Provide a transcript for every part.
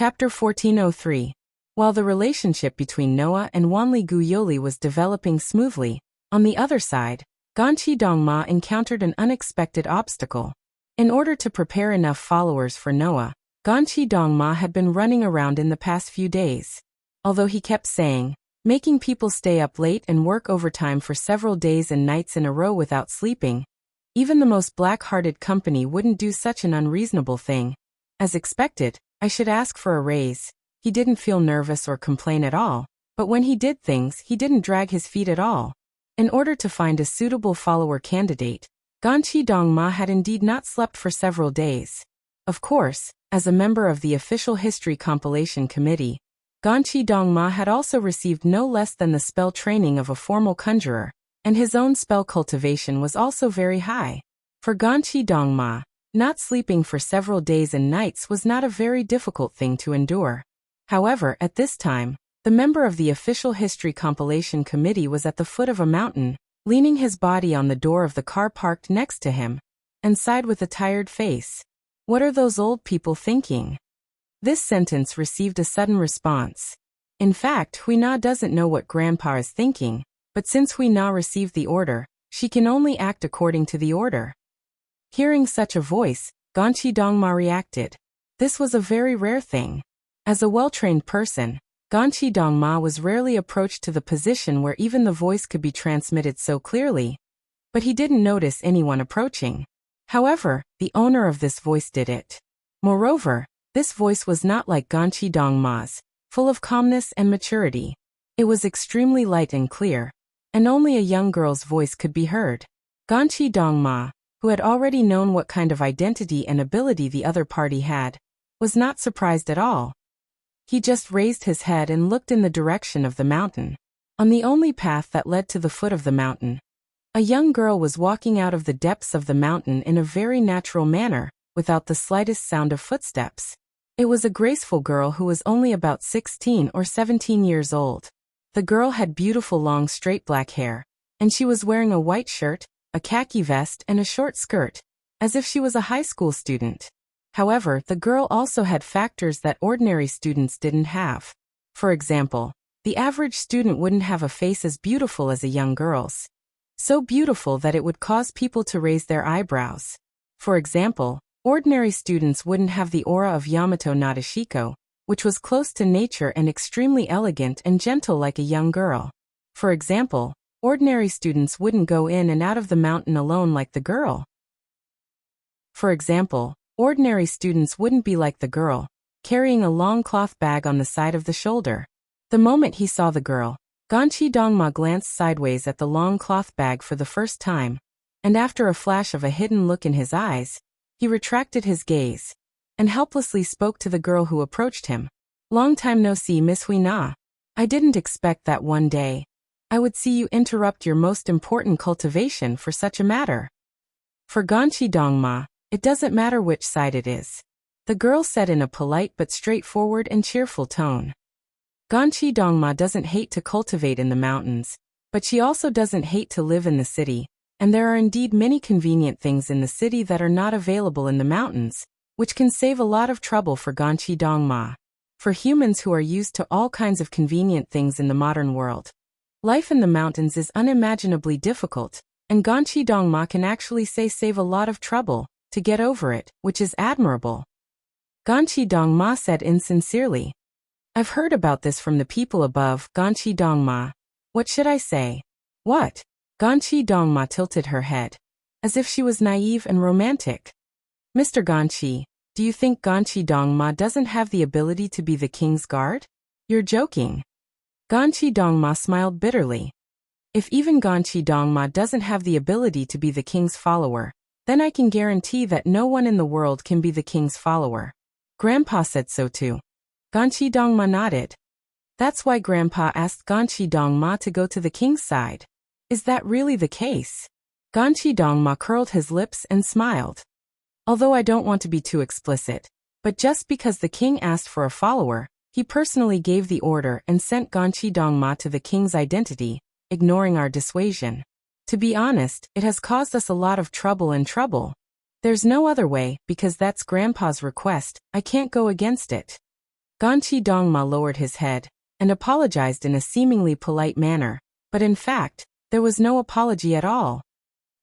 Chapter 1403. While the relationship between Noah and Wanli Guyoli was developing smoothly, on the other side, Ganqi Dongma encountered an unexpected obstacle. In order to prepare enough followers for Noah, Ganqi Dongma had been running around in the past few days. Although he kept saying, making people stay up late and work overtime for several days and nights in a row without sleeping, even the most black-hearted company wouldn't do such an unreasonable thing. As expected, I should ask for a raise. He didn't feel nervous or complain at all, but when he did things, he didn't drag his feet at all. In order to find a suitable follower candidate, Ganqi Dongma had indeed not slept for several days. Of course, as a member of the official history compilation committee, Ganqi Dongma had also received no less than the spell training of a formal conjurer, and his own spell cultivation was also very high. For Ganqi Dongma, not sleeping for several days and nights was not a very difficult thing to endure. However, at this time, the member of the official history compilation committee was at the foot of a mountain, leaning his body on the door of the car parked next to him, and sighed with a tired face. What are those old people thinking? This sentence received a sudden response. In fact, Huina doesn't know what Grandpa is thinking, but since Huina received the order, she can only act according to the order. Hearing such a voice, Ganqi Dongma reacted. This was a very rare thing. As a well-trained person, Ganqi Dongma was rarely approached to the position where even the voice could be transmitted so clearly. But he didn't notice anyone approaching. However, the owner of this voice did it. Moreover, this voice was not like Ganqi Dongma's, full of calmness and maturity. It was extremely light and clear, and only a young girl's voice could be heard. Ganqi Dongma, who had already known what kind of identity and ability the other party had, was not surprised at all. He just raised his head and looked in the direction of the mountain. On the only path that led to the foot of the mountain, a young girl was walking out of the depths of the mountain in a very natural manner, without the slightest sound of footsteps. It was a graceful girl who was only about 16 or 17 years old. The girl had beautiful long straight black hair, and she was wearing a white shirt, a khaki vest and a short skirt, as if she was a high school student. However, the girl also had factors that ordinary students didn't have. For example, the average student wouldn't have a face as beautiful as a young girl's. So beautiful that it would cause people to raise their eyebrows. For example, ordinary students wouldn't have the aura of Yamato Nadeshiko, which was close to nature and extremely elegant and gentle like a young girl. For example, ordinary students wouldn't go in and out of the mountain alone like the girl. For example, ordinary students wouldn't be like the girl, carrying a long cloth bag on the side of the shoulder. The moment he saw the girl, Ganqi Dongma glanced sideways at the long cloth bag for the first time, and after a flash of a hidden look in his eyes, he retracted his gaze, and helplessly spoke to the girl who approached him. Long time no see, Miss Huina. I didn't expect that one day I would see you interrupt your most important cultivation for such a matter. For Ganqi Dongma, it doesn't matter which side it is, the girl said in a polite but straightforward and cheerful tone. Ganqi Dongma doesn't hate to cultivate in the mountains, but she also doesn't hate to live in the city, and there are indeed many convenient things in the city that are not available in the mountains, which can save a lot of trouble for Ganqi Dongma. For humans who are used to all kinds of convenient things in the modern world, life in the mountains is unimaginably difficult, and Ganqi Dongma can actually save a lot of trouble to get over it, which is admirable. Ganqi Dongma said insincerely. I've heard about this from the people above, Ganqi Dongma. What should I say? What? Ganqi Dongma tilted her head, as if she was naive and romantic. Mr. Ganqi, do you think Ganqi Dongma doesn't have the ability to be the king's guard? You're joking. Ganqi Dongma smiled bitterly. If even Ganqi Dongma doesn't have the ability to be the king's follower, then I can guarantee that no one in the world can be the king's follower. Grandpa said so too. Ganqi Dongma nodded. That's why Grandpa asked Ganqi Dongma to go to the king's side. Is that really the case? Ganqi Dongma curled his lips and smiled. Although I don't want to be too explicit, but just because the king asked for a follower, he personally gave the order and sent Ganqi Dongma to the king's identity, ignoring our dissuasion. To be honest, it has caused us a lot of trouble. There's no other way, because that's Grandpa's request, I can't go against it. Ganqi Dongma lowered his head and apologized in a seemingly polite manner, but in fact, there was no apology at all.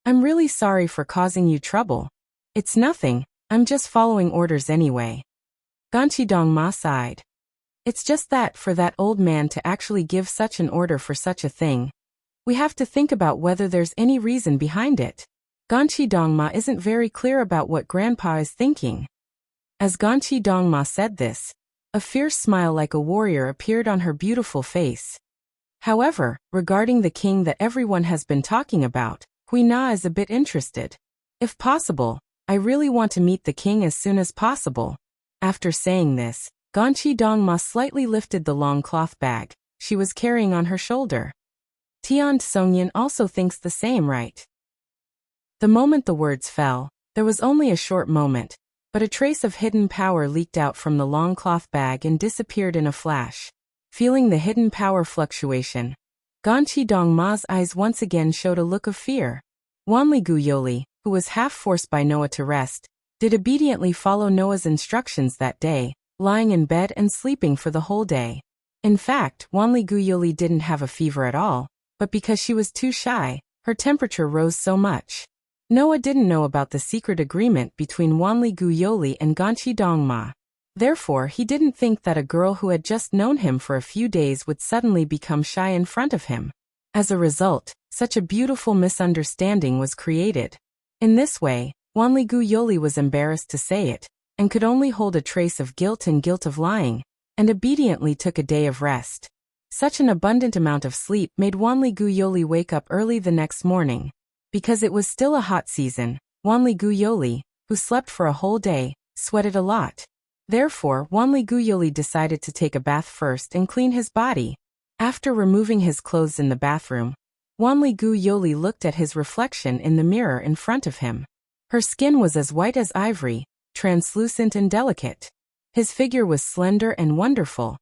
I'm really sorry for causing you trouble. It's nothing, I'm just following orders anyway. Ganqi Dongma sighed. It's just that for that old man to actually give such an order for such a thing, we have to think about whether there's any reason behind it. Ganqi Dongma isn't very clear about what Grandpa is thinking. As Ganqi Dongma said this, a fierce smile like a warrior appeared on her beautiful face. However, regarding the king that everyone has been talking about, Hui Na is a bit interested. If possible, I really want to meet the king as soon as possible. After saying this, Ganqi Dongma slightly lifted the long cloth bag she was carrying on her shoulder. Tian Songyan also thinks the same, right? The moment the words fell, there was only a short moment, but a trace of hidden power leaked out from the long cloth bag and disappeared in a flash. Feeling the hidden power fluctuation, Ganqi Dongma's eyes once again showed a look of fear. Wanli Guyoli, who was half forced by Noah to rest, did obediently follow Noah's instructions that day, lying in bed and sleeping for the whole day. In fact, Wanli Guyoli didn't have a fever at all, but because she was too shy, her temperature rose so much. Noah didn't know about the secret agreement between Wanli Guyoli and Ganqi Dongma. Therefore, he didn't think that a girl who had just known him for a few days would suddenly become shy in front of him. As a result, such a beautiful misunderstanding was created. In this way, Wanli Guyoli was embarrassed to say it, and could only hold a trace of guilt and guilt of lying, and obediently took a day of rest. Such an abundant amount of sleep made Wanli Guyoli wake up early the next morning. Because it was still a hot season, Wanli Guyoli, who slept for a whole day, sweated a lot. Therefore, Wanli Guyoli decided to take a bath first and clean his body. After removing his clothes in the bathroom, Wanli Guyoli looked at his reflection in the mirror in front of him. Her skin was as white as ivory, translucent and delicate. His figure was slender and wonderful,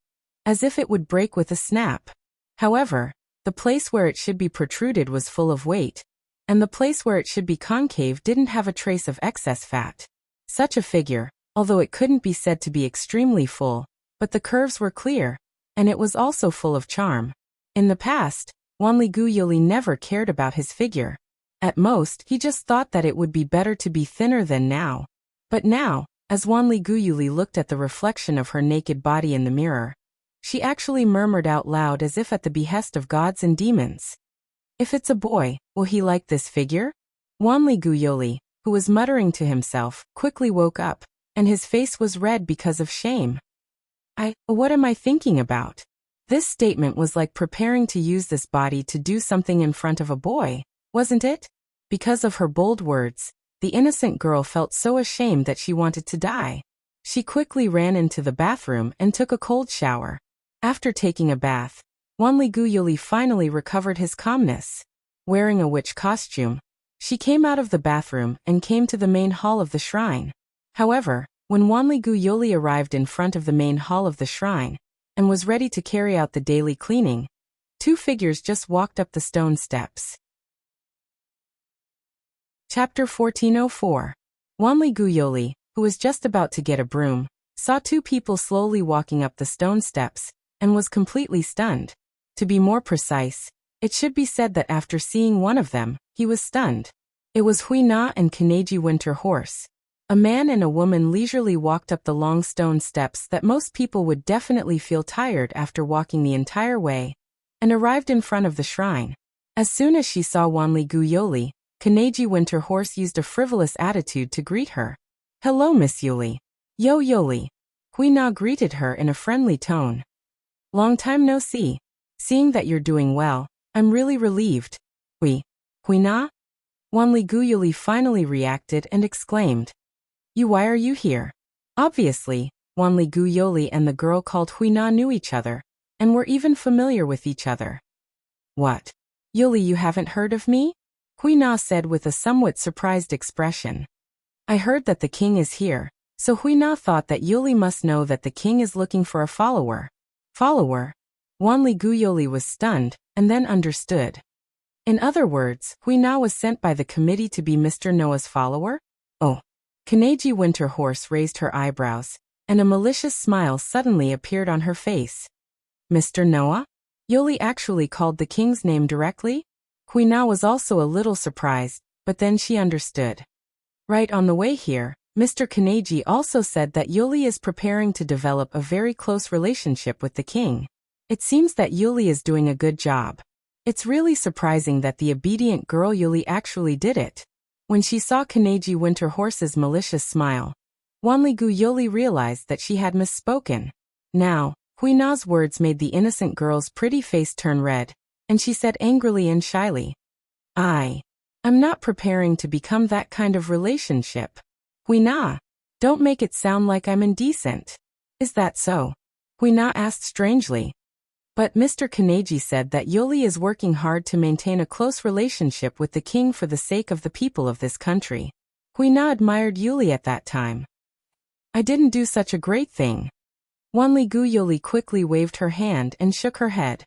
as if it would break with a snap. However, the place where it should be protruded was full of weight, and the place where it should be concave didn't have a trace of excess fat. Such a figure, although it couldn't be said to be extremely full, but the curves were clear, and it was also full of charm. In the past, Wanli Guyoli never cared about his figure. At most, he just thought that it would be better to be thinner than now. But now, as Wanli Guyoli looked at the reflection of her naked body in the mirror, she actually murmured out loud as if at the behest of gods and demons. If it's a boy, will he like this figure? Wanli Guyoli, who was muttering to himself, quickly woke up, and his face was red because of shame. What am I thinking about? This statement was like preparing to use this body to do something in front of a boy, wasn't it? Because of her bold words, the innocent girl felt so ashamed that she wanted to die. She quickly ran into the bathroom and took a cold shower. After taking a bath, Wanli Guyoli finally recovered his calmness. Wearing a witch costume, she came out of the bathroom and came to the main hall of the shrine. However, when Wanli Guyoli arrived in front of the main hall of the shrine, and was ready to carry out the daily cleaning, two figures just walked up the stone steps. Chapter 1404. Wanli Guyoli, who was just about to get a broom, saw two people slowly walking up the stone steps, and was completely stunned. To be more precise, it should be said that after seeing one of them, he was stunned. It was Hui Na and Kaneji Winter Horse. A man and a woman leisurely walked up the long stone steps that most people would definitely feel tired after walking the entire way, and arrived in front of the shrine. As soon as she saw Wanli Guyoli, Kaneji Winter Horse used a frivolous attitude to greet her. "Hello, Miss Yuli." "Yo Yoli." Hui Na greeted her in a friendly tone. "Long time no see. Seeing that you're doing well, I'm really relieved." Hui Na? Wanli Guyoli finally reacted and exclaimed. Why are you here?" Obviously, Wanli Guyoli and the girl called Hui Na knew each other, and were even familiar with each other. "What? Yoli, you haven't heard of me?" Hui Na said with a somewhat surprised expression. "I heard that the king is here, so Hui Na thought that Yoli must know that the king is looking for a follower." "Follower?" Wanli Guyoli was stunned, and then understood. In other words, Hui Na was sent by the committee to be Mr. Noah's follower? Oh. Kaneji Winter Horse raised her eyebrows, and a malicious smile suddenly appeared on her face. Mr. Noah? Yoli actually called the king's name directly? Huina was also a little surprised, but then she understood. Right on the way here, Mr. Kaneji also said that Yoli is preparing to develop a very close relationship with the king. It seems that Yoli is doing a good job. It's really surprising that the obedient girl Yoli actually did it. When she saw Kaneji Winterhorse's malicious smile, Wanligu Yoli realized that she had misspoken. Now, Huina's words made the innocent girl's pretty face turn red, and she said angrily and shyly, I'm not preparing to become that kind of relationship. Huina, don't make it sound like I'm indecent. Is that so? Huina asked strangely. But Mr. Kaneji said that Yoli is working hard to maintain a close relationship with the king for the sake of the people of this country. Huina admired Yoli at that time. I didn't do such a great thing. Wanligu Yoli quickly waved her hand and shook her head.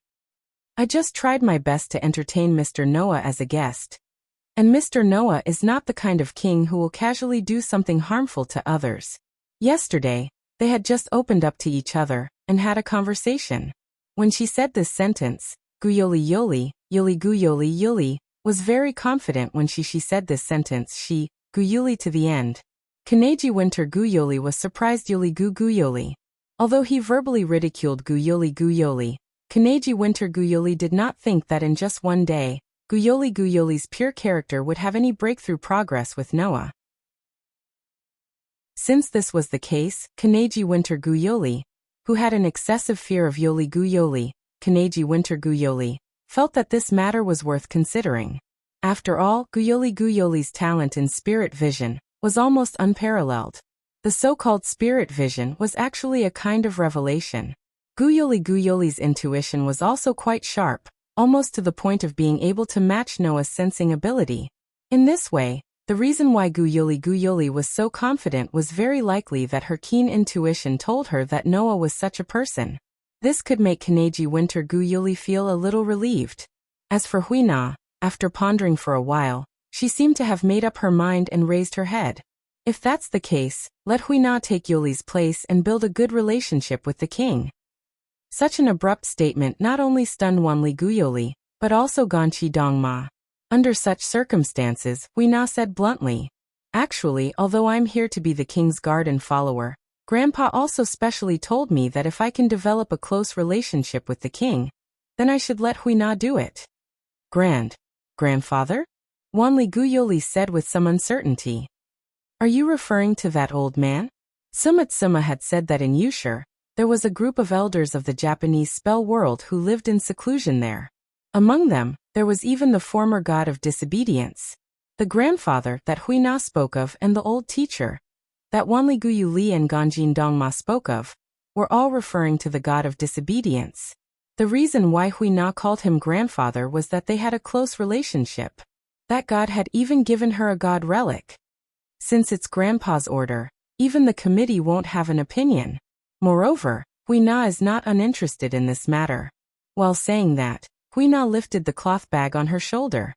I just tried my best to entertain Mr. Noah as a guest. And Mr. Noah is not the kind of king who will casually do something harmful to others. Yesterday, they had just opened up to each other and had a conversation. When she said this sentence, Guyoli Yoli, Yoli Guyoli Yoli, was very confident when she said this sentence Guyoli to the end. Kaneji Winter Guyoli was surprised Yoli Guyoli. Although he verbally ridiculed Guyoli, Kaneji Winter Guyoli did not think that in just one day, Guyoli's pure character would have any breakthrough progress with Noah. Since this was the case, Kaneji Winter Guyoli, who had an excessive fear of Yoli Guyoli, Kaneji Winter Guyoli, felt that this matter was worth considering. After all, Guyoli's talent in spirit vision was almost unparalleled. The so-called spirit vision was actually a kind of revelation. Guyoli's intuition was also quite sharp, almost to the point of being able to match Noah's sensing ability. In this way, the reason why Guyoli was so confident was very likely that her keen intuition told her that Noah was such a person. This could make Kaneji Winter Guyoli feel a little relieved. As for Huina, after pondering for a while, she seemed to have made up her mind and raised her head. If that's the case, let Huina take Yoli's place and build a good relationship with the king. Such an abrupt statement not only stunned Wanligu Yoli, but also Ganqi Dongma. Under such circumstances, Huina said bluntly, actually, although I'm here to be the king's guard and follower, Grandpa also specially told me that if I can develop a close relationship with the king, then I should let Huina do it. Grandfather? Wanligu Yoli said with some uncertainty. Are you referring to that old man? Sumatsuma had said that in Yushur, there was a group of elders of the Japanese spell world who lived in seclusion there. Among them, there was even the former god of disobedience. The grandfather that Huina spoke of and the old teacher, that Wanligu Yuli and Ganjin Dongma spoke of, were all referring to the god of disobedience. The reason why Huina called him grandfather was that they had a close relationship. That god had even given her a god relic. Since it's grandpa's order, even the committee won't have an opinion. Moreover, Huina is not uninterested in this matter. While saying that, Huina lifted the cloth bag on her shoulder.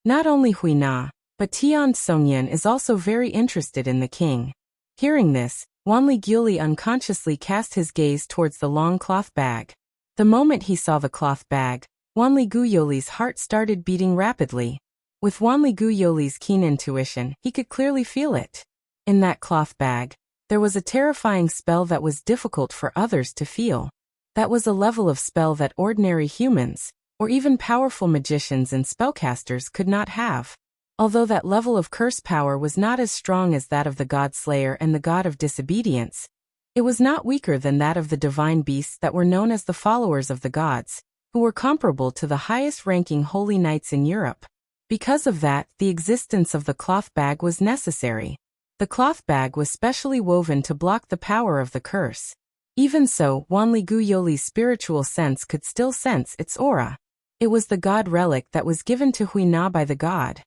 Not only Huina, but Tian Songyan is also very interested in the king. Hearing this, Wanli Gyuli unconsciously cast his gaze towards the long cloth bag. The moment he saw the cloth bag, Wanli Guyoli's heart started beating rapidly. With Wanli Guyoli's keen intuition, he could clearly feel it. In that cloth bag, there was a terrifying spell that was difficult for others to feel. That was a level of spell that ordinary humans, or even powerful magicians and spellcasters could not have. Although that level of curse power was not as strong as that of the God Slayer and the God of Disobedience, it was not weaker than that of the divine beasts that were known as the followers of the gods, who were comparable to the highest-ranking holy knights in Europe. Because of that, the existence of the cloth bag was necessary. The cloth bag was specially woven to block the power of the curse. Even so, Wanli Guyoli's spiritual sense could still sense its aura. It was the god relic that was given to Huina by the god.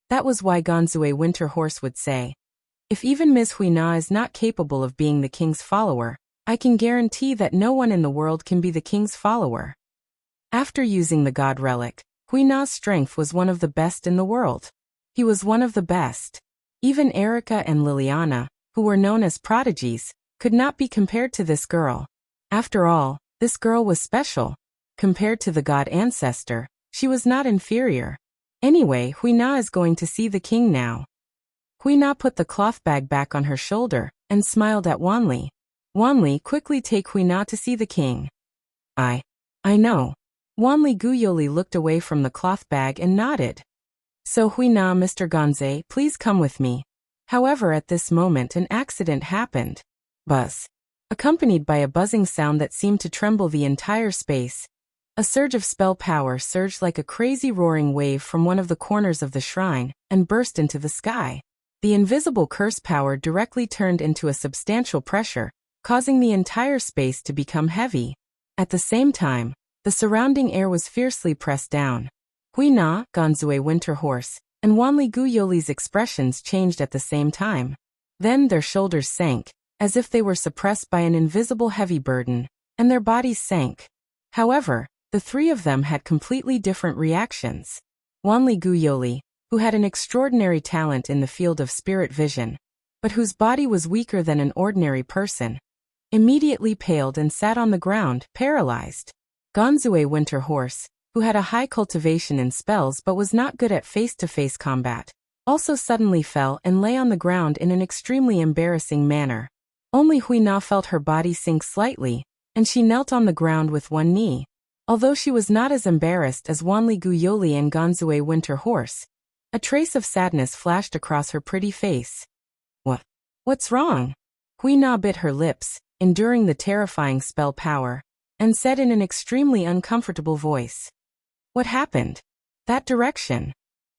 That was why Ganzue Winterhorse would say, "If even Ms. Huina is not capable of being the king's follower, I can guarantee that no one in the world can be the king's follower." After using the god relic, Huina's strength was one of the best in the world. He was one of the best. Even Erika and Liliana, who were known as prodigies, could not be compared to this girl. After all, this girl was special. Compared to the god ancestor, she was not inferior. Anyway, Hui Na is going to see the king now. Hui Na put the cloth bag back on her shoulder and smiled at Wanli. Wanli, quickly take Hui Na to see the king. I know. Wanli Guyoli looked away from the cloth bag and nodded. So Hui Na, Mr. Gonze, please come with me. However, at this moment an accident happened. Buzz. Accompanied by a buzzing sound that seemed to tremble the entire space. A surge of spell power surged like a crazy roaring wave from one of the corners of the shrine and burst into the sky. The invisible curse power directly turned into a substantial pressure, causing the entire space to become heavy. At the same time, the surrounding air was fiercely pressed down. Hui Na, Ganzue Winterhorse, and Wanli Guyoli's expressions changed at the same time. Then their shoulders sank, as if they were suppressed by an invisible heavy burden, and their bodies sank. However, the three of them had completely different reactions. Wanli Guyoli, who had an extraordinary talent in the field of spirit vision, but whose body was weaker than an ordinary person, immediately paled and sat on the ground, paralyzed. Ganzue Winterhorse, who had a high cultivation in spells but was not good at face-to-face combat, also suddenly fell and lay on the ground in an extremely embarrassing manner. Only Hui Na felt her body sink slightly, and she knelt on the ground with one knee. Although she was not as embarrassed as Wanli Guyoli and Ganzue Winterhorse, a trace of sadness flashed across her pretty face. What's wrong? Hui Na bit her lips, enduring the terrifying spell power, and said in an extremely uncomfortable voice. What happened? That direction.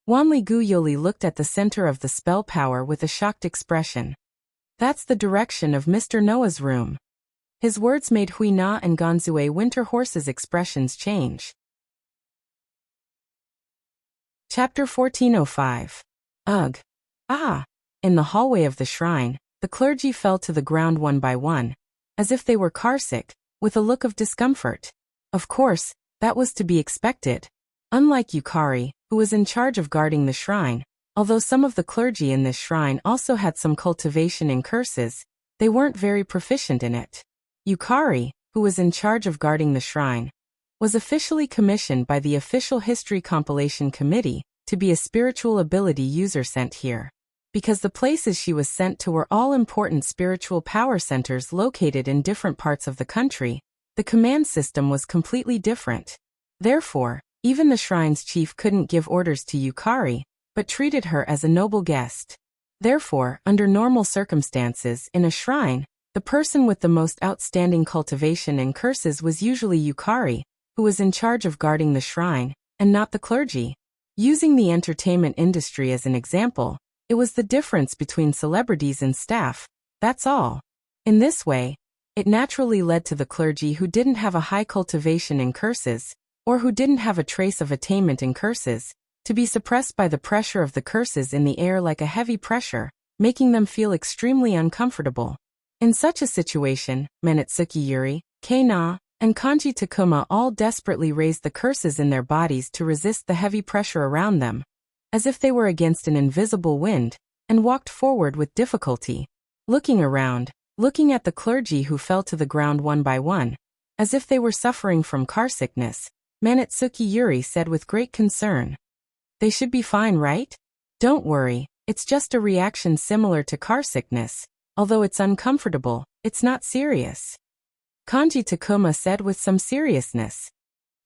Wanli Guyoli looked at the center of the spell power with a shocked expression. That's the direction of Mr. Noah's room. His words made Hui Na and Ganzue Winterhorse's expressions change. Chapter 1405. Ugh. Ah! In the hallway of the shrine, the clergy fell to the ground one by one, as if they were carsick, with a look of discomfort. Of course, that was to be expected. Unlike Yukari, who was in charge of guarding the shrine, although some of the clergy in this shrine also had some cultivation in curses, they weren't very proficient in it. Yukari, who was in charge of guarding the shrine, was officially commissioned by the Official History Compilation Committee to be a spiritual ability user sent here. Because the places she was sent to were all important spiritual power centers located in different parts of the country, the command system was completely different. Therefore, even the shrine's chief couldn't give orders to Yukari, but treated her as a noble guest. Therefore, under normal circumstances in a shrine, the person with the most outstanding cultivation and curses was usually Yukari, who was in charge of guarding the shrine, and not the clergy. Using the entertainment industry as an example, it was the difference between celebrities and staff, that's all. In this way, it naturally led to the clergy who didn't have a high cultivation in curses, or who didn't have a trace of attainment in curses, to be suppressed by the pressure of the curses in the air like a heavy pressure, making them feel extremely uncomfortable. In such a situation, Manatsuki Yuri, Kei-na, and Kanji Takuma all desperately raised the curses in their bodies to resist the heavy pressure around them, as if they were against an invisible wind, and walked forward with difficulty. Looking around, looking at the clergy who fell to the ground one by one, as if they were suffering from car sickness, Manatsuki Yuri said with great concern. They should be fine, right? Don't worry, it's just a reaction similar to car sickness, although it's uncomfortable, it's not serious. Kanji Takuma said with some seriousness.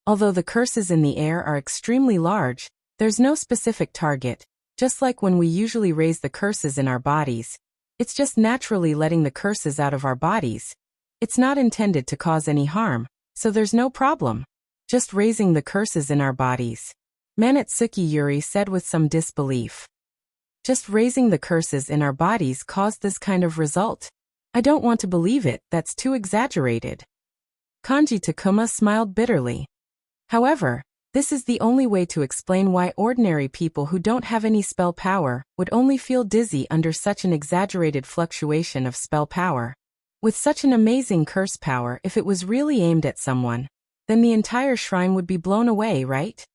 Although the curses in the air are extremely large, there's no specific target, just like when we usually raise the curses in our bodies. It's just naturally letting the curses out of our bodies. It's not intended to cause any harm, so there's no problem. Just raising the curses in our bodies. Manatsuki Yuri said with some disbelief. Just raising the curses in our bodies caused this kind of result? I don't want to believe it, that's too exaggerated. Kanji Takuma smiled bitterly. However, this is the only way to explain why ordinary people who don't have any spell power would only feel dizzy under such an exaggerated fluctuation of spell power. With such an amazing curse power, if it was really aimed at someone, then the entire shrine would be blown away, right?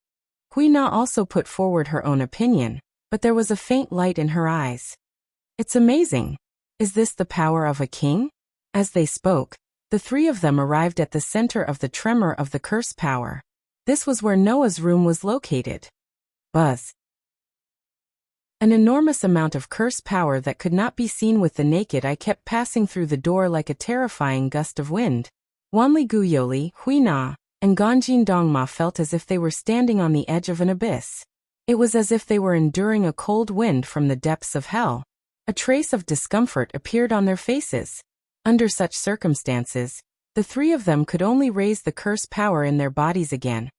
Hui Na also put forward her own opinion, but there was a faint light in her eyes. It's amazing. Is this the power of a king? As they spoke, the three of them arrived at the center of the tremor of the curse power. This was where Noah's room was located. Buzz. An enormous amount of curse power that could not be seen with the naked eye kept passing through the door like a terrifying gust of wind. Wanli Guyoli, Hui Na, and Ganjin Dongma felt as if they were standing on the edge of an abyss. It was as if they were enduring a cold wind from the depths of hell. A trace of discomfort appeared on their faces. Under such circumstances, the three of them could only raise the curse power in their bodies again,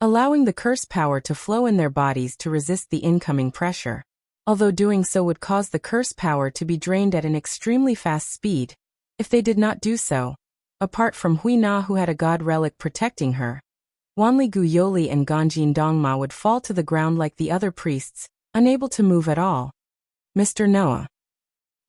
allowing the curse power to flow in their bodies to resist the incoming pressure. Although doing so would cause the curse power to be drained at an extremely fast speed, if they did not do so, apart from Hui Na who had a god relic protecting her, Wanli Guyoli and Ganjin Dongma would fall to the ground like the other priests, unable to move at all. Mr. Noah.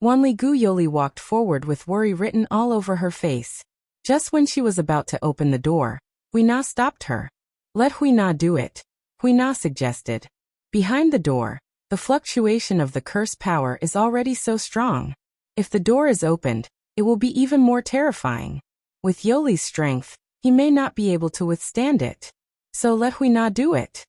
Wanli Guyoli walked forward with worry written all over her face. Just when she was about to open the door, Hui Na stopped her. Let Hui Na do it, Hui Na suggested. Behind the door, the fluctuation of the curse power is already so strong. If the door is opened, it will be even more terrifying. With Yoli's strength, he may not be able to withstand it. So let Hui Na do it.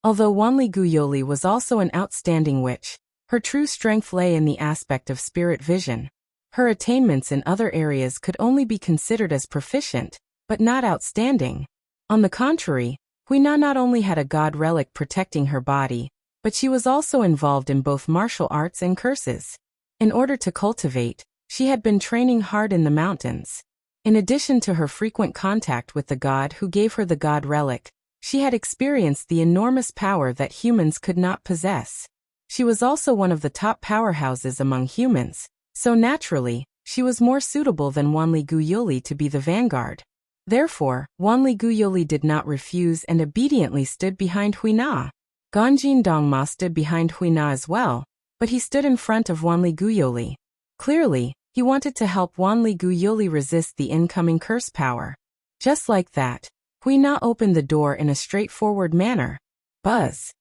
Although Wanli Guyoli was also an outstanding witch, her true strength lay in the aspect of spirit vision. Her attainments in other areas could only be considered as proficient, but not outstanding. On the contrary, Hui Na not only had a god relic protecting her body, but she was also involved in both martial arts and curses. In order to cultivate, she had been training hard in the mountains. In addition to her frequent contact with the god who gave her the god relic, she had experienced the enormous power that humans could not possess. She was also one of the top powerhouses among humans, so naturally, she was more suitable than Wanli Guyoli to be the vanguard. Therefore, Wanli Guyoli did not refuse and obediently stood behind Hui Na. Ganjin Dongma stood behind Hui Na as well, but he stood in front of Wanli Guyoli. Clearly, he wanted to help Wanli Guyoli resist the incoming curse power. Just like that, Hui Na opened the door in a straightforward manner. Buzz.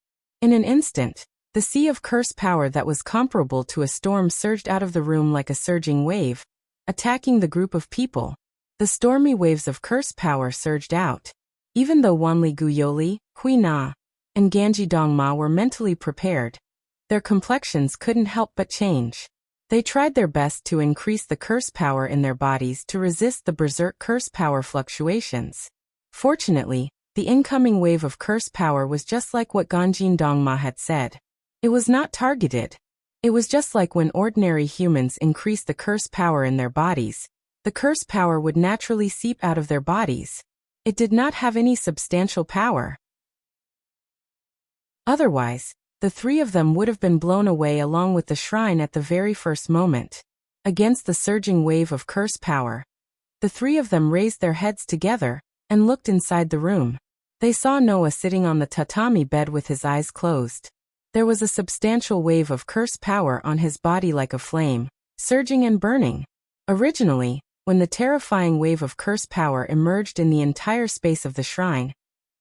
In an instant, the sea of curse power that was comparable to a storm surged out of the room like a surging wave, attacking the group of people. The stormy waves of curse power surged out. Even though Wanli Guyoli, Hui Na, and Ganji Dongma were mentally prepared, their complexions couldn't help but change. They tried their best to increase the curse power in their bodies to resist the berserk curse power fluctuations. Fortunately, the incoming wave of curse power was just like what Ganjin Dongma had said. It was not targeted. It was just like when ordinary humans increase the curse power in their bodies, the curse power would naturally seep out of their bodies. It did not have any substantial power. Otherwise, the three of them would have been blown away along with the shrine at the very first moment. Against the surging wave of curse power, the three of them raised their heads together and looked inside the room. They saw Noah sitting on the tatami bed with his eyes closed. There was a substantial wave of curse power on his body like a flame, surging and burning. Originally, when the terrifying wave of curse power emerged in the entire space of the shrine,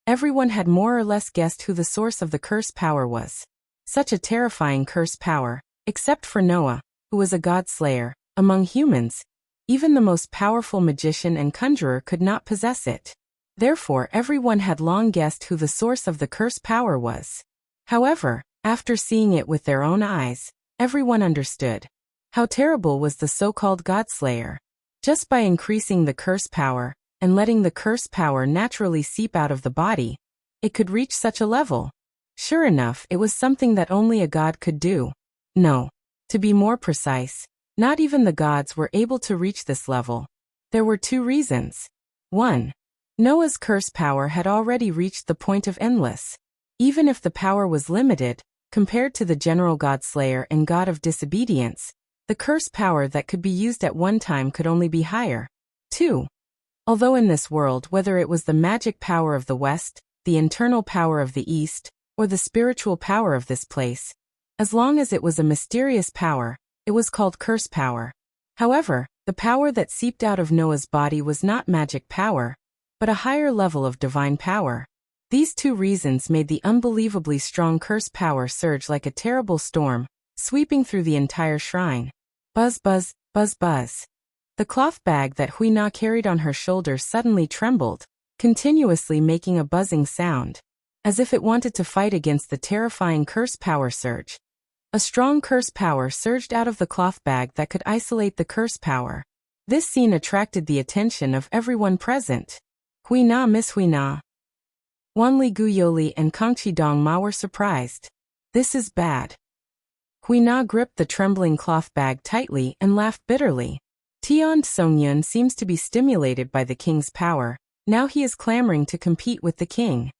everyone had more or less guessed who the source of the curse power was. Such a terrifying curse power, except for Noah, who was a god slayer, among humans, even the most powerful magician and conjurer could not possess it. Therefore, everyone had long guessed who the source of the curse power was. However, after seeing it with their own eyes, everyone understood how terrible was the so-called Godslayer. Just by increasing the curse power and letting the curse power naturally seep out of the body, it could reach such a level. Sure enough, it was something that only a god could do. No. To be more precise, not even the gods were able to reach this level. There were two reasons. 1. Noah's curse power had already reached the point of endless. Even if the power was limited, compared to the general Godslayer and God of Disobedience, the curse power that could be used at one time could only be higher. 2. Although in this world, whether it was the magic power of the West, the internal power of the East, or the spiritual power of this place, as long as it was a mysterious power, it was called curse power. However, the power that seeped out of Noah's body was not magic power, but a higher level of divine power. These two reasons made the unbelievably strong curse power surge like a terrible storm, sweeping through the entire shrine. Buzz buzz, buzz buzz. The cloth bag that Huina carried on her shoulder suddenly trembled, continuously making a buzzing sound, as if it wanted to fight against the terrifying curse power surge. A strong curse power surged out of the cloth bag that could isolate the curse power. This scene attracted the attention of everyone present. Huina, Miss Huina. Wanli Guyoli and Kangchi Dongma were surprised. This is bad. Huina gripped the trembling cloth bag tightly and laughed bitterly. Tian Songyun seems to be stimulated by the king's power. Now he is clamoring to compete with the king.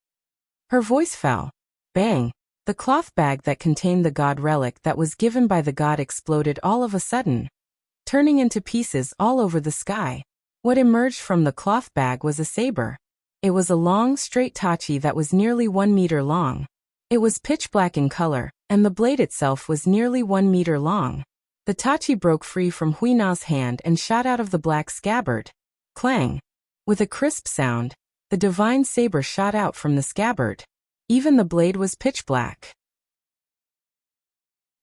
Her voice fell. Bang! The cloth bag that contained the god relic that was given by the god exploded all of a sudden, turning into pieces all over the sky. What emerged from the cloth bag was a saber. It was a long, straight tachi that was nearly 1 meter long. It was pitch black in color, and the blade itself was nearly 1 meter long. The tachi broke free from Huina's hand and shot out of the black scabbard. Clang! With a crisp sound, the divine saber shot out from the scabbard. Even the blade was pitch black.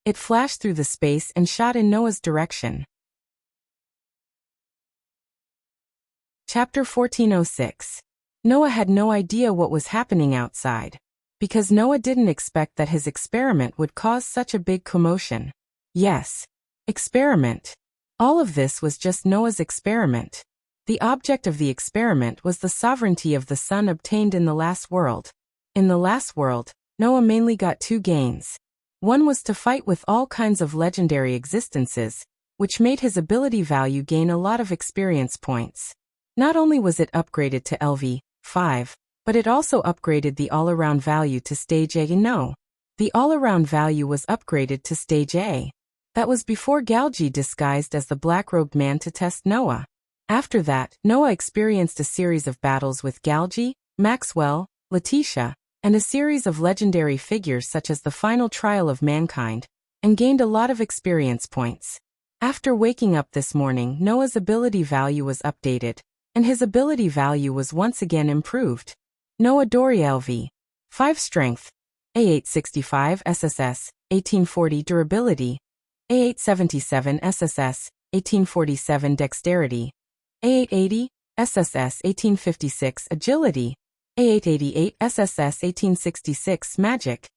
It flashed through the space and shot in Noah's direction. Chapter 1406. Noah had no idea what was happening outside, because Noah didn't expect that his experiment would cause such a big commotion. Yes, experiment. All of this was just Noah's experiment. The object of the experiment was the sovereignty of the sun obtained in the last world. In the last world, Noah mainly got 2 gains. One was to fight with all kinds of legendary existences, which made his ability value gain a lot of experience points. Not only was it upgraded to LV5, but it also upgraded the all-around value to stage A. No, the all-around value was upgraded to stage A. That was before Galji disguised as the black-robed man to test Noah. After that, Noah experienced a series of battles with Galji, Maxwell, Letitia, and a series of legendary figures such as the final trial of mankind, and gained a lot of experience points. After waking up this morning, Noah's ability value was updated, and his ability value was once again improved. Noah Dori LV. 5 Strength, A865 SSS, 1840 Durability, A877 SSS, 1847 Dexterity, A880 SSS 1856 Agility, A888 SSS 1866 Magic,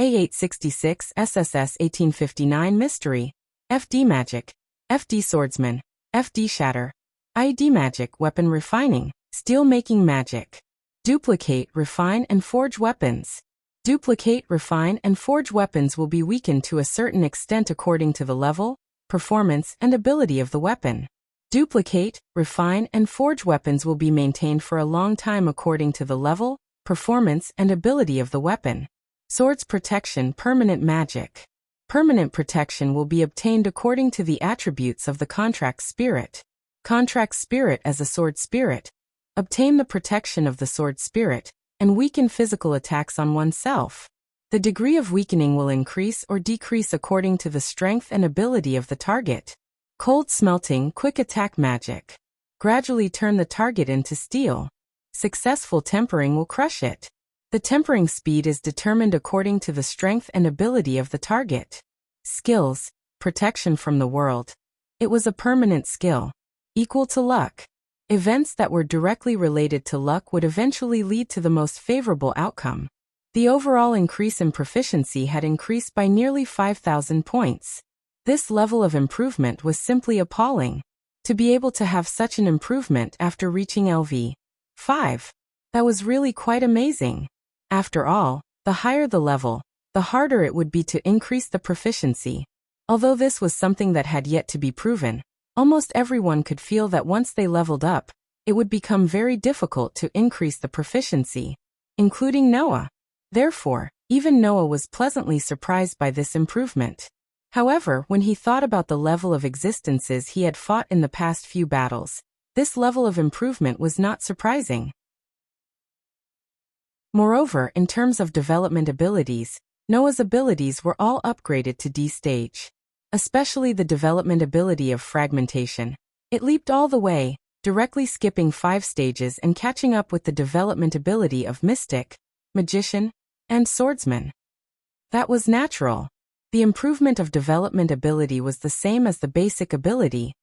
A866 SSS 1859 Mystery, FD Magic, FD Swordsman, FD Shatter, ID Magic Weapon Refining, Steel Making Magic. Duplicate, refine, and forge weapons. Duplicate, refine, and forge weapons will be weakened to a certain extent according to the level, performance, and ability of the weapon. Duplicate, refine, and forge weapons will be maintained for a long time according to the level, performance, and ability of the weapon. Swords Protection, permanent magic. Permanent protection will be obtained according to the attributes of the contract spirit. Contract spirit as a sword spirit. Obtain the protection of the sword spirit, and weaken physical attacks on oneself. The degree of weakening will increase or decrease according to the strength and ability of the target. Cold Smelting, quick attack magic. Gradually turn the target into steel. Successful tempering will crush it. The tempering speed is determined according to the strength and ability of the target. Skills, protection from the world. It was a permanent skill. Equal to luck. Events that were directly related to luck would eventually lead to the most favorable outcome. The overall increase in proficiency had increased by nearly 5,000 points. This level of improvement was simply appalling. To be able to have such an improvement after reaching LV5, that was really quite amazing. After all, the higher the level, the harder it would be to increase the proficiency. Although this was something that had yet to be proven, almost everyone could feel that once they leveled up, it would become very difficult to increase the proficiency, including Noah. Therefore, even Noah was pleasantly surprised by this improvement. However, when he thought about the level of existences he had fought in the past few battles, this level of improvement was not surprising. Moreover, in terms of development abilities, Noah's abilities were all upgraded to D stage. Especially the development ability of fragmentation. It leaped all the way, directly skipping 5 stages and catching up with the development ability of mystic, magician, and swordsman. That was natural. The improvement of development ability was the same as the basic ability.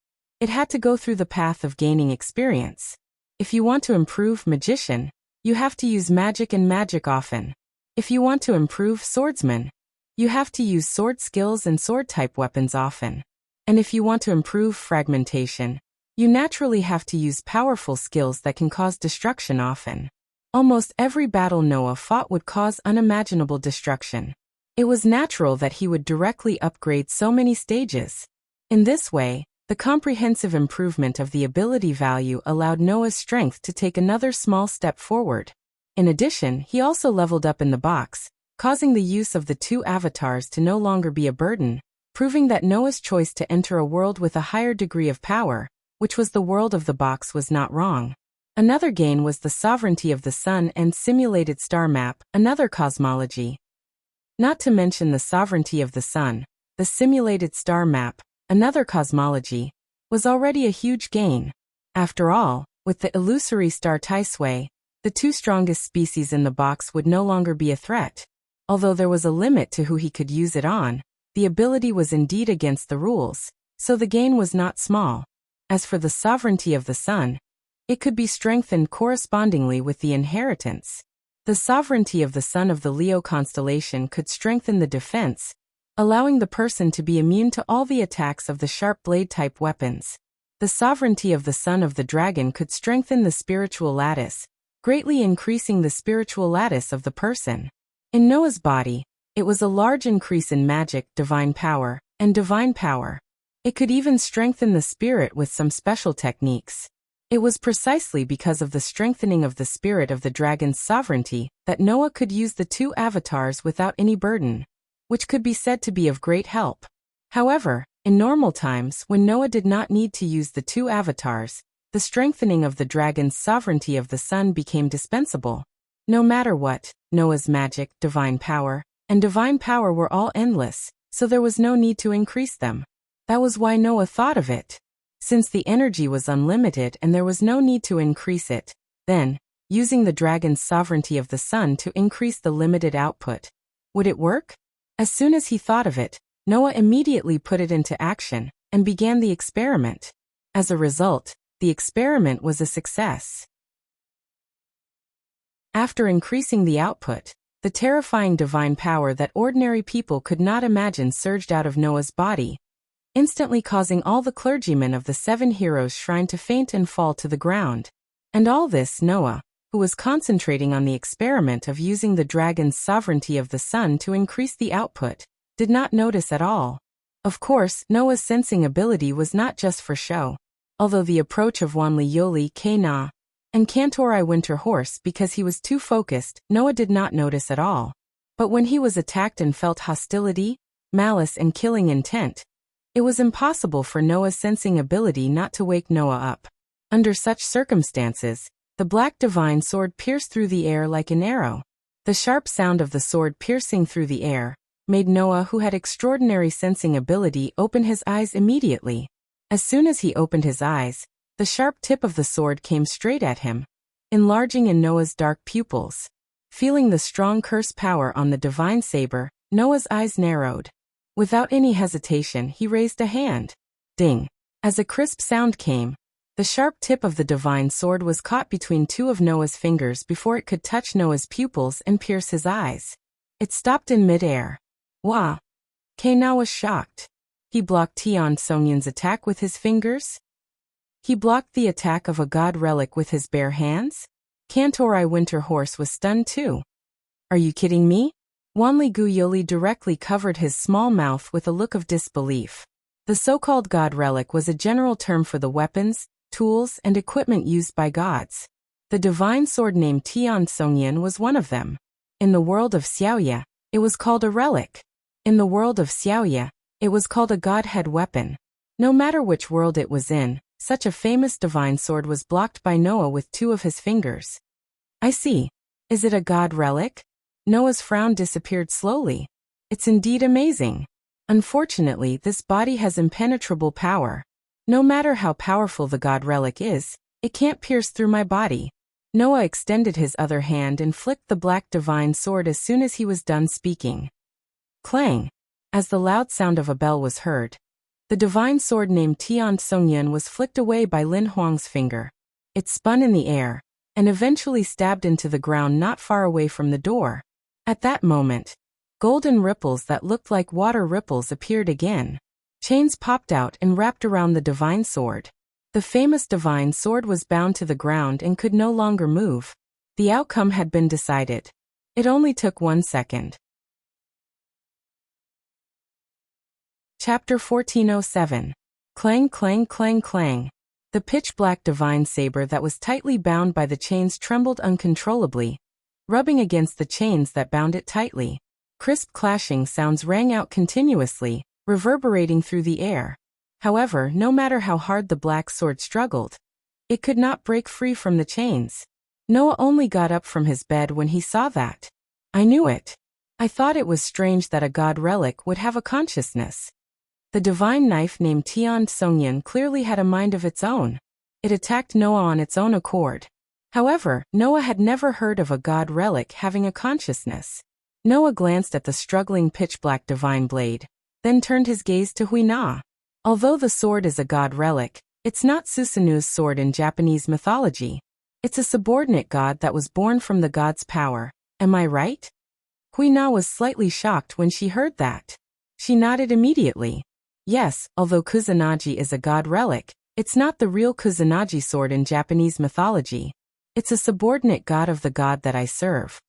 It had to go through the path of gaining experience. If you want to improve magician, you have to use magic and magic often. If you want to improve swordsman, you have to use sword skills and sword-type weapons often. And if you want to improve fragmentation, you naturally have to use powerful skills that can cause destruction often. Almost every battle Noah fought would cause unimaginable destruction. It was natural that he would directly upgrade so many stages. In this way, the comprehensive improvement of the ability value allowed Noah's strength to take another small step forward. In addition, he also leveled up in the box, causing the use of the two avatars to no longer be a burden, proving that Noah's choice to enter a world with a higher degree of power, which was the world of the box, was not wrong. Another gain was the sovereignty of the sun and simulated star map, another cosmology. Not to mention the sovereignty of the sun, the simulated star map, another cosmology, was already a huge gain. After all, with the illusory star Taisui, the two strongest species in the box would no longer be a threat. Although there was a limit to who he could use it on, the ability was indeed against the rules, so the gain was not small. As for the sovereignty of the sun, it could be strengthened correspondingly with the inheritance. The sovereignty of the sun of the Leo constellation could strengthen the defense, allowing the person to be immune to all the attacks of the sharp blade-type weapons. The sovereignty of the sun of the dragon could strengthen the spiritual lattice, greatly increasing the spiritual lattice of the person. In Noah's body, it was a large increase in magic, divine power, and divine power. It could even strengthen the spirit with some special techniques. It was precisely because of the strengthening of the spirit of the dragon's sovereignty that Noah could use the two avatars without any burden, which could be said to be of great help. However, in normal times when Noah did not need to use the two avatars, the strengthening of the dragon's sovereignty of the sun became dispensable. No matter what, Noah's magic, divine power, and divine power were all endless, so there was no need to increase them. That was why Noah thought of it. Since the energy was unlimited and there was no need to increase it, then, using the dragon's sovereignty of the sun to increase the limited output. Would it work? As soon as he thought of it, Noah immediately put it into action and began the experiment. As a result, the experiment was a success. After increasing the output, the terrifying divine power that ordinary people could not imagine surged out of Noah's body, instantly causing all the clergymen of the 7 heroes' shrine to faint and fall to the ground. And all this Noah, who was concentrating on the experiment of using the dragon's sovereignty of the sun to increase the output, did not notice at all. Of course, Noah's sensing ability was not just for show. Although the approach of Wanli Yoli K-Na and Kantori Winter Horse, because he was too focused, Noah did not notice at all. But when he was attacked and felt hostility, malice and killing intent, it was impossible for Noah's sensing ability not to wake Noah up. Under such circumstances, the black divine sword pierced through the air like an arrow. The sharp sound of the sword piercing through the air made Noah, who had extraordinary sensing ability, open his eyes immediately. As soon as he opened his eyes, the sharp tip of the sword came straight at him, enlarging in Noah's dark pupils. Feeling the strong curse power on the divine saber, Noah's eyes narrowed. Without any hesitation, he raised a hand. Ding! As a crisp sound came, the sharp tip of the divine sword was caught between two of Noah's fingers before it could touch Noah's pupils and pierce his eyes. It stopped in mid-air. Wah! K-Na was shocked. He blocked Tian Songyun's attack with his fingers? He blocked the attack of a god relic with his bare hands? Kantori Winter Horse was stunned too. Are you kidding me? Wanli Guyoli directly covered his small mouth with a look of disbelief. The so-called god relic was a general term for the weapons, tools, and equipment used by gods. The divine sword named Tian Songyun was one of them. In the world of Xiaoya, it was called a relic. In the world of Xiaoya, it was called a godhead weapon. No matter which world it was in, such a famous divine sword was blocked by Noah with two of his fingers. I see. Is it a god relic? Noah's frown disappeared slowly. It's indeed amazing. Unfortunately, this body has impenetrable power. No matter how powerful the god relic is, it can't pierce through my body. Noah extended his other hand and flicked the black divine sword as soon as he was done speaking. Clang! As the loud sound of a bell was heard, the divine sword named Tian Songyun was flicked away by Lin Huang's finger. It spun in the air, and eventually stabbed into the ground not far away from the door. At that moment, golden ripples that looked like water ripples appeared again. Chains popped out and wrapped around the divine sword. The famous divine sword was bound to the ground and could no longer move. The outcome had been decided. It only took 1 second. Chapter 1407. Clang, clang, clang, clang. The pitch-black divine saber that was tightly bound by the chains trembled uncontrollably, rubbing against the chains that bound it tightly. Crisp clashing sounds rang out continuously, reverberating through the air. However, no matter how hard the black sword struggled, it could not break free from the chains. Noah only got up from his bed when he saw that. I knew it. I thought it was strange that a god relic would have a consciousness. The divine knife named Tian Songyun clearly had a mind of its own. It attacked Noah on its own accord. However, Noah had never heard of a god relic having a consciousness. Noah glanced at the struggling pitch-black divine blade, then turned his gaze to Huina. Although the sword is a god relic, it's not Susanu's sword in Japanese mythology. It's a subordinate god that was born from the god's power. Am I right? Huina was slightly shocked when she heard that. She nodded immediately. Yes, although Kusanagi is a god relic, it's not the real Kusanagi sword in Japanese mythology. It's a subordinate god of the god that I serve.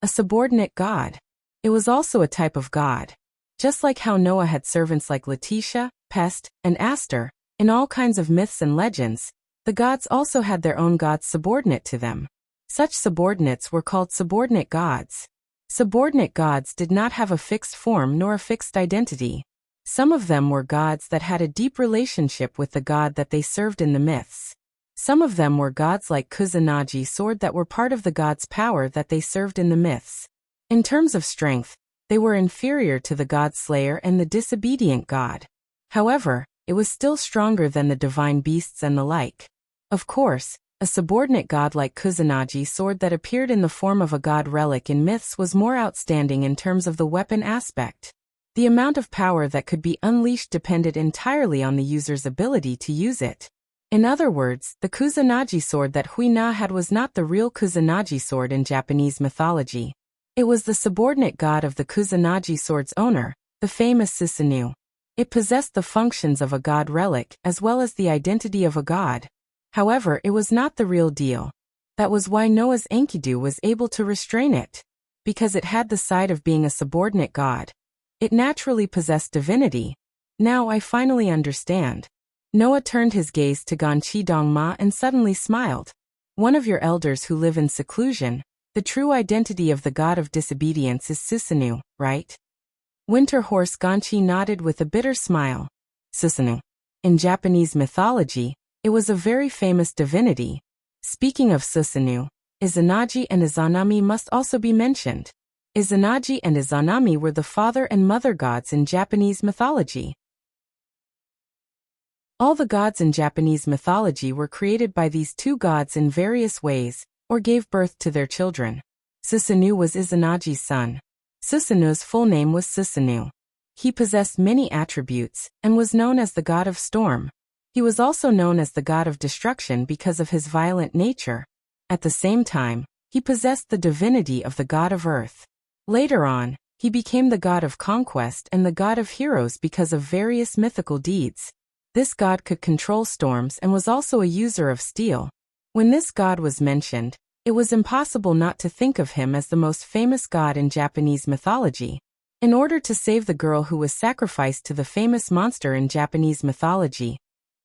A subordinate god. It was also a type of god. Just like how Noah had servants like Letitia, Pest, and Aster, in all kinds of myths and legends, the gods also had their own gods subordinate to them. Such subordinates were called subordinate gods. Subordinate gods did not have a fixed form nor a fixed identity. Some of them were gods that had a deep relationship with the god that they served in the myths. Some of them were gods like Kusanagi sword that were part of the god's power that they served in the myths. In terms of strength, they were inferior to the god slayer and the disobedient god. However, it was still stronger than the divine beasts and the like. Of course, a subordinate god like Kusanagi sword that appeared in the form of a god relic in myths was more outstanding in terms of the weapon aspect. The amount of power that could be unleashed depended entirely on the user's ability to use it. In other words, the Kusanagi sword that Huina had was not the real Kusanagi sword in Japanese mythology. It was the subordinate god of the Kusanagi sword's owner, the famous Susanu. It possessed the functions of a god relic as well as the identity of a god. However, it was not the real deal. That was why Noah's Enkidu was able to restrain it. Because it had the side of being a subordinate god. It naturally possessed divinity. Now I finally understand. Noah turned his gaze to Ganqi Dongma and suddenly smiled. One of your elders who live in seclusion, the true identity of the god of disobedience is Susanu, right? Winter Horse Ganqi nodded with a bitter smile. Susanu. In Japanese mythology, it was a very famous divinity. Speaking of Susanu, Izanagi and Izanami must also be mentioned. Izanagi and Izanami were the father and mother gods in Japanese mythology. All the gods in Japanese mythology were created by these two gods in various ways, or gave birth to their children. Susanu was Izanagi's son. Susanu's full name was Susanu. He possessed many attributes, and was known as the god of storm. He was also known as the god of destruction because of his violent nature. At the same time, he possessed the divinity of the god of earth. Later on, he became the god of conquest and the god of heroes because of various mythical deeds. This god could control storms and was also a user of steel. When this god was mentioned, it was impossible not to think of him as the most famous god in Japanese mythology. In order to save the girl who was sacrificed to the famous monster in Japanese mythology,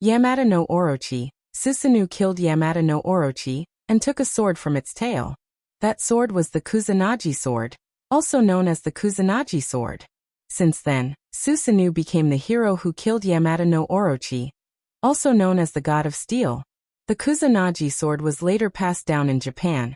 Yamata no Orochi, Susanu killed Yamata no Orochi and took a sword from its tail. That sword was the Kusanagi sword, also known as the Kusanagi sword. Since then, Susanu became the hero who killed Yamata no Orochi, also known as the god of steel. The Kusanagi sword was later passed down in Japan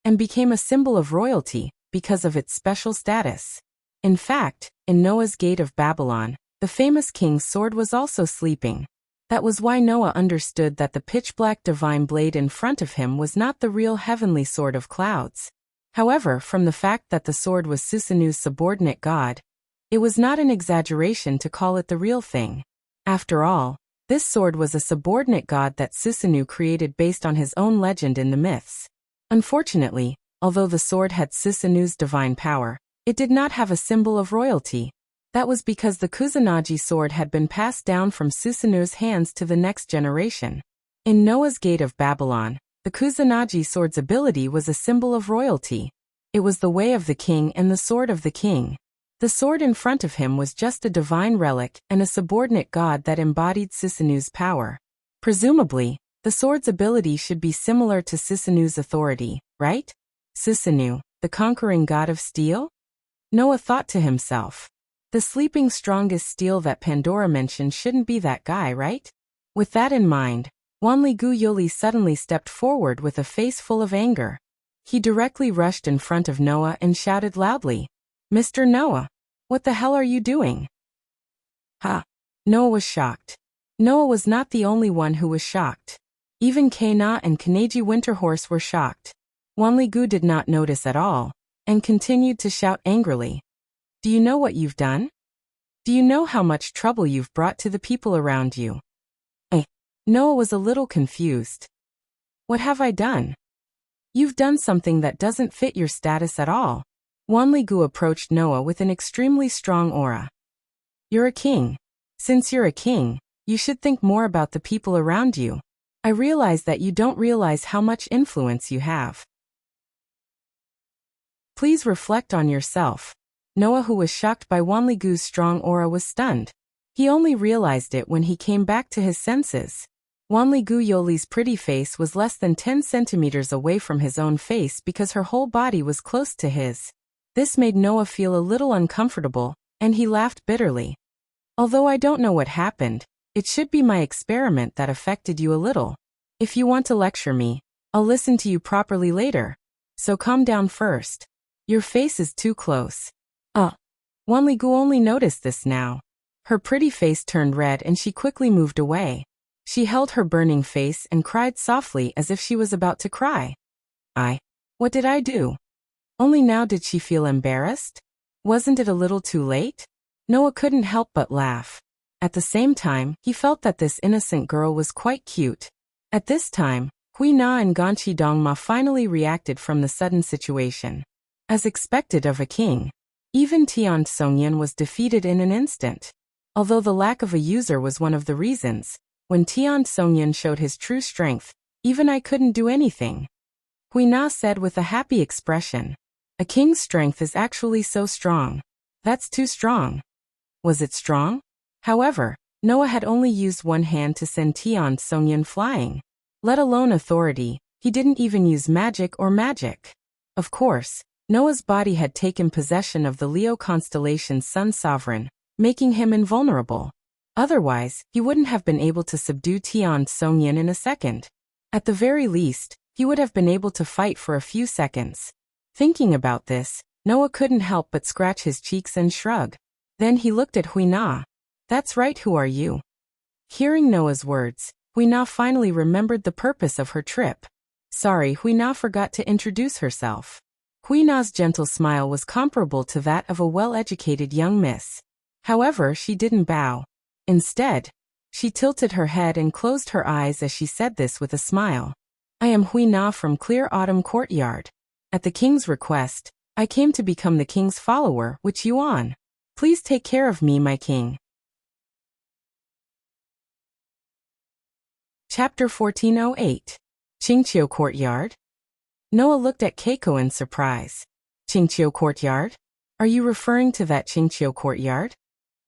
and became a symbol of royalty because of its special status. In fact, in Noah's Gate of Babylon, the famous king's sword was also sleeping. That was why Noah understood that the pitch-black divine blade in front of him was not the real heavenly sword of clouds. However, from the fact that the sword was Susanu's subordinate god, It was not an exaggeration to call it the real thing. After all, this sword was a subordinate god that Susanoo created based on his own legend in the myths. Unfortunately, although the sword had Susanoo's divine power, it did not have a symbol of royalty. That was because the Kusanagi sword had been passed down from Susanoo's hands to the next generation. In Noah's Gate of Babylon, the Kusanagi sword's ability was a symbol of royalty. It was the way of the king and the sword of the king. The sword in front of him was just a divine relic and a subordinate god that embodied Susanoo's power. Presumably, the sword's ability should be similar to Susanoo's authority, right? Susanoo, the conquering god of steel? Noah thought to himself. The sleeping strongest steel that Pandora mentioned shouldn't be that guy, right? With that in mind, Wanli Guyoli suddenly stepped forward with a face full of anger. He directly rushed in front of Noah and shouted loudly, "Mr. Noah, what the hell are you doing?" Ha! Noah was shocked. Noah was not the only one who was shocked. Even Kana and Kaneji Winterhorse were shocked. Wanli Gu did not notice at all, and continued to shout angrily. "Do you know what you've done? Do you know how much trouble you've brought to the people around you?" Noah was a little confused. "What have I done?" "You've done something that doesn't fit your status at all." Wanli Gu approached Noah with an extremely strong aura. "You're a king. Since you're a king, you should think more about the people around you. I realize that you don't realize how much influence you have. Please reflect on yourself." Noah, who was shocked by Wanli Gu's strong aura, was stunned. He only realized it when he came back to his senses. Wanli Guyoli's pretty face was less than 10 centimeters away from his own face because her whole body was close to his. This made Noah feel a little uncomfortable, and he laughed bitterly. "Although I don't know what happened, it should be my experiment that affected you a little. If you want to lecture me, I'll listen to you properly later. So calm down first. Your face is too close." Wanli Gu only noticed this now. Her pretty face turned red and she quickly moved away. She held her burning face and cried softly as if she was about to cry. What did I do?" Only now did she feel embarrassed? Wasn't it a little too late? Noah couldn't help but laugh. At the same time, he felt that this innocent girl was quite cute. At this time, Hui Na and Ganchi Dongma finally reacted from the sudden situation. As expected of a king, even Tian Songyan was defeated in an instant. Although the lack of a user was one of the reasons, when Tian Songyan showed his true strength, even I couldn't do anything. Hui Na said with a happy expression. "A king's strength is actually so strong. That's too strong." Was it strong? However, Noah had only used one hand to send Tian Songyan flying. Let alone authority, he didn't even use magic or magic. Of course, Noah's body had taken possession of the Leo constellation's sun sovereign, making him invulnerable. Otherwise, he wouldn't have been able to subdue Tian Songyan in a second. At the very least, he would have been able to fight for a few seconds. Thinking about this, Noah couldn't help but scratch his cheeks and shrug. Then he looked at Hui Na. "That's right, who are you?" Hearing Noah's words, Hui Na finally remembered the purpose of her trip. Sorry, Hui Na forgot to introduce herself. Hui Na's gentle smile was comparable to that of a well-educated young miss. However, she didn't bow. Instead, she tilted her head and closed her eyes as she said this with a smile. "I am Hui Na from Clear Autumn Courtyard. At the king's request, I came to become the king's follower, which you on. Please take care of me, my king." Chapter 1408. Qingqiu Courtyard. Noah looked at Keiko in surprise. "Qingqiu Courtyard? Are you referring to that Qingqiu Courtyard?"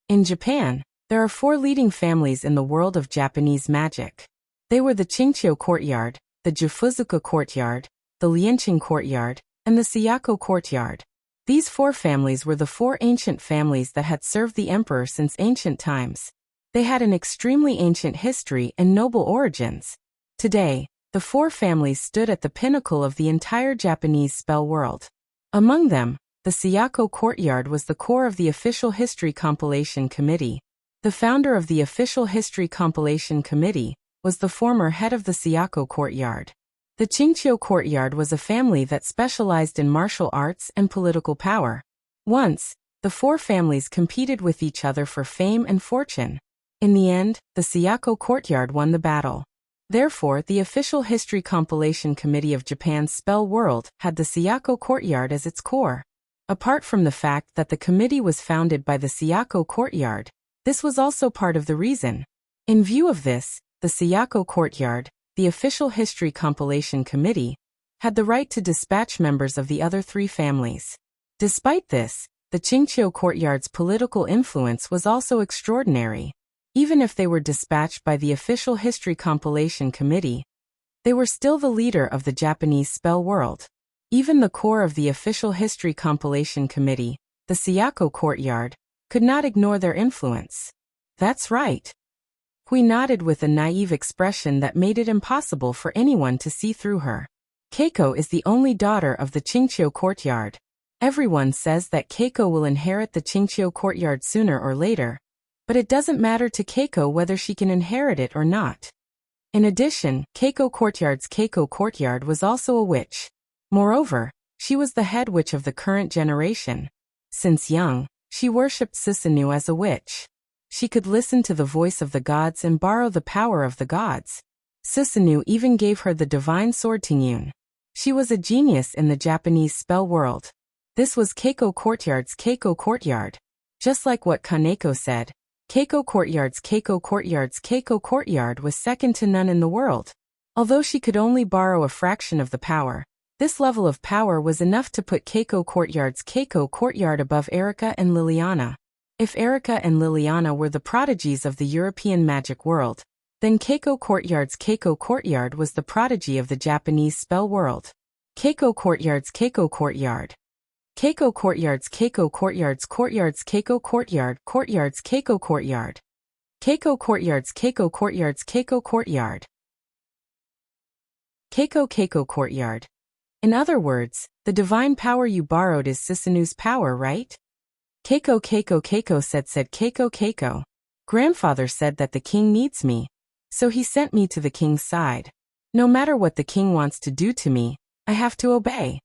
In Japan, there are 4 leading families in the world of Japanese magic. They were the Qingqiu Courtyard, the Jufuzuka Courtyard, the Lianqing Courtyard, and the Sayako Courtyard. These 4 families were the 4 ancient families that had served the emperor since ancient times. They had an extremely ancient history and noble origins. Today, the 4 families stood at the pinnacle of the entire Japanese spell world. Among them, the Sayako Courtyard was the core of the Official History Compilation Committee. The founder of the Official History Compilation Committee was the former head of the Sayako Courtyard. The Qingqiu Courtyard was a family that specialized in martial arts and political power. Once, The four families competed with each other for fame and fortune. In the end, the Sayako courtyard won the battle. Therefore, the official history compilation committee of Japan's spell world had the Sayako courtyard as its core. Apart from the fact that the committee was founded by the Sayako courtyard, this was also part of the reason. In view of this, the Sayako courtyard, the official history compilation committee, had the right to dispatch members of the other three families. Despite this, the Qingqiu courtyard's political influence was also extraordinary. Even if they were dispatched by the official history compilation committee, they were still the leader of the Japanese spell world. Even the core of the official history compilation committee, the Sayako courtyard, could not ignore their influence. That's right. Hui nodded with a naive expression that made it impossible for anyone to see through her. Keiko is the only daughter of the Qingqiu courtyard. Everyone says that Keiko will inherit the Qingqiu courtyard sooner or later, but it doesn't matter to Keiko whether she can inherit it or not. In addition, Keiko courtyard was also a witch. Moreover, she was the head witch of the current generation. Since young, she worshipped Susanoo as a witch. She could listen to the voice of the gods and borrow the power of the gods. Susanoo even gave her the divine sword Tingyun. She was a genius in the Japanese spell world. This was Keiko courtyard's Keiko courtyard. Just like what Kaneko said, Keiko courtyard's Keiko courtyard was second to none in the world. Although she could only borrow a fraction of the power, this level of power was enough to put Keiko courtyard's Keiko courtyard above Erika and Liliana. If Erika and Liliana were the prodigies of the European magic world, then Keiko courtyard's Keiko courtyard was the prodigy of the Japanese spell world. Keiko courtyard's Keiko courtyard. Keiko courtyard's Keiko courtyard's Keiko courtyard's Keiko courtyard. Keiko courtyard's Keiko courtyard. Keiko courtyard. In other words, the divine power you borrowed is Susanoo's power, right? Keiko said Keiko. Grandfather said that the king needs me, so he sent me to the king's side. No matter what the king wants to do to me, I have to obey.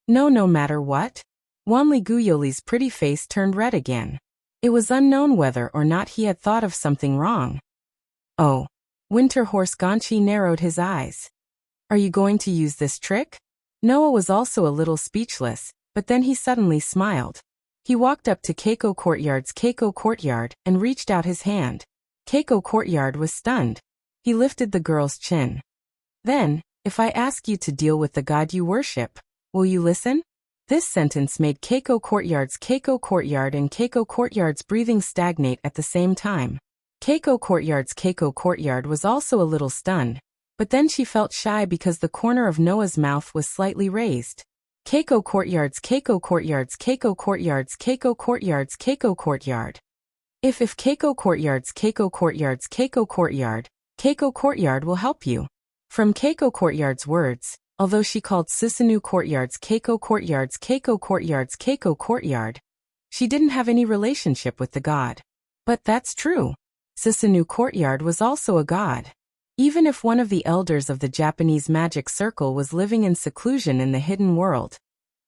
No matter what? Wanli Guyoli's pretty face turned red again. It was unknown whether or not he had thought of something wrong. Oh. Winter Horse Ganchi narrowed his eyes. Are you going to use this trick? Noah was also a little speechless, but then he suddenly smiled. He walked up to Keiko courtyard's Keiko courtyard and reached out his hand. Keiko courtyard was stunned. He lifted the girl's chin. Then, if I ask you to deal with the god you worship, will you listen? This sentence made Keiko courtyard's Keiko courtyard and Keiko courtyard's breathing stagnate at the same time. Keiko courtyard's Keiko courtyard was also a little stunned, but then she felt shy because the corner of Noah's mouth was slightly raised. Keiko courtyard's Keiko courtyard's Keiko courtyard's Keiko courtyard's Keiko courtyard. If Keiko courtyard's Keiko courtyard's Keiko courtyard will help you. From Keiko courtyard's words, although she called Susanoo courtyard's Keiko courtyard, she didn't have any relationship with the god. But that's true. Susanoo courtyard was also a god. Even if one of the elders of the Japanese magic circle was living in seclusion in the hidden world,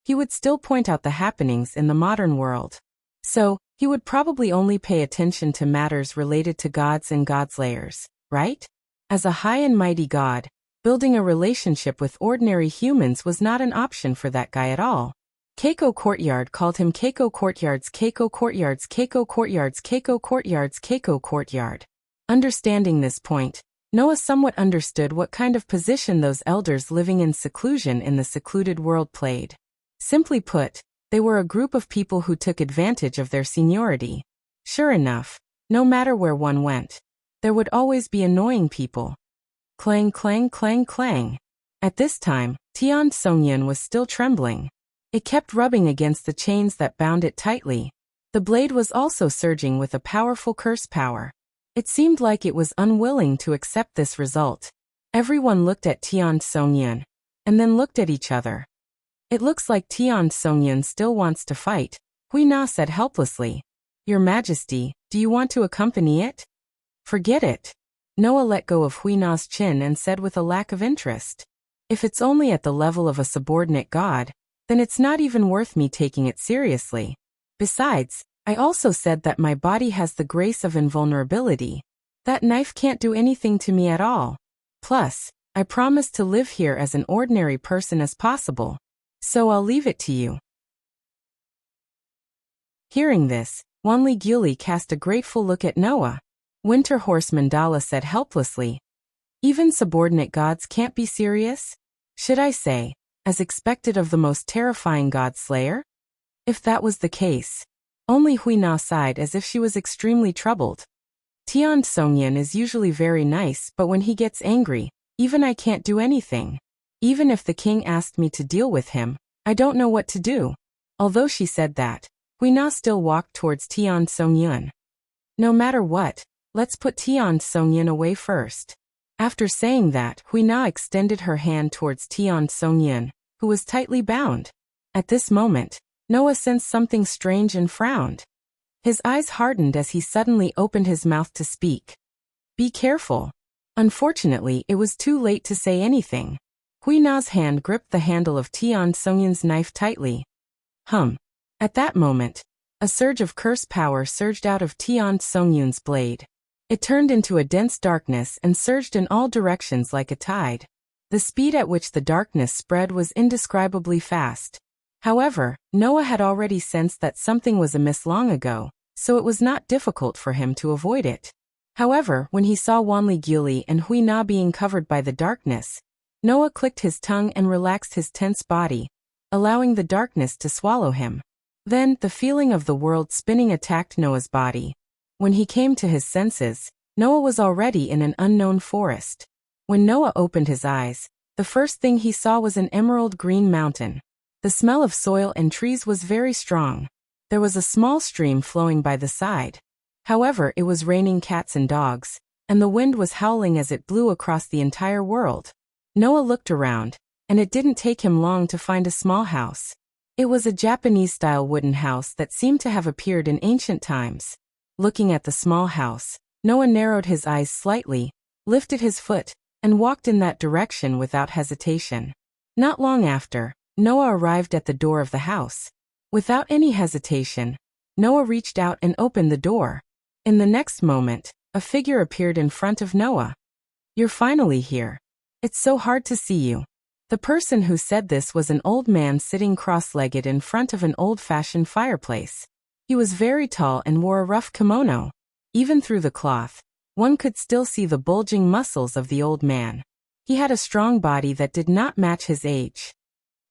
he would still point out the happenings in the modern world. So, he would probably only pay attention to matters related to gods and godslayers, right? As a high and mighty god, building a relationship with ordinary humans was not an option for that guy at all. Keiko courtyard called him Keiko courtyard's Keiko courtyard's Keiko courtyard's Keiko courtyard's Keiko courtyard. Understanding this point, Noah somewhat understood what kind of position those elders living in seclusion in the secluded world played. Simply put, they were a group of people who took advantage of their seniority. Sure enough, no matter where one went, there would always be annoying people. Clang clang clang clang. At this time, Tian Songyun was still trembling. It kept rubbing against the chains that bound it tightly. The blade was also surging with a powerful curse power. It seemed like it was unwilling to accept this result. Everyone looked at Tian Songyun, and then looked at each other. It looks like Tian Songyun still wants to fight, Hui Na said helplessly. Your Majesty, do you want to accompany it? Forget it. Noah let go of Hui Na's chin and said with a lack of interest. If it's only at the level of a subordinate god, then it's not even worth me taking it seriously. Besides, I also said that my body has the grace of invulnerability. That knife can't do anything to me at all. Plus, I promised to live here as an ordinary person as possible. So I'll leave it to you. Hearing this, Wanli Gyuli cast a grateful look at Noah. Winter Horse Mandala said helplessly, "Even subordinate gods can't be serious? Should I say, as expected of the most terrifying god slayer?" If that was the case. Only Hui Na sighed as if she was extremely troubled. Tian Songyan is usually very nice, but when he gets angry, even I can't do anything. Even if the king asked me to deal with him, I don't know what to do. Although she said that, Hui Na still walked towards Tian Songyun. No matter what, let's put Tian Songyun away first. After saying that, Hui Na extended her hand towards Tian Songyun, who was tightly bound. At this moment, Noah sensed something strange and frowned. His eyes hardened as he suddenly opened his mouth to speak. "Be careful." Unfortunately, it was too late to say anything. Hui Na's hand gripped the handle of Tian Songyun's knife tightly. At that moment, a surge of curse power surged out of Tian Songyun's blade. It turned into a dense darkness and surged in all directions like a tide. The speed at which the darkness spread was indescribably fast. However, Noah had already sensed that something was amiss long ago, so it was not difficult for him to avoid it. However, when he saw Wanli Gyuli and Hui Na being covered by the darkness, Noah clicked his tongue and relaxed his tense body, allowing the darkness to swallow him. Then, the feeling of the world spinning attacked Noah's body. When he came to his senses, Noah was already in an unknown forest. When Noah opened his eyes, the first thing he saw was an emerald green mountain. The smell of soil and trees was very strong. There was a small stream flowing by the side. However, it was raining cats and dogs, and the wind was howling as it blew across the entire world. Noah looked around, and it didn't take him long to find a small house. It was a Japanese-style wooden house that seemed to have appeared in ancient times. Looking at the small house, Noah narrowed his eyes slightly, lifted his foot, and walked in that direction without hesitation. Not long after, Noah arrived at the door of the house. Without any hesitation, Noah reached out and opened the door. In the next moment, a figure appeared in front of Noah. "You're finally here. It's so hard to see you." The person who said this was an old man sitting cross-legged in front of an old-fashioned fireplace. He was very tall and wore a rough kimono. Even through the cloth, one could still see the bulging muscles of the old man. He had a strong body that did not match his age.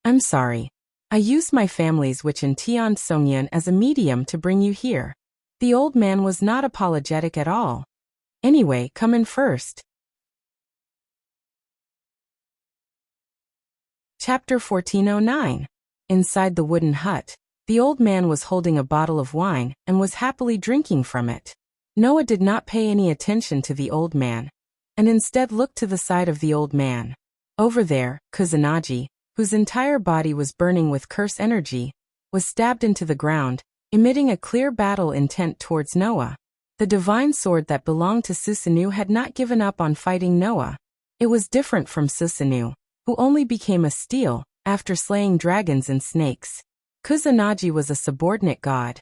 "I'm sorry. I used my family's witch in Tian Songyun as a medium to bring you here." The old man was not apologetic at all. "Anyway, come in first." Chapter 1409. Inside the wooden hut, the old man was holding a bottle of wine and was happily drinking from it. Noah did not pay any attention to the old man, and instead looked to the side of the old man. Over there, Kusanagi, whose entire body was burning with curse energy, was stabbed into the ground, emitting a clear battle intent towards Noah. The divine sword that belonged to Susanoo had not given up on fighting Noah. It was different from Susanoo, who only became a steel after slaying dragons and snakes. Kusanagi was a subordinate god,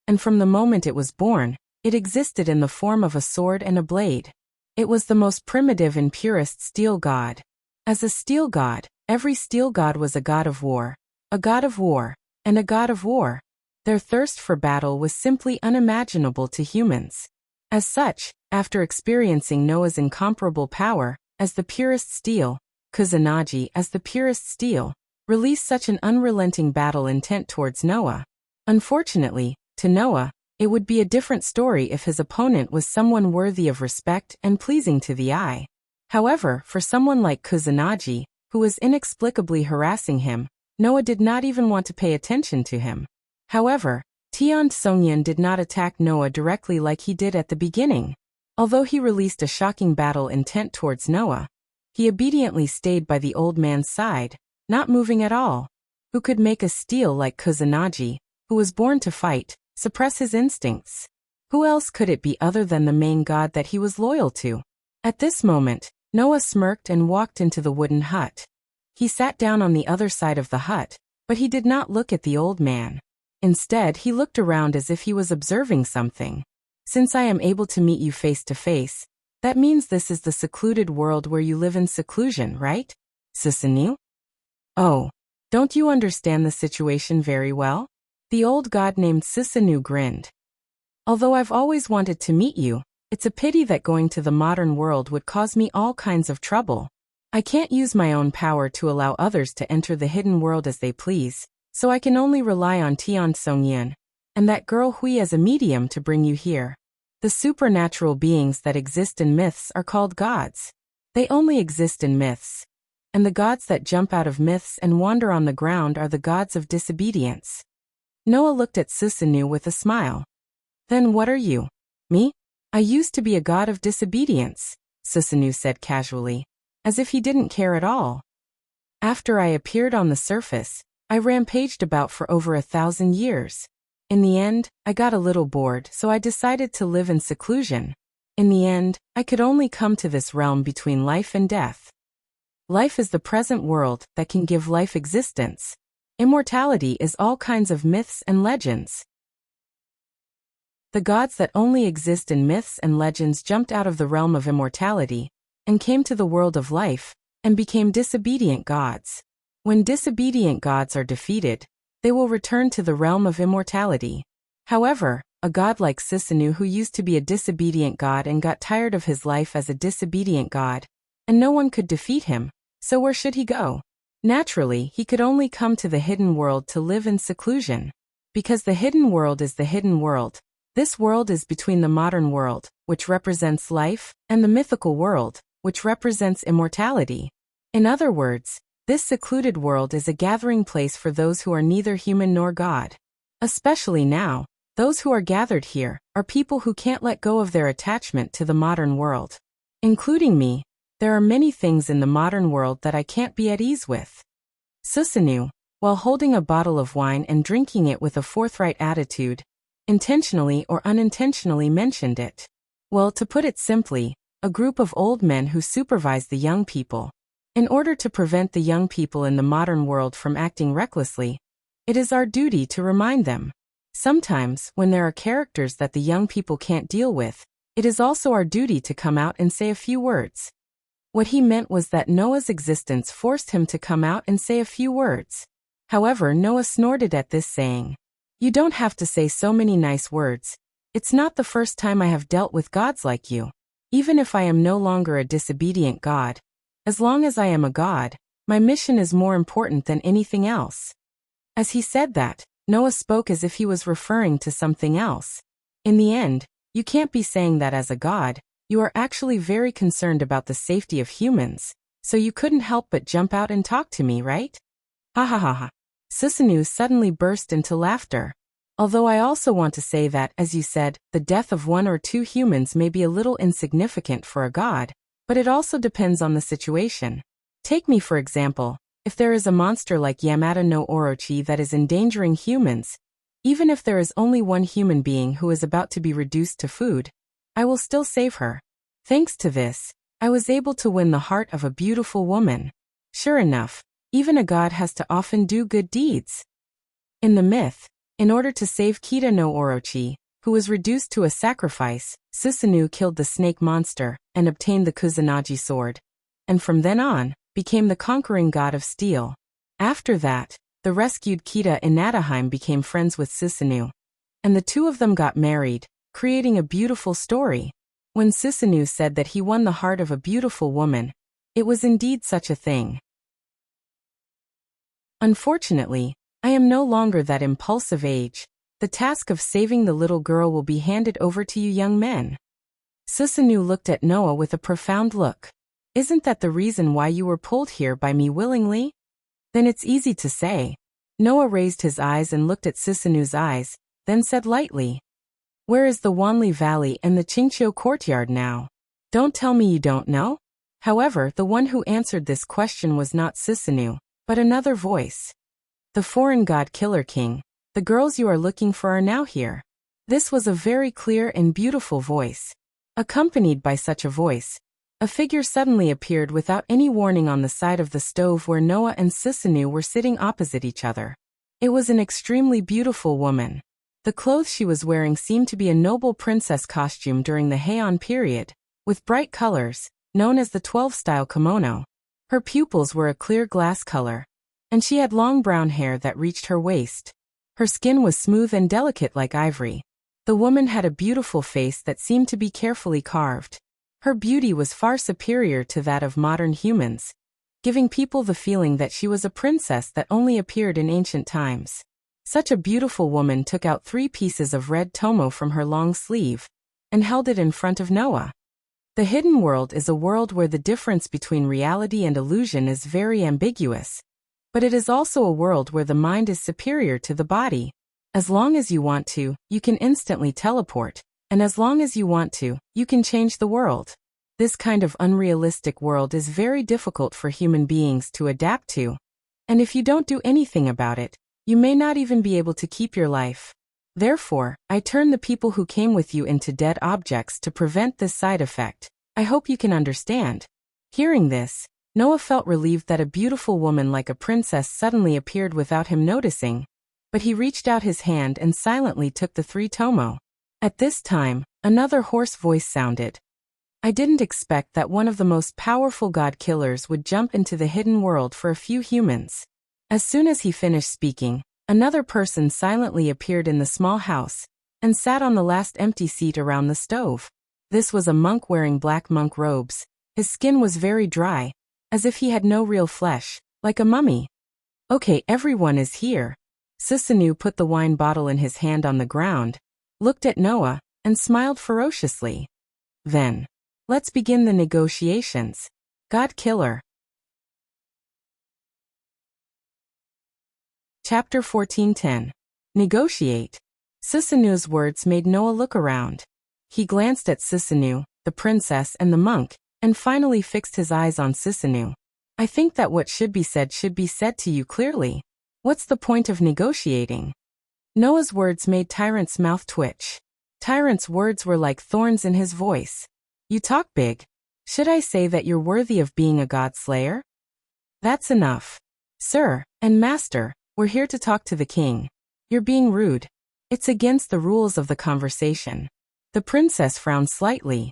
and from the moment it was born, it existed in the form of a sword and a blade. It was the most primitive and purest steel god. As a steel god, every steel god was a god of war, and a god of war. Their thirst for battle was simply unimaginable to humans. As such, after experiencing Noah's incomparable power, as the purest steel, Kusanagi, as the purest steel, released such an unrelenting battle intent towards Noah. Unfortunately, to Noah, it would be a different story if his opponent was someone worthy of respect and pleasing to the eye. However, for someone like Kusanagi, who was inexplicably harassing him, Noah did not even want to pay attention to him. However, Tian Songyun did not attack Noah directly like he did at the beginning. Although he released a shocking battle intent towards Noah, he obediently stayed by the old man's side, not moving at all. Who could make a steel like Kusanagi, who was born to fight, suppress his instincts? Who else could it be other than the main god that he was loyal to? At this moment, Noah smirked and walked into the wooden hut. He sat down on the other side of the hut, but he did not look at the old man. Instead, he looked around as if he was observing something. Since I am able to meet you face to face, that means this is the secluded world where you live in seclusion, right? Susanoo? Oh, don't you understand the situation very well? The old god named Susanoo grinned. Although I've always wanted to meet you, it's a pity that going to the modern world would cause me all kinds of trouble. I can't use my own power to allow others to enter the hidden world as they please, so I can only rely on Tian Songyun and that girl Hui as a medium to bring you here. The supernatural beings that exist in myths are called gods. They only exist in myths. And the gods that jump out of myths and wander on the ground are the gods of disobedience. Noah looked at Susanoo with a smile. Then what are you? Me? I used to be a god of disobedience, Susanoo said casually, as if he didn't care at all. After I appeared on the surface, I rampaged about for over 1,000 years. In the end, I got a little bored, so I decided to live in seclusion. In the end, I could only come to this realm between life and death. Life is the present world that can give life existence. Immortality is all kinds of myths and legends. The gods that only exist in myths and legends jumped out of the realm of immortality and came to the world of life and became disobedient gods. When disobedient gods are defeated, they will return to the realm of immortality. However, a god like Susanoo who used to be a disobedient god and got tired of his life as a disobedient god, and no one could defeat him, so where should he go? Naturally, he could only come to the hidden world to live in seclusion. Because the hidden world is the hidden world, this world is between the modern world, which represents life, and the mythical world, which represents immortality. In other words, this secluded world is a gathering place for those who are neither human nor God. Especially now, those who are gathered here are people who can't let go of their attachment to the modern world. Including me, there are many things in the modern world that I can't be at ease with. Susanoo, while holding a bottle of wine and drinking it with a forthright attitude, intentionally or unintentionally mentioned it. Well, to put it simply, a group of old men who supervise the young people. In order to prevent the young people in the modern world from acting recklessly, it is our duty to remind them. Sometimes, when there are characters that the young people can't deal with, it is also our duty to come out and say a few words. What he meant was that Noah's existence forced him to come out and say a few words. However, Noah snorted at this, saying, "You don't have to say so many nice words. It's not the first time I have dealt with gods like you. Even if I am no longer a disobedient god, as long as I am a god, my mission is more important than anything else." As he said that, Noah spoke as if he was referring to something else. In the end, you can't be saying that as a god. You are actually very concerned about the safety of humans, so you couldn't help but jump out and talk to me, right? Ha ha ha ha. Susanoo suddenly burst into laughter. Although I also want to say that, as you said, the death of one or two humans may be a little insignificant for a god, but it also depends on the situation. Take me for example, if there is a monster like Yamada no Orochi that is endangering humans, even if there is only one human being who is about to be reduced to food, I will still save her. Thanks to this, I was able to win the heart of a beautiful woman. Sure enough, even a god has to often do good deeds. In the myth, in order to save Kita no Orochi, who was reduced to a sacrifice, Susanoo killed the snake monster and obtained the Kusanagi sword, and from then on, became the conquering god of steel. After that, the rescued Kita in Nataheim became friends with Susanoo, and the two of them got married, creating a beautiful story. When Susanoo said that he won the heart of a beautiful woman, it was indeed such a thing. Unfortunately, I am no longer that impulsive age. The task of saving the little girl will be handed over to you young men. Susanoo looked at Noah with a profound look. Isn't that the reason why you were pulled here by me willingly? Then it's easy to say. Noah raised his eyes and looked at Susanoo's eyes, then said lightly, "Where is the Wanli Valley and the Qingqiu courtyard now? Don't tell me you don't know?" However, the one who answered this question was not Susanoo, but another voice. "The foreign god Killer King, the girls you are looking for are now here." This was a very clear and beautiful voice. Accompanied by such a voice, a figure suddenly appeared without any warning on the side of the stove where Noah and Susanoo were sitting opposite each other. It was an extremely beautiful woman. The clothes she was wearing seemed to be a noble princess costume during the Heian period, with bright colors, known as the 12-style kimono. Her pupils were a clear glass color, and she had long brown hair that reached her waist. Her skin was smooth and delicate like ivory. The woman had a beautiful face that seemed to be carefully carved. Her beauty was far superior to that of modern humans, giving people the feeling that she was a princess that only appeared in ancient times. Such a beautiful woman took out 3 pieces of red tomo from her long sleeve and held it in front of Noah. The hidden world is a world where the difference between reality and illusion is very ambiguous, but it is also a world where the mind is superior to the body. As long as you want to, you can instantly teleport, and as long as you want to, you can change the world. This kind of unrealistic world is very difficult for human beings to adapt to, and if you don't do anything about it, you may not even be able to keep your life. Therefore, I turn the people who came with you into dead objects to prevent this side effect. I hope you can understand. Hearing this, Noah felt relieved that a beautiful woman like a princess suddenly appeared without him noticing, but he reached out his hand and silently took the 3 tomo. At this time, another hoarse voice sounded. I didn't expect that one of the most powerful god killers would jump into the hidden world for a few humans. As soon as he finished speaking, another person silently appeared in the small house and sat on the last empty seat around the stove. This was a monk wearing black monk robes. His skin was very dry, as if he had no real flesh, like a mummy. Okay, everyone is here. Susanoo put the wine bottle in his hand on the ground, looked at Noah, and smiled ferociously. Then, let's begin the negotiations. God Killer. Chapter 14:10. Negotiate. Susanoo's words made Noah look around. He glanced at Susanoo, the princess and the monk, and finally fixed his eyes on Susanoo. I think that what should be said to you clearly. What's the point of negotiating? Noah's words made Tyrant's mouth twitch. Tyrant's words were like thorns in his voice. You talk big. Should I say that you're worthy of being a god slayer? That's enough. Sir and master, we're here to talk to the king. You're being rude. It's against the rules of the conversation. The princess frowned slightly.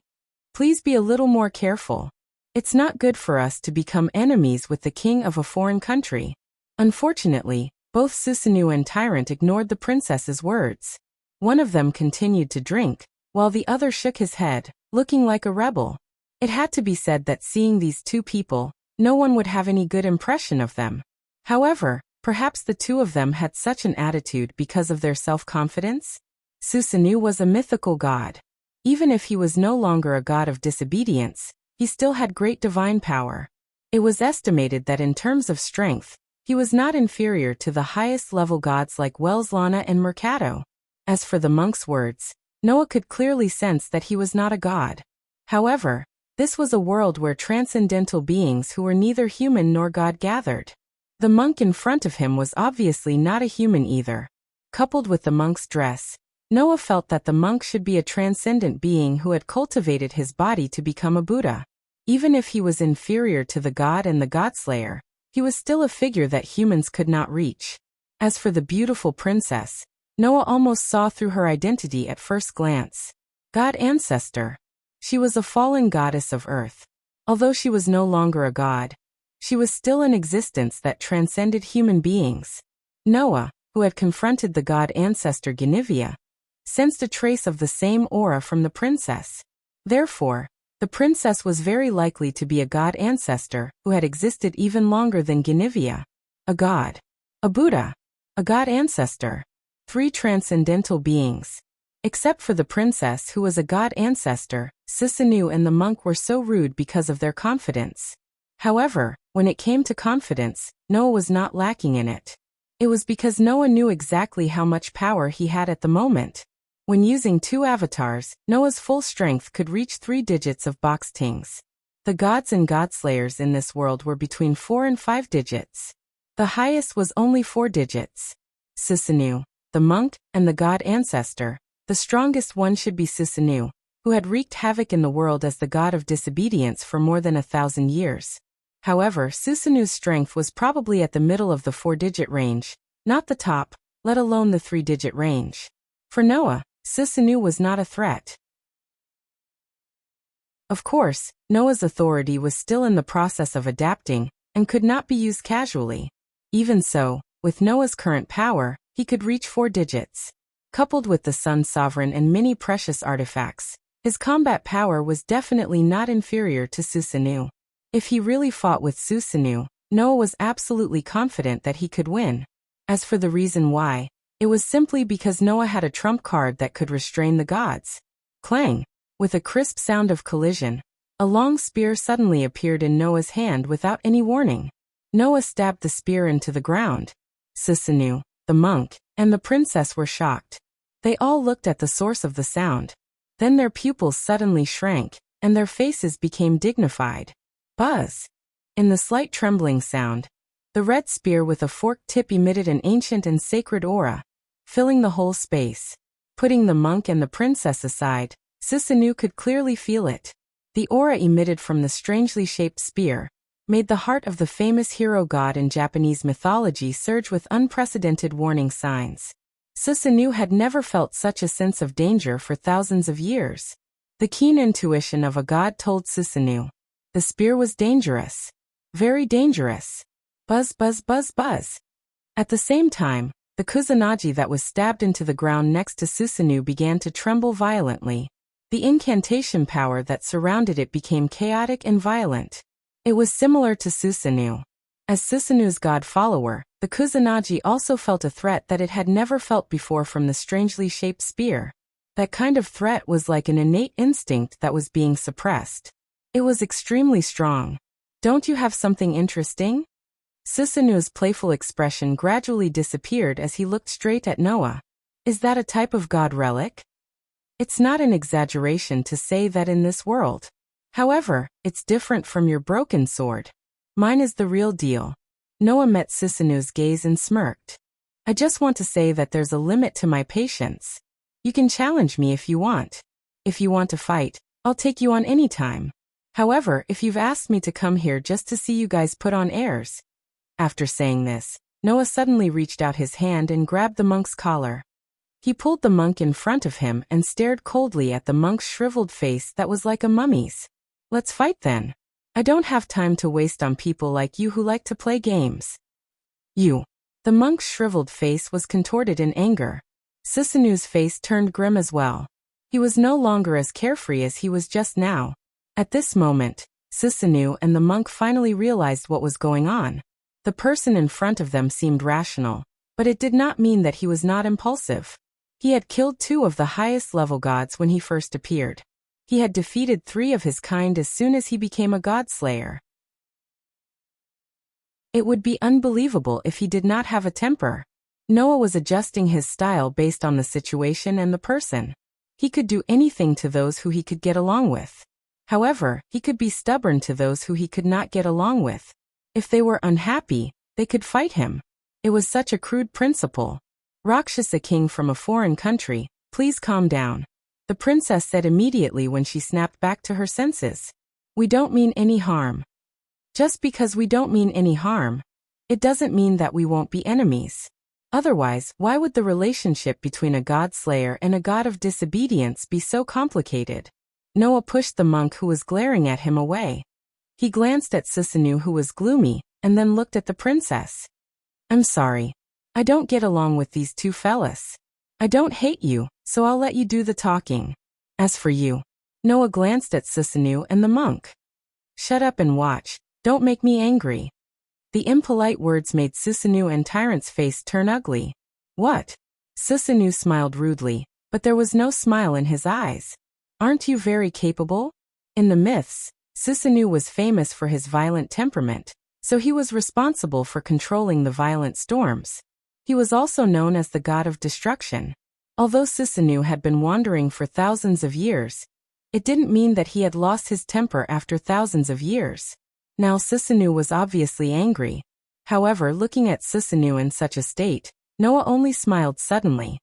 Please be a little more careful. It's not good for us to become enemies with the king of a foreign country. Unfortunately, both Susanoo and Tyrant ignored the princess's words. One of them continued to drink, while the other shook his head, looking like a rebel. It had to be said that seeing these 2 people, no one would have any good impression of them. However, perhaps the 2 of them had such an attitude because of their self-confidence? Susanoo was a mythical god. Even if he was no longer a god of disobedience, he still had great divine power. It was estimated that in terms of strength, he was not inferior to the highest-level gods like Welslana and Mercado. As for the monk's words, Noah could clearly sense that he was not a god. However, this was a world where transcendental beings who were neither human nor god gathered. The monk in front of him was obviously not a human either. Coupled with the monk's dress, Noah felt that the monk should be a transcendent being who had cultivated his body to become a Buddha. Even if he was inferior to the god and the godslayer, he was still a figure that humans could not reach. As for the beautiful princess, Noah almost saw through her identity at first glance. God Ancestor. She was a fallen goddess of earth. Although she was no longer a god, she was still an existence that transcended human beings. Noah, who had confronted the god Ancestor Guinevere, sensed a trace of the same aura from the princess. Therefore, the princess was very likely to be a god ancestor who had existed even longer than Guinevere. A god. A Buddha. A god ancestor. 3 transcendental beings. Except for the princess who was a god ancestor, Susanoo and the monk were so rude because of their confidence. However, when it came to confidence, Noah was not lacking in it. It was because Noah knew exactly how much power he had at the moment. When using 2 avatars, Noah's full strength could reach 3 digits of box tings. The gods and godslayers in this world were between 4 and 5 digits. The highest was only 4 digits. Susanoo, the monk, and the god ancestor. The strongest one should be Susanoo, who had wreaked havoc in the world as the god of disobedience for more than 1,000 years. However, Susanoo's strength was probably at the middle of the 4-digit range, not the top, let alone the 3-digit range. For Noah, Sisanu was not a threat. Of course, Noah's authority was still in the process of adapting and could not be used casually. Even so, with Noah's current power, he could reach 4 digits. Coupled with the sun's sovereign and many precious artifacts, his combat power was definitely not inferior to Sisanu. If he really fought with Sisanu, Noah was absolutely confident that he could win. As for the reason why, it was simply because Noah had a trump card that could restrain the gods. Clang! With a crisp sound of collision, a long spear suddenly appeared in Noah's hand without any warning. Noah stabbed the spear into the ground. Sisanu, the monk, and the princess were shocked. They all looked at the source of the sound. Then their pupils suddenly shrank, and their faces became dignified. Buzz! In the slight trembling sound, the red spear with a forked tip emitted an ancient and sacred aura, filling the whole space. Putting the monk and the princess aside, Sisanu could clearly feel it. The aura emitted from the strangely shaped spear made the heart of the famous hero god in Japanese mythology surge with unprecedented warning signs. Sisanu had never felt such a sense of danger for thousands of years. The keen intuition of a god told Sisanu. The spear was dangerous. Very dangerous. Buzz, buzz, buzz, buzz. At the same time, the kusanagi that was stabbed into the ground next to Sisanu began to tremble violently. The incantation power that surrounded it became chaotic and violent. It was similar to Sisanu. As Sisanu's god follower, the kusanagi also felt a threat that it had never felt before from the strangely shaped spear. That kind of threat was like an innate instinct that was being suppressed. It was extremely strong. Don't you have something interesting? Sisanu's playful expression gradually disappeared as he looked straight at Noah. Is that a type of god relic? It's not an exaggeration to say that in this world. However, it's different from your broken sword. Mine is the real deal. Noah met Sisanu's gaze and smirked. I just want to say that there's a limit to my patience. You can challenge me if you want. If you want to fight, I'll take you on any time. However, if you've asked me to come here just to see you guys put on airs. After saying this, Noah suddenly reached out his hand and grabbed the monk's collar. He pulled the monk in front of him and stared coldly at the monk's shriveled face that was like a mummy's. Let's fight then. I don't have time to waste on people like you who like to play games. You. The monk's shriveled face was contorted in anger. Sisanu's face turned grim as well. He was no longer as carefree as he was just now. At this moment, Sisanu and the monk finally realized what was going on. The person in front of them seemed rational, but it did not mean that he was not impulsive. He had killed 2 of the highest level gods when he first appeared. He had defeated 3 of his kind as soon as he became a god-slayer. It would be unbelievable if he did not have a temper. Noah was adjusting his style based on the situation and the person. He could do anything to those who he could get along with. However, he could be stubborn to those who he could not get along with. If they were unhappy, they could fight him. It was such a crude principle. Rakshasa king from a foreign country, please calm down. The princess said immediately when she snapped back to her senses. We don't mean any harm. Just because we don't mean any harm, it doesn't mean that we won't be enemies. Otherwise, why would the relationship between a god-slayer and a god of disobedience be so complicated? Noah pushed the monk who was glaring at him away. He glanced at Sisanu who was gloomy, and then looked at the princess. I'm sorry. I don't get along with these 2 fellas. I don't hate you, so I'll let you do the talking. As for you. Noah glanced at Sisanu and the monk. Shut up and watch, don't make me angry. The impolite words made Sisanu and Tyrant's face turn ugly. What? Sisanu smiled rudely, but there was no smile in his eyes. Aren't you very capable? In the myths, Sisanu was famous for his violent temperament, so he was responsible for controlling the violent storms. He was also known as the god of destruction. Although Sisanu had been wandering for thousands of years, it didn't mean that he had lost his temper after thousands of years. Now Sisanu was obviously angry. However, looking at Sisanu in such a state, Noah only smiled suddenly.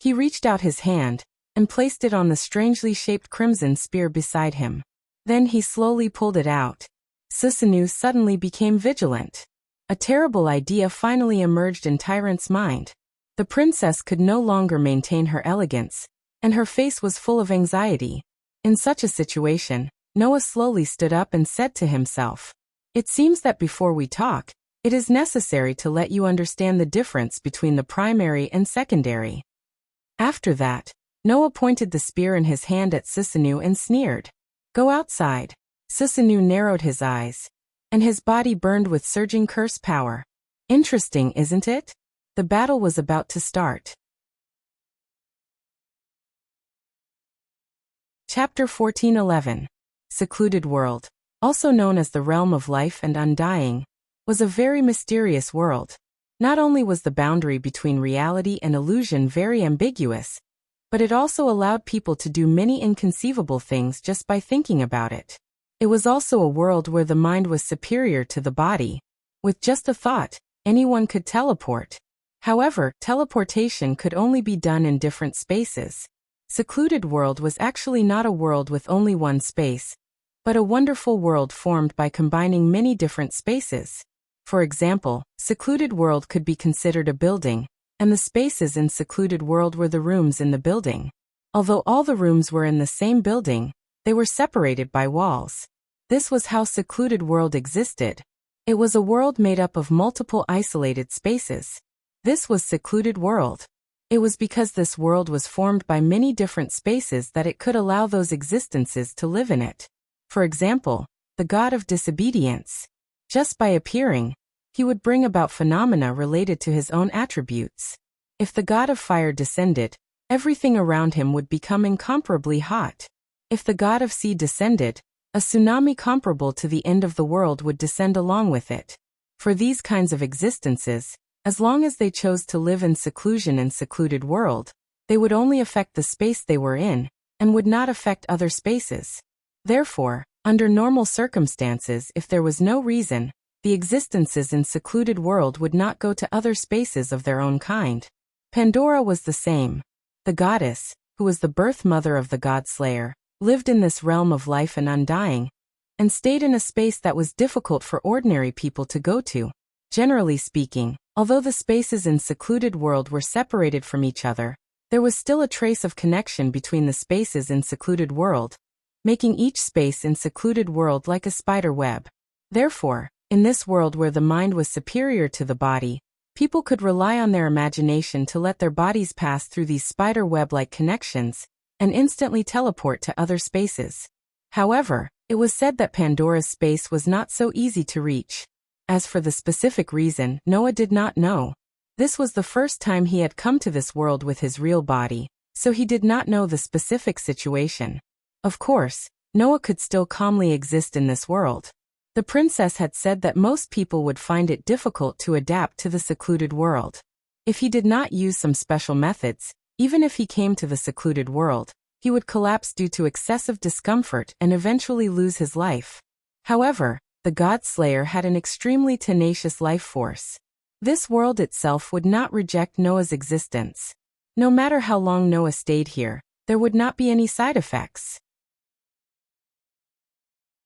He reached out his hand and placed it on the strangely shaped crimson spear beside him. Then he slowly pulled it out. Sisanu suddenly became vigilant. A terrible idea finally emerged in Tyrant's mind. The princess could no longer maintain her elegance, and her face was full of anxiety. In such a situation, Noah slowly stood up and said to himself, "It seems that before we talk, it is necessary to let you understand the difference between the primary and secondary." After that, Noah pointed the spear in his hand at Susanu and sneered. "Go outside." Susanu narrowed his eyes, and his body burned with surging curse power. Interesting, isn't it? The battle was about to start. Chapter 14:11. Secluded World, also known as the Realm of Life and Undying, was a very mysterious world. Not only was the boundary between reality and illusion very ambiguous, but it also allowed people to do many inconceivable things just by thinking about it. It was also a world where the mind was superior to the body. With just a thought, anyone could teleport. However, teleportation could only be done in different spaces. Secluded World was actually not a world with only one space, but a wonderful world formed by combining many different spaces. For example, Secluded World could be considered a building, and the spaces in Secluded World were the rooms in the building. Although all the rooms were in the same building, they were separated by walls. This was how Secluded World existed. It was a world made up of multiple isolated spaces. This was Secluded World. It was because this world was formed by many different spaces that it could allow those existences to live in it. For example, the god of disobedience. Just by appearing, he would bring about phenomena related to his own attributes. If the god of fire descended, everything around him would become incomparably hot. If the god of sea descended, a tsunami comparable to the end of the world would descend along with it. For these kinds of existences, as long as they chose to live in seclusion and Secluded World, they would only affect the space they were in, and would not affect other spaces. Therefore, under normal circumstances, if there was no reason, the existences in Secluded World would not go to other spaces of their own kind. Pandora was the same. The goddess, who was the birth mother of the God Slayer, lived in this realm of life and undying, and stayed in a space that was difficult for ordinary people to go to. Generally speaking, although the spaces in Secluded World were separated from each other, there was still a trace of connection between the spaces in Secluded World, making each space in Secluded World like a spider web. Therefore, in this world where the mind was superior to the body, people could rely on their imagination to let their bodies pass through these spider web-like connections and instantly teleport to other spaces. However, it was said that Pandora's space was not so easy to reach. As for the specific reason, Noah did not know. This was the first time he had come to this world with his real body, so he did not know the specific situation. Of course, Noah could still calmly exist in this world. The princess had said that most people would find it difficult to adapt to the Secluded World. If he did not use some special methods, even if he came to the Secluded World, he would collapse due to excessive discomfort and eventually lose his life. However, the God Slayer had an extremely tenacious life force. This world itself would not reject Noah's existence. No matter how long Noah stayed here, there would not be any side effects.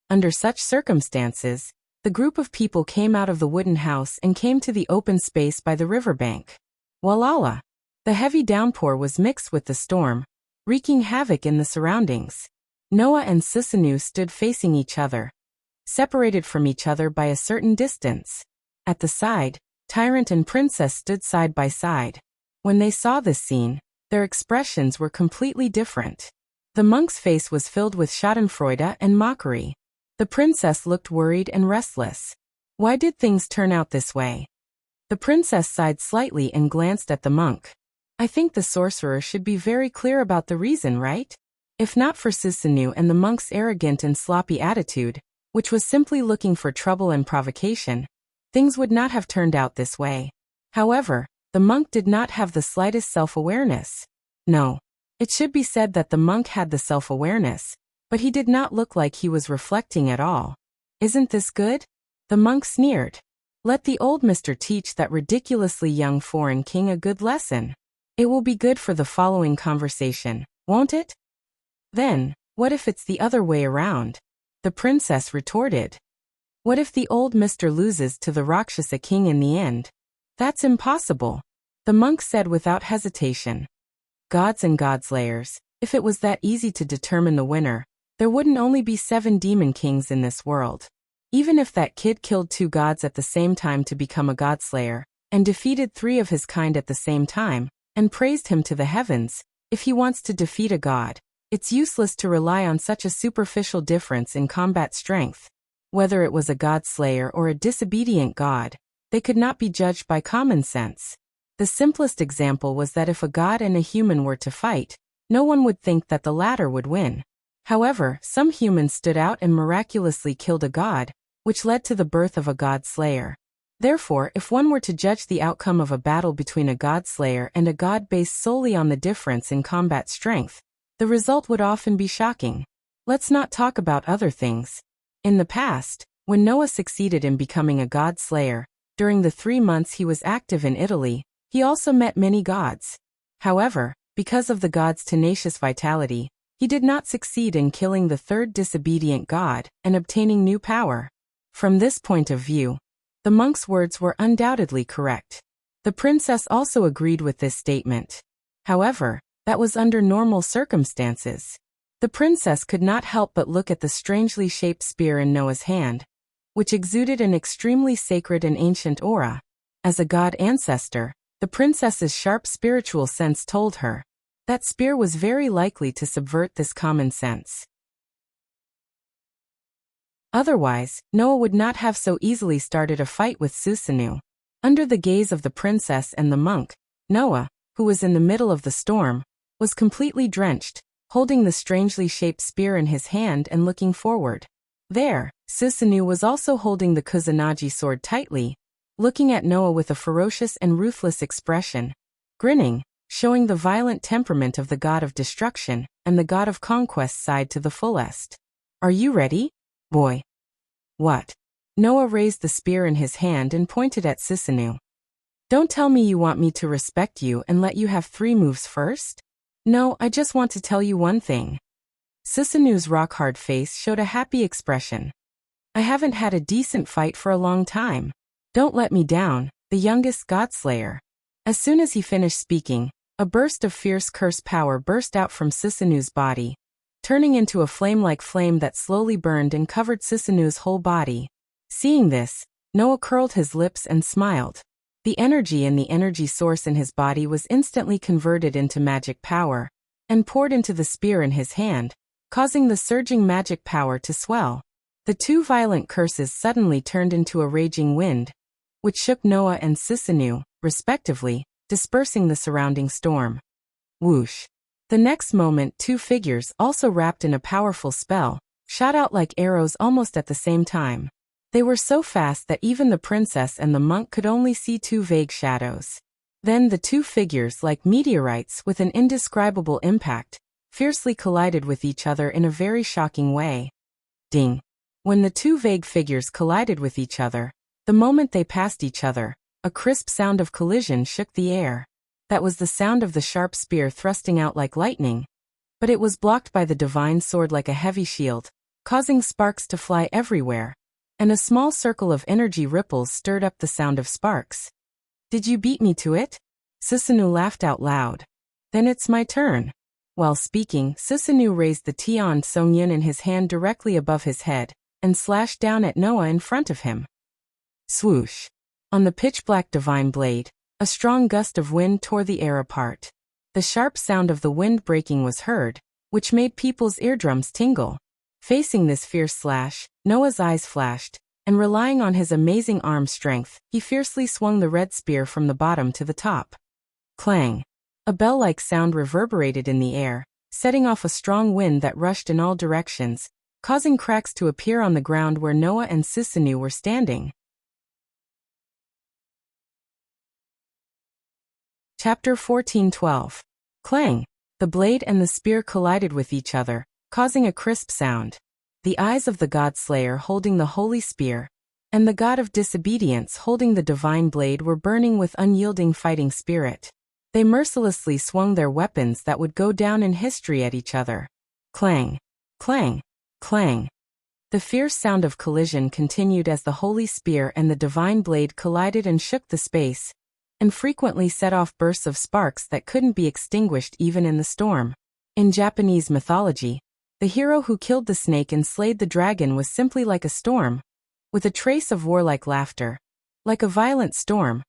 Under such circumstances, the group of people came out of the wooden house and came to the open space by the riverbank. Walala! The heavy downpour was mixed with the storm, wreaking havoc in the surroundings. Noah and Susanu stood facing each other, separated from each other by a certain distance. At the side, Tyrant and Princess stood side by side. When they saw this scene, their expressions were completely different. The monk's face was filled with schadenfreude and mockery. The princess looked worried and restless. Why did things turn out this way? The princess sighed slightly and glanced at the monk. I think the sorcerer should be very clear about the reason, right? If not for Susanu and the monk's arrogant and sloppy attitude, which was simply looking for trouble and provocation, things would not have turned out this way. However, the monk did not have the slightest self-awareness. No. It should be said that the monk had the self-awareness, but he did not look like he was reflecting at all. Isn't this good? The monk sneered. Let the old mister teach that ridiculously young foreign king a good lesson. It will be good for the following conversation, won't it? Then, what if it's the other way around? The princess retorted. What if the old Mr. loses to the Rakshasa king in the end? That's impossible, the monk said without hesitation. Gods and godslayers, if it was that easy to determine the winner, there wouldn't only be 7 demon kings in this world. Even if that kid killed 2 gods at the same time to become a godslayer, and defeated 3 of his kind at the same time, and praised him to the heavens, if he wants to defeat a god, it's useless to rely on such a superficial difference in combat strength. Whether it was a godslayer or a disobedient god, they could not be judged by common sense. The simplest example was that if a god and a human were to fight, no one would think that the latter would win. However, some humans stood out and miraculously killed a god, which led to the birth of a god-slayer. Therefore, if one were to judge the outcome of a battle between a god-slayer and a god based solely on the difference in combat strength, the result would often be shocking. Let's not talk about other things. In the past, when Noah succeeded in becoming a god-slayer, during the 3 months he was active in Italy, he also met many gods. However, because of the god's tenacious vitality, he did not succeed in killing the 3rd disobedient god and obtaining new power. From this point of view, the monk's words were undoubtedly correct. The princess also agreed with this statement. However, that was under normal circumstances. The princess could not help but look at the strangely shaped spear in Noah's hand, which exuded an extremely sacred and ancient aura. As a god ancestor, the princess's sharp spiritual sense told her that spear was very likely to subvert this common sense. Otherwise, Noah would not have so easily started a fight with Susanu. Under the gaze of the princess and the monk, Noah, who was in the middle of the storm, was completely drenched, holding the strangely shaped spear in his hand and looking forward. There, Susanu was also holding the Kusanagi sword tightly, looking at Noah with a ferocious and ruthless expression, grinning, showing the violent temperament of the god of destruction and the god of conquest side to the fullest. Are you ready, boy? What? Noah raised the spear in his hand and pointed at Susanu. Don't tell me you want me to respect you and let you have 3 moves first? No, I just want to tell you one thing. Susanu's rock-hard face showed a happy expression. I haven't had a decent fight for a long time. Don't let me down, the youngest godslayer. As soon as he finished speaking, a burst of fierce curse power burst out from Susanu's body, turning into a flame-like flame that slowly burned and covered Susanu's whole body. Seeing this, Noah curled his lips and smiled. The energy in the energy source in his body was instantly converted into magic power, and poured into the spear in his hand, causing the surging magic power to swell. The 2 violent curses suddenly turned into a raging wind, which shook Noah and Susanu, respectively, dispersing the surrounding storm. Whoosh! The next moment 2 figures, also wrapped in a powerful spell, shot out like arrows almost at the same time. They were so fast that even the princess and the monk could only see 2 vague shadows. Then the 2 figures, like meteorites with an indescribable impact, fiercely collided with each other in a very shocking way. Ding! When the 2 vague figures collided with each other, the moment they passed each other, a crisp sound of collision shook the air. That was the sound of the sharp spear thrusting out like lightning. But it was blocked by the divine sword like a heavy shield, causing sparks to fly everywhere, and a small circle of energy ripples stirred up the sound of sparks. Did you beat me to it? Susanu laughed out loud. Then it's my turn. While speaking, Susanu raised the Tian Songyun in his hand directly above his head, and slashed down at Noah in front of him. Swoosh! On the pitch-black divine blade, a strong gust of wind tore the air apart. The sharp sound of the wind breaking was heard, which made people's eardrums tingle. Facing this fierce slash, Noah's eyes flashed, and relying on his amazing arm strength, he fiercely swung the red spear from the bottom to the top. Clang! A bell-like sound reverberated in the air, setting off a strong wind that rushed in all directions, causing cracks to appear on the ground where Noah and Susanu were standing. Chapter 14:12. Clang! The blade and the spear collided with each other, causing a crisp sound. The eyes of the god-slayer holding the holy spear, and the god of disobedience holding the divine blade were burning with unyielding fighting spirit. They mercilessly swung their weapons that would go down in history at each other. Clang! Clang! Clang! The fierce sound of collision continued as the holy spear and the divine blade collided and shook the space, and frequently set off bursts of sparks that couldn't be extinguished even in the storm. In Japanese mythology, the hero who killed the snake and slayed the dragon was simply like a storm, with a trace of warlike laughter. Like a violent storm,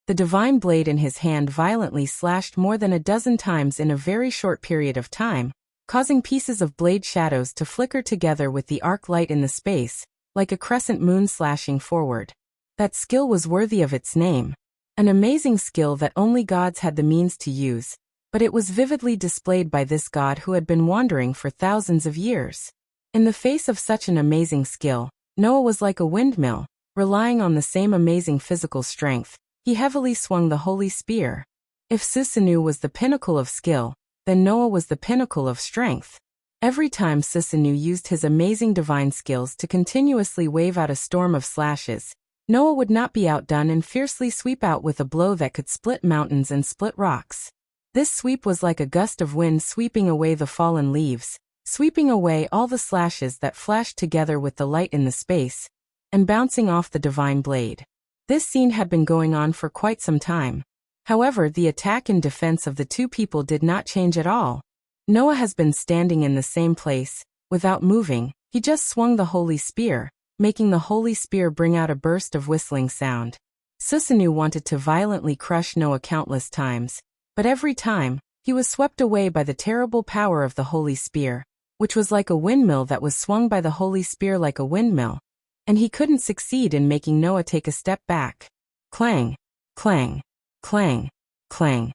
the divine blade in his hand violently slashed more than a dozen times in a very short period of time, causing pieces of blade shadows to flicker together with the arc light in the space, like a crescent moon slashing forward. That skill was worthy of its name. An amazing skill that only gods had the means to use, but it was vividly displayed by this god who had been wandering for thousands of years. In the face of such an amazing skill, Noah was like a windmill, relying on the same amazing physical strength. He heavily swung the holy spear. If Susanoo was the pinnacle of skill, then Noah was the pinnacle of strength. Every time Susanoo used his amazing divine skills to continuously wave out a storm of slashes, Noah would not be outdone and fiercely sweep out with a blow that could split mountains and split rocks. This sweep was like a gust of wind sweeping away the fallen leaves, sweeping away all the slashes that flashed together with the light in the space, and bouncing off the divine blade. This scene had been going on for quite some time. However, the attack and defense of the two people did not change at all. Noah has been standing in the same place, without moving. He just swung the holy spear, making the holy spear bring out a burst of whistling sound. Susanoo wanted to violently crush Noah countless times, but every time, he was swept away by the terrible power of the holy spear, which was like a windmill that was swung by the holy spear like a windmill, and he couldn't succeed in making Noah take a step back. Clang, clang, clang, clang.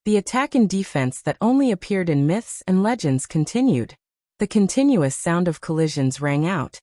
The attack and defense that only appeared in myths and legends continued. The continuous sound of collisions rang out,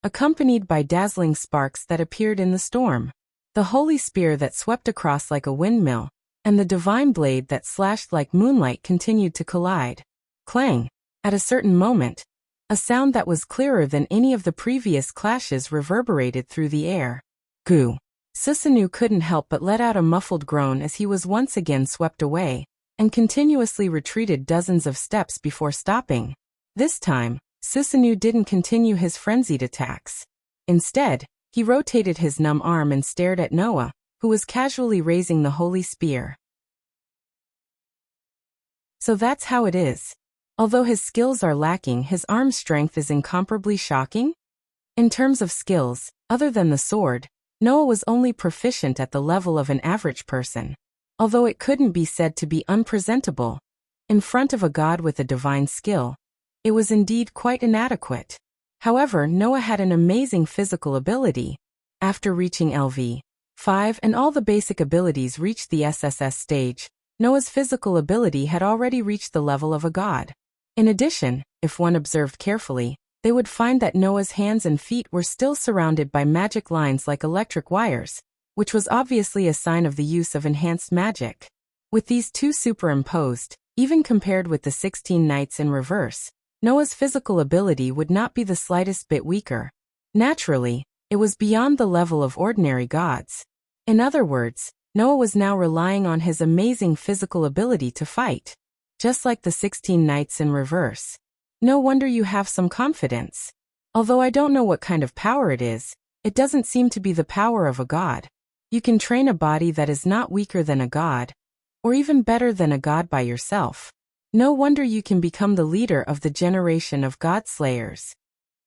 accompanied by dazzling sparks that appeared in the storm. The holy spear that swept across like a windmill, and the divine blade that slashed like moonlight continued to collide. Clang! At a certain moment, a sound that was clearer than any of the previous clashes reverberated through the air. Goo! Susanoo couldn't help but let out a muffled groan as he was once again swept away, and continuously retreated dozens of steps before stopping. This time, Susanoo didn't continue his frenzied attacks. Instead, he rotated his numb arm and stared at Noah, who was casually raising the holy spear. So that's how it is. Although his skills are lacking, his arm strength is incomparably shocking? In terms of skills, other than the sword, Noah was only proficient at the level of an average person. Although it couldn't be said to be unpresentable, in front of a god with a divine skill, it was indeed quite inadequate. However, Noah had an amazing physical ability. After reaching LV5 and all the basic abilities reached the SSS stage, Noah's physical ability had already reached the level of a god. In addition, if one observed carefully, they would find that Noah's hands and feet were still surrounded by magic lines like electric wires, which was obviously a sign of the use of enhanced magic. With these two superimposed, even compared with the 16 knights in reverse, Noah's physical ability would not be the slightest bit weaker. Naturally, it was beyond the level of ordinary gods. In other words, Noah was now relying on his amazing physical ability to fight. Just like the 16 knights in reverse. No wonder you have some confidence. Although I don't know what kind of power it is, it doesn't seem to be the power of a god. You can train a body that is not weaker than a god, or even better than a god by yourself. No wonder you can become the leader of the generation of god slayers.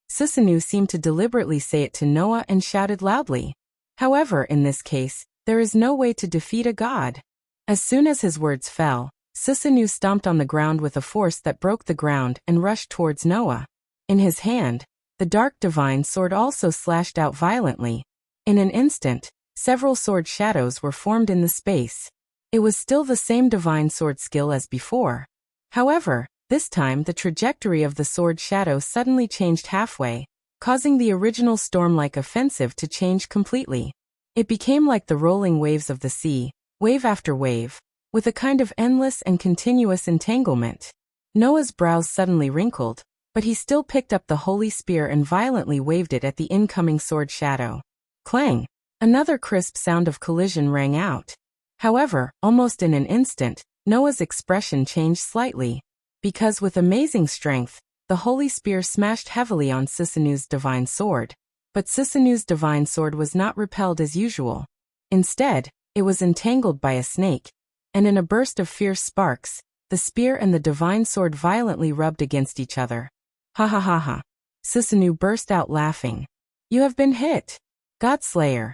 Susanoo seemed to deliberately say it to Noah and shouted loudly. However, in this case, there is no way to defeat a god. As soon as his words fell, Susanoo stomped on the ground with a force that broke the ground and rushed towards Noah. In his hand, the dark divine sword also slashed out violently. In an instant, several sword shadows were formed in the space. It was still the same divine sword skill as before. However, this time the trajectory of the sword shadow suddenly changed halfway, causing the original storm-like offensive to change completely. It became like the rolling waves of the sea, wave after wave, with a kind of endless and continuous entanglement. Noah's brows suddenly wrinkled, but he still picked up the holy spear and violently waved it at the incoming sword shadow. Clang! Another crisp sound of collision rang out. However, almost in an instant, Noah's expression changed slightly. Because with amazing strength, the holy spear smashed heavily on Sisunu's divine sword. But Sisunu's divine sword was not repelled as usual. Instead, it was entangled by a snake, and in a burst of fierce sparks, the spear and the divine sword violently rubbed against each other. Ha ha ha ha. Susunu burst out laughing. You have been hit, Godslayer.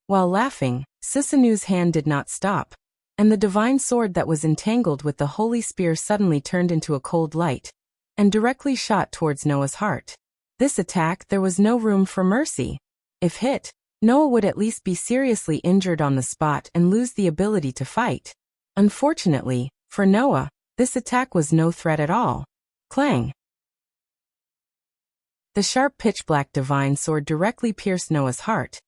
While laughing, Susunu's hand did not stop, and the divine sword that was entangled with the holy spear suddenly turned into a cold light, and directly shot towards Noah's heart. This attack, there was no room for mercy. If hit, Noah would at least be seriously injured on the spot and lose the ability to fight. Unfortunately, for Noah, this attack was no threat at all. Clang! The sharp pitch-black divine sword directly pierced Noah's heart,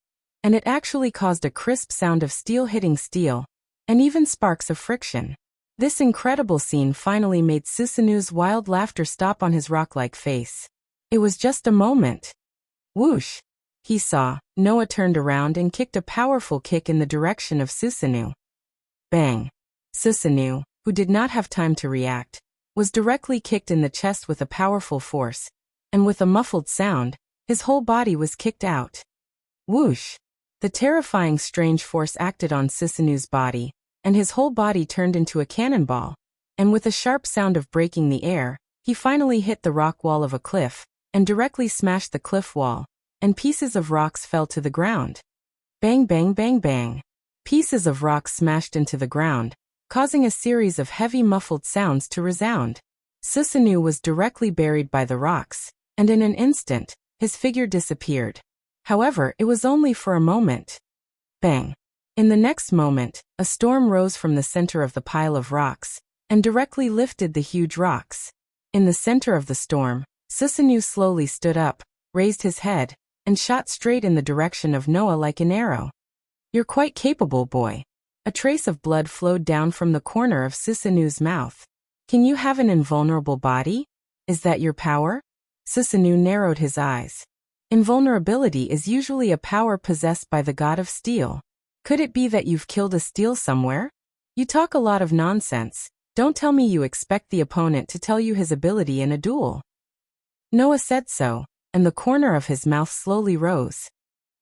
and it actually caused a crisp sound of steel hitting steel, and even sparks of friction. This incredible scene finally made Susunu's wild laughter stop on his rock-like face. It was just a moment. Whoosh! He saw. Noah turned around and kicked a powerful kick in the direction of Susunu. Bang! Susunu, who did not have time to react, was directly kicked in the chest with a powerful force, and with a muffled sound, his whole body was kicked out. Whoosh! The terrifying strange force acted on Susunu's body, and his whole body turned into a cannonball, and with a sharp sound of breaking the air, he finally hit the rock wall of a cliff, and directly smashed the cliff wall, and pieces of rocks fell to the ground. Bang bang bang bang. Pieces of rocks smashed into the ground, causing a series of heavy muffled sounds to resound. Susunu was directly buried by the rocks, and in an instant, his figure disappeared. However, it was only for a moment. Bang! In the next moment, a storm rose from the center of the pile of rocks, and directly lifted the huge rocks. In the center of the storm, Susunu slowly stood up, raised his head, and shot straight in the direction of Noah like an arrow. You're quite capable, boy. A trace of blood flowed down from the corner of Susunu's mouth. Can you have an invulnerable body? Is that your power? Susunu narrowed his eyes. Invulnerability is usually a power possessed by the god of steel. Could it be that you've killed a steel somewhere? You talk a lot of nonsense. Don't tell me you expect the opponent to tell you his ability in a duel. Noah said so, and the corner of his mouth slowly rose.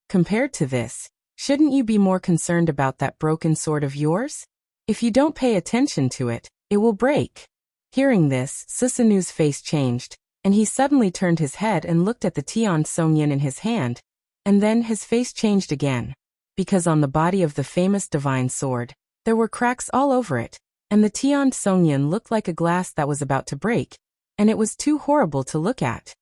Compared to this, shouldn't you be more concerned about that broken sword of yours? If you don't pay attention to it, it will break. Hearing this, Susunu's face changed, and he suddenly turned his head and looked at the Tian Songyan in his hand, and then his face changed again, because on the body of the famous divine sword, there were cracks all over it, and the Tian Songyan looked like a glass that was about to break, and it was too horrible to look at.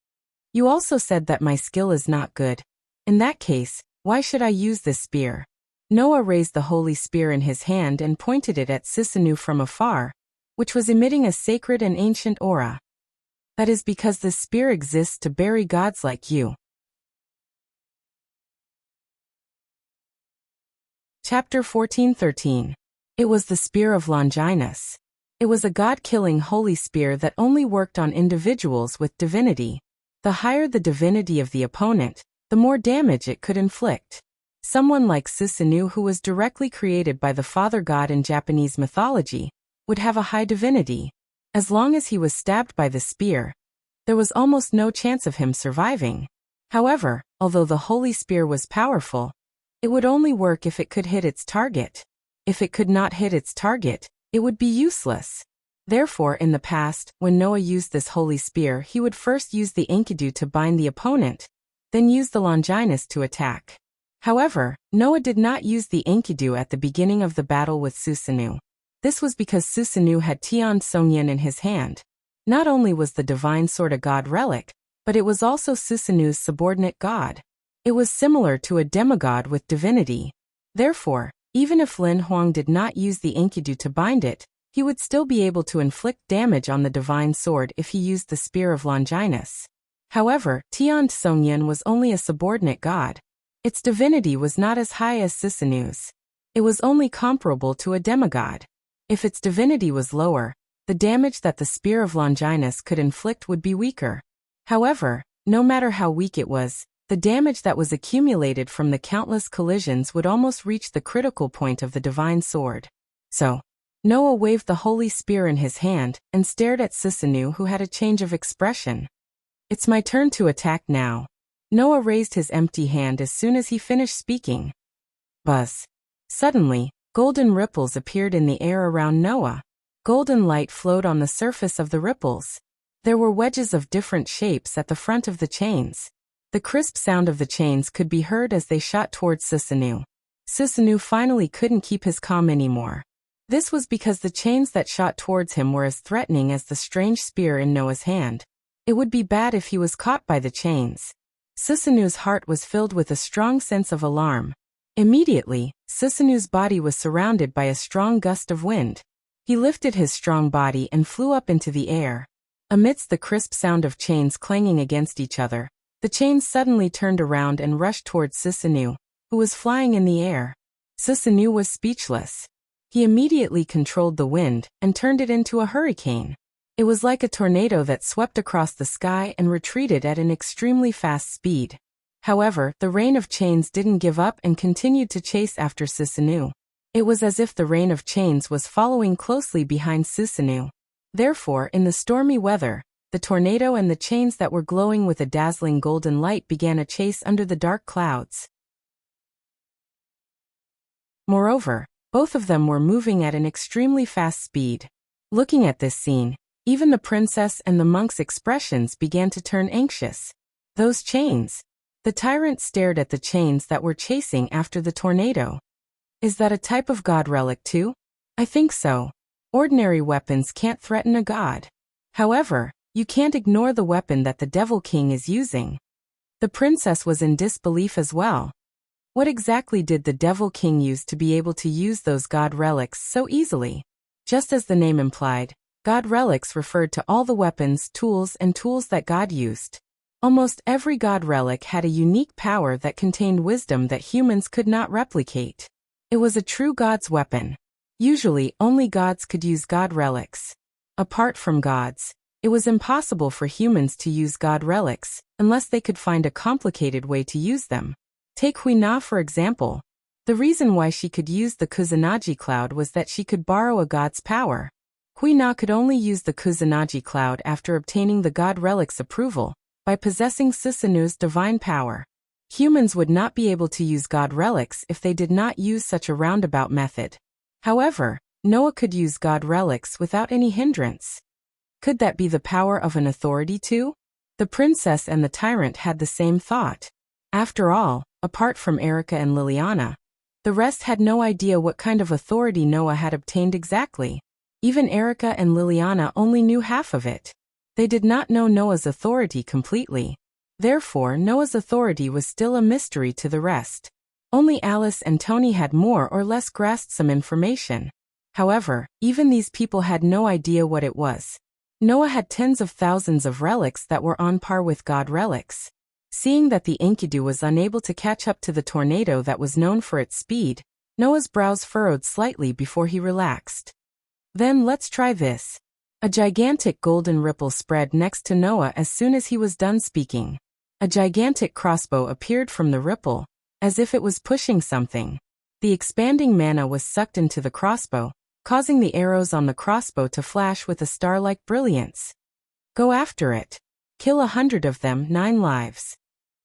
You also said that my skill is not good. In that case, why should I use this spear? Noah raised the holy spear in his hand and pointed it at Susunu from afar, which was emitting a sacred and ancient aura. That is because this spear exists to bury gods like you. Chapter 14:13. It was the spear of Longinus. It was a god-killing holy spear that only worked on individuals with divinity. The higher the divinity of the opponent, the more damage it could inflict. Someone like Susunu, who was directly created by the father god in Japanese mythology, would have a high divinity. As long as he was stabbed by the spear, there was almost no chance of him surviving. However, although the holy spear was powerful, it would only work if it could hit its target. If it could not hit its target, it would be useless. Therefore, in the past, when Noah used this holy spear, he would first use the Enkidu to bind the opponent, then use the Longinus to attack. However, Noah did not use the Enkidu at the beginning of the battle with Susunu. This was because Susunu had Tian Songyan in his hand. Not only was the divine sword a god relic, but it was also Susunu's subordinate god. It was similar to a demigod with divinity. Therefore, even if Lin Huang did not use the Enkidu to bind it, he would still be able to inflict damage on the divine sword if he used the spear of Longinus. However, Tian Songyan was only a subordinate god. Its divinity was not as high as Susunu's. It was only comparable to a demigod. If its divinity was lower, the damage that the spear of Longinus could inflict would be weaker. However, no matter how weak it was, the damage that was accumulated from the countless collisions would almost reach the critical point of the divine sword. So, Noah waved the holy spear in his hand and stared at Susunu, who had a change of expression. It's my turn to attack now. Noah raised his empty hand as soon as he finished speaking. Buzz. Suddenly, golden ripples appeared in the air around Noah. Golden light flowed on the surface of the ripples. There were wedges of different shapes at the front of the chains. The crisp sound of the chains could be heard as they shot towards Susanu. Susanu finally couldn't keep his calm anymore. This was because the chains that shot towards him were as threatening as the strange spear in Noah's hand. It would be bad if he was caught by the chains. Susanu's heart was filled with a strong sense of alarm. Immediately, Susanu's body was surrounded by a strong gust of wind. He lifted his strong body and flew up into the air. Amidst the crisp sound of chains clanging against each other, the chains suddenly turned around and rushed towards Susanu, who was flying in the air. Susanu was speechless. He immediately controlled the wind and turned it into a hurricane. It was like a tornado that swept across the sky and retreated at an extremely fast speed. However, the rain of chains didn't give up and continued to chase after Susanu. It was as if the rain of chains was following closely behind Susanu. Therefore, in the stormy weather, the tornado and the chains that were glowing with a dazzling golden light began a chase under the dark clouds. Moreover, both of them were moving at an extremely fast speed. Looking at this scene, even the princess and the monk's expressions began to turn anxious. Those chains! The tyrant stared at the chains that were chasing after the tornado. Is that a type of god relic too? I think so. Ordinary weapons can't threaten a god. However, you can't ignore the weapon that the Devil King is using. The princess was in disbelief as well. What exactly did the Devil King use to be able to use those god relics so easily? Just as the name implied, god relics referred to all the weapons, tools that God used. Almost every god relic had a unique power that contained wisdom that humans could not replicate. It was a true god's weapon. Usually, only gods could use god relics. Apart from gods, it was impossible for humans to use god relics, unless they could find a complicated way to use them. Take Huina for example. The reason why she could use the Kusanagi cloud was that she could borrow a god's power. Huina could only use the Kusanagi cloud after obtaining the god relic's approval, by possessing Susanu's divine power. Humans would not be able to use god relics if they did not use such a roundabout method. However, Noah could use god relics without any hindrance. Could that be the power of an authority too? The princess and the tyrant had the same thought. After all, apart from Erica and Liliana, the rest had no idea what kind of authority Noah had obtained exactly. Even Erica and Liliana only knew half of it. They did not know Noah's authority completely. Therefore, Noah's authority was still a mystery to the rest. Only Alice and Tony had more or less grasped some information. However, even these people had no idea what it was. Noah had tens of thousands of relics that were on par with god relics. Seeing that the Enkidu was unable to catch up to the tornado that was known for its speed, Noah's brows furrowed slightly before he relaxed. Then let's try this. A gigantic golden ripple spread next to Noah as soon as he was done speaking. A gigantic crossbow appeared from the ripple, as if it was pushing something. The expanding mana was sucked into the crossbow, causing the arrows on the crossbow to flash with a star-like brilliance. Go after it. Kill 100 of them, 9 lives.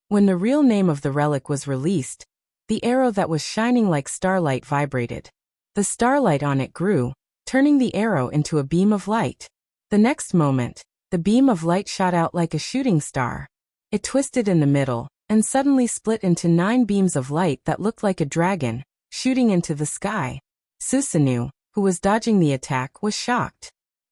When the real name of the relic was released, the arrow that was shining like starlight vibrated. The starlight on it grew, turning the arrow into a beam of light. The next moment, the beam of light shot out like a shooting star. It twisted in the middle, and suddenly split into 9 beams of light that looked like a dragon, shooting into the sky. Susanu, who was dodging the attack, was shocked.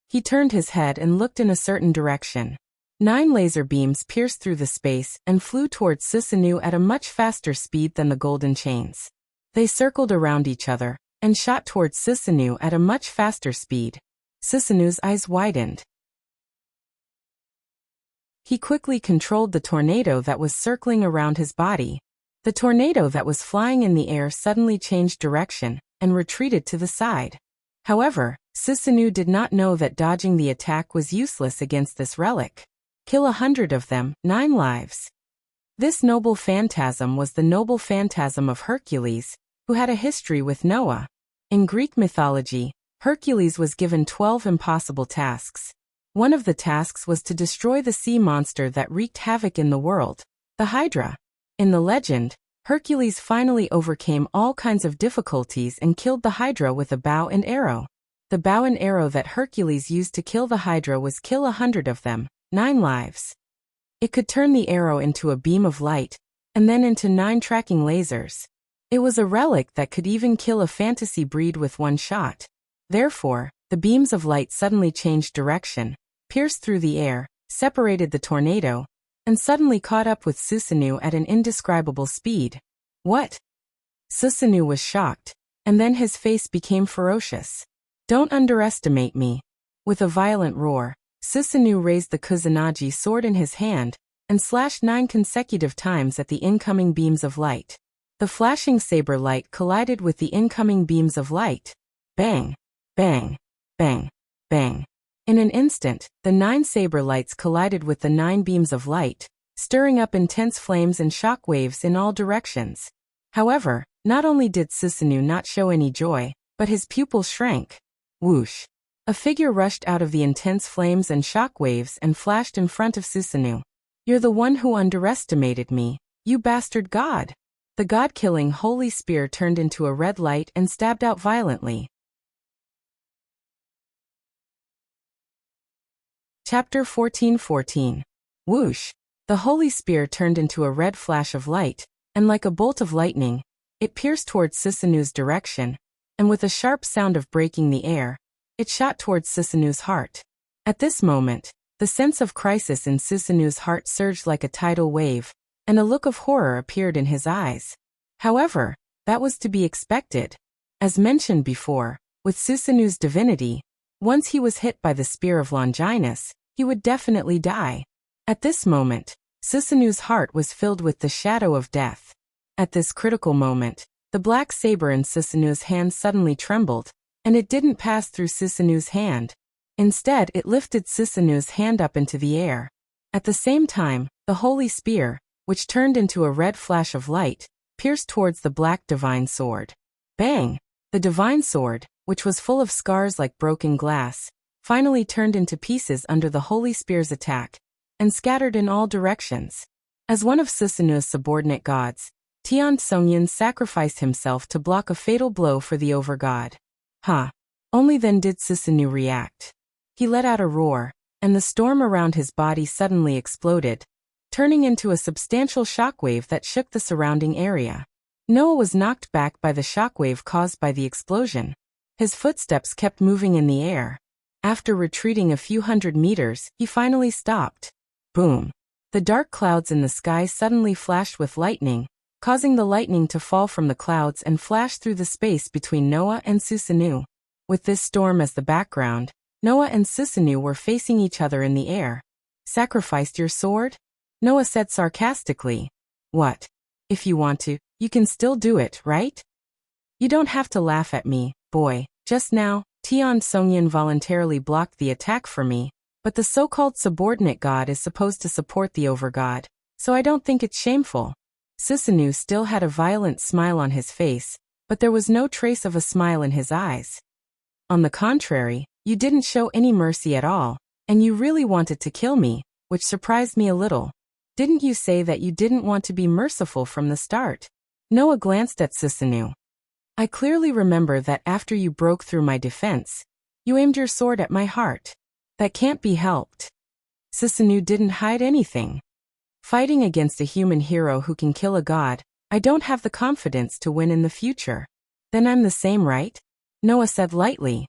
He turned his head and looked in a certain direction. 9 laser beams pierced through the space and flew towards Susanu at a much faster speed than the golden chains. They circled around each other, and shot towards Susanu at a much faster speed. Susanu's eyes widened. He quickly controlled the tornado that was circling around his body. The tornado that was flying in the air suddenly changed direction, and retreated to the side. However, Susanu did not know that dodging the attack was useless against this relic. Kill 100 of them, 9 lives. This noble phantasm was the noble phantasm of Hercules, who had a history with Noah. In Greek mythology, Hercules was given 12 impossible tasks. One of the tasks was to destroy the sea monster that wreaked havoc in the world, the Hydra. In the legend, Hercules finally overcame all kinds of difficulties and killed the Hydra with a bow and arrow. The bow and arrow that Hercules used to kill the Hydra was kill 100 of them, 9 lives. It could turn the arrow into a beam of light, and then into 9 tracking lasers. It was a relic that could even kill a fantasy breed with one shot. Therefore, the beams of light suddenly changed direction, pierced through the air, separated the tornado, and suddenly caught up with Susanoo at an indescribable speed. What? Susanoo was shocked, and then his face became ferocious. Don't underestimate me. With a violent roar, Susanoo raised the Kusanagi sword in his hand, and slashed 9 consecutive times at the incoming beams of light. The flashing saber light collided with the incoming beams of light. Bang! Bang! Bang! Bang! In an instant, the 9 saber lights collided with the 9 beams of light, stirring up intense flames and shock waves in all directions. However, not only did Susanoo not show any joy, but his pupils shrank. Whoosh! A figure rushed out of the intense flames and shock waves and flashed in front of Susanoo. You're the one who underestimated me, you bastard god! The god-killing holy spear turned into a red light and stabbed out violently. Chapter 14:14. Whoosh! The holy spear turned into a red flash of light, and like a bolt of lightning, it pierced towards Susanoo's direction, and with a sharp sound of breaking the air, it shot towards Susanoo's heart. At this moment, the sense of crisis in Susanoo's heart surged like a tidal wave, and a look of horror appeared in his eyes. However, that was to be expected. As mentioned before, with Susanoo's divinity, once he was hit by the spear of Longinus, he would definitely die. At this moment, Susanoo's heart was filled with the shadow of death. At this critical moment, the black saber in Susanoo's hand suddenly trembled, and it didn't pass through Susanoo's hand. Instead, it lifted Susanoo's hand up into the air. At the same time, the holy spear, which turned into a red flash of light, pierced towards the black divine sword. Bang! The divine sword, which was full of scars like broken glass, finally turned into pieces under the holy spear's attack, and scattered in all directions. As one of Susanoo's subordinate gods, Tian Songyan sacrificed himself to block a fatal blow for the overgod. Only then did Susanoo react. He let out a roar, and the storm around his body suddenly exploded, turning into a substantial shockwave that shook the surrounding area. Noah was knocked back by the shockwave caused by the explosion. His footsteps kept moving in the air. After retreating a few hundred meters, he finally stopped. Boom! The dark clouds in the sky suddenly flashed with lightning, causing the lightning to fall from the clouds and flash through the space between Noah and Susanoo. With this storm as the background, Noah and Susanoo were facing each other in the air. Sacrificed your sword? Noah said sarcastically. What? If you want to, you can still do it, right? You don't have to laugh at me, boy. Just now, Tian Songyan voluntarily blocked the attack for me, but the so-called subordinate god is supposed to support the overgod, so I don't think it's shameful. Susanoo still had a violent smile on his face, but there was no trace of a smile in his eyes. On the contrary, you didn't show any mercy at all, and you really wanted to kill me, which surprised me a little. Didn't you say that you didn't want to be merciful from the start? Noah glanced at Susanoo. I clearly remember that after you broke through my defense, you aimed your sword at my heart. That can't be helped. Susanoo didn't hide anything. Fighting against a human hero who can kill a god, I don't have the confidence to win in the future. Then I'm the same, right? Noah said lightly.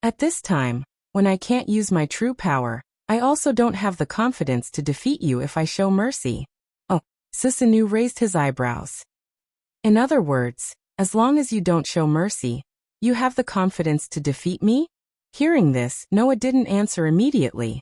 At this time, when I can't use my true power, I also don't have the confidence to defeat you if I show mercy. Oh, Susanoo raised his eyebrows. In other words, as long as you don't show mercy, you have the confidence to defeat me? Hearing this, Noah didn't answer immediately.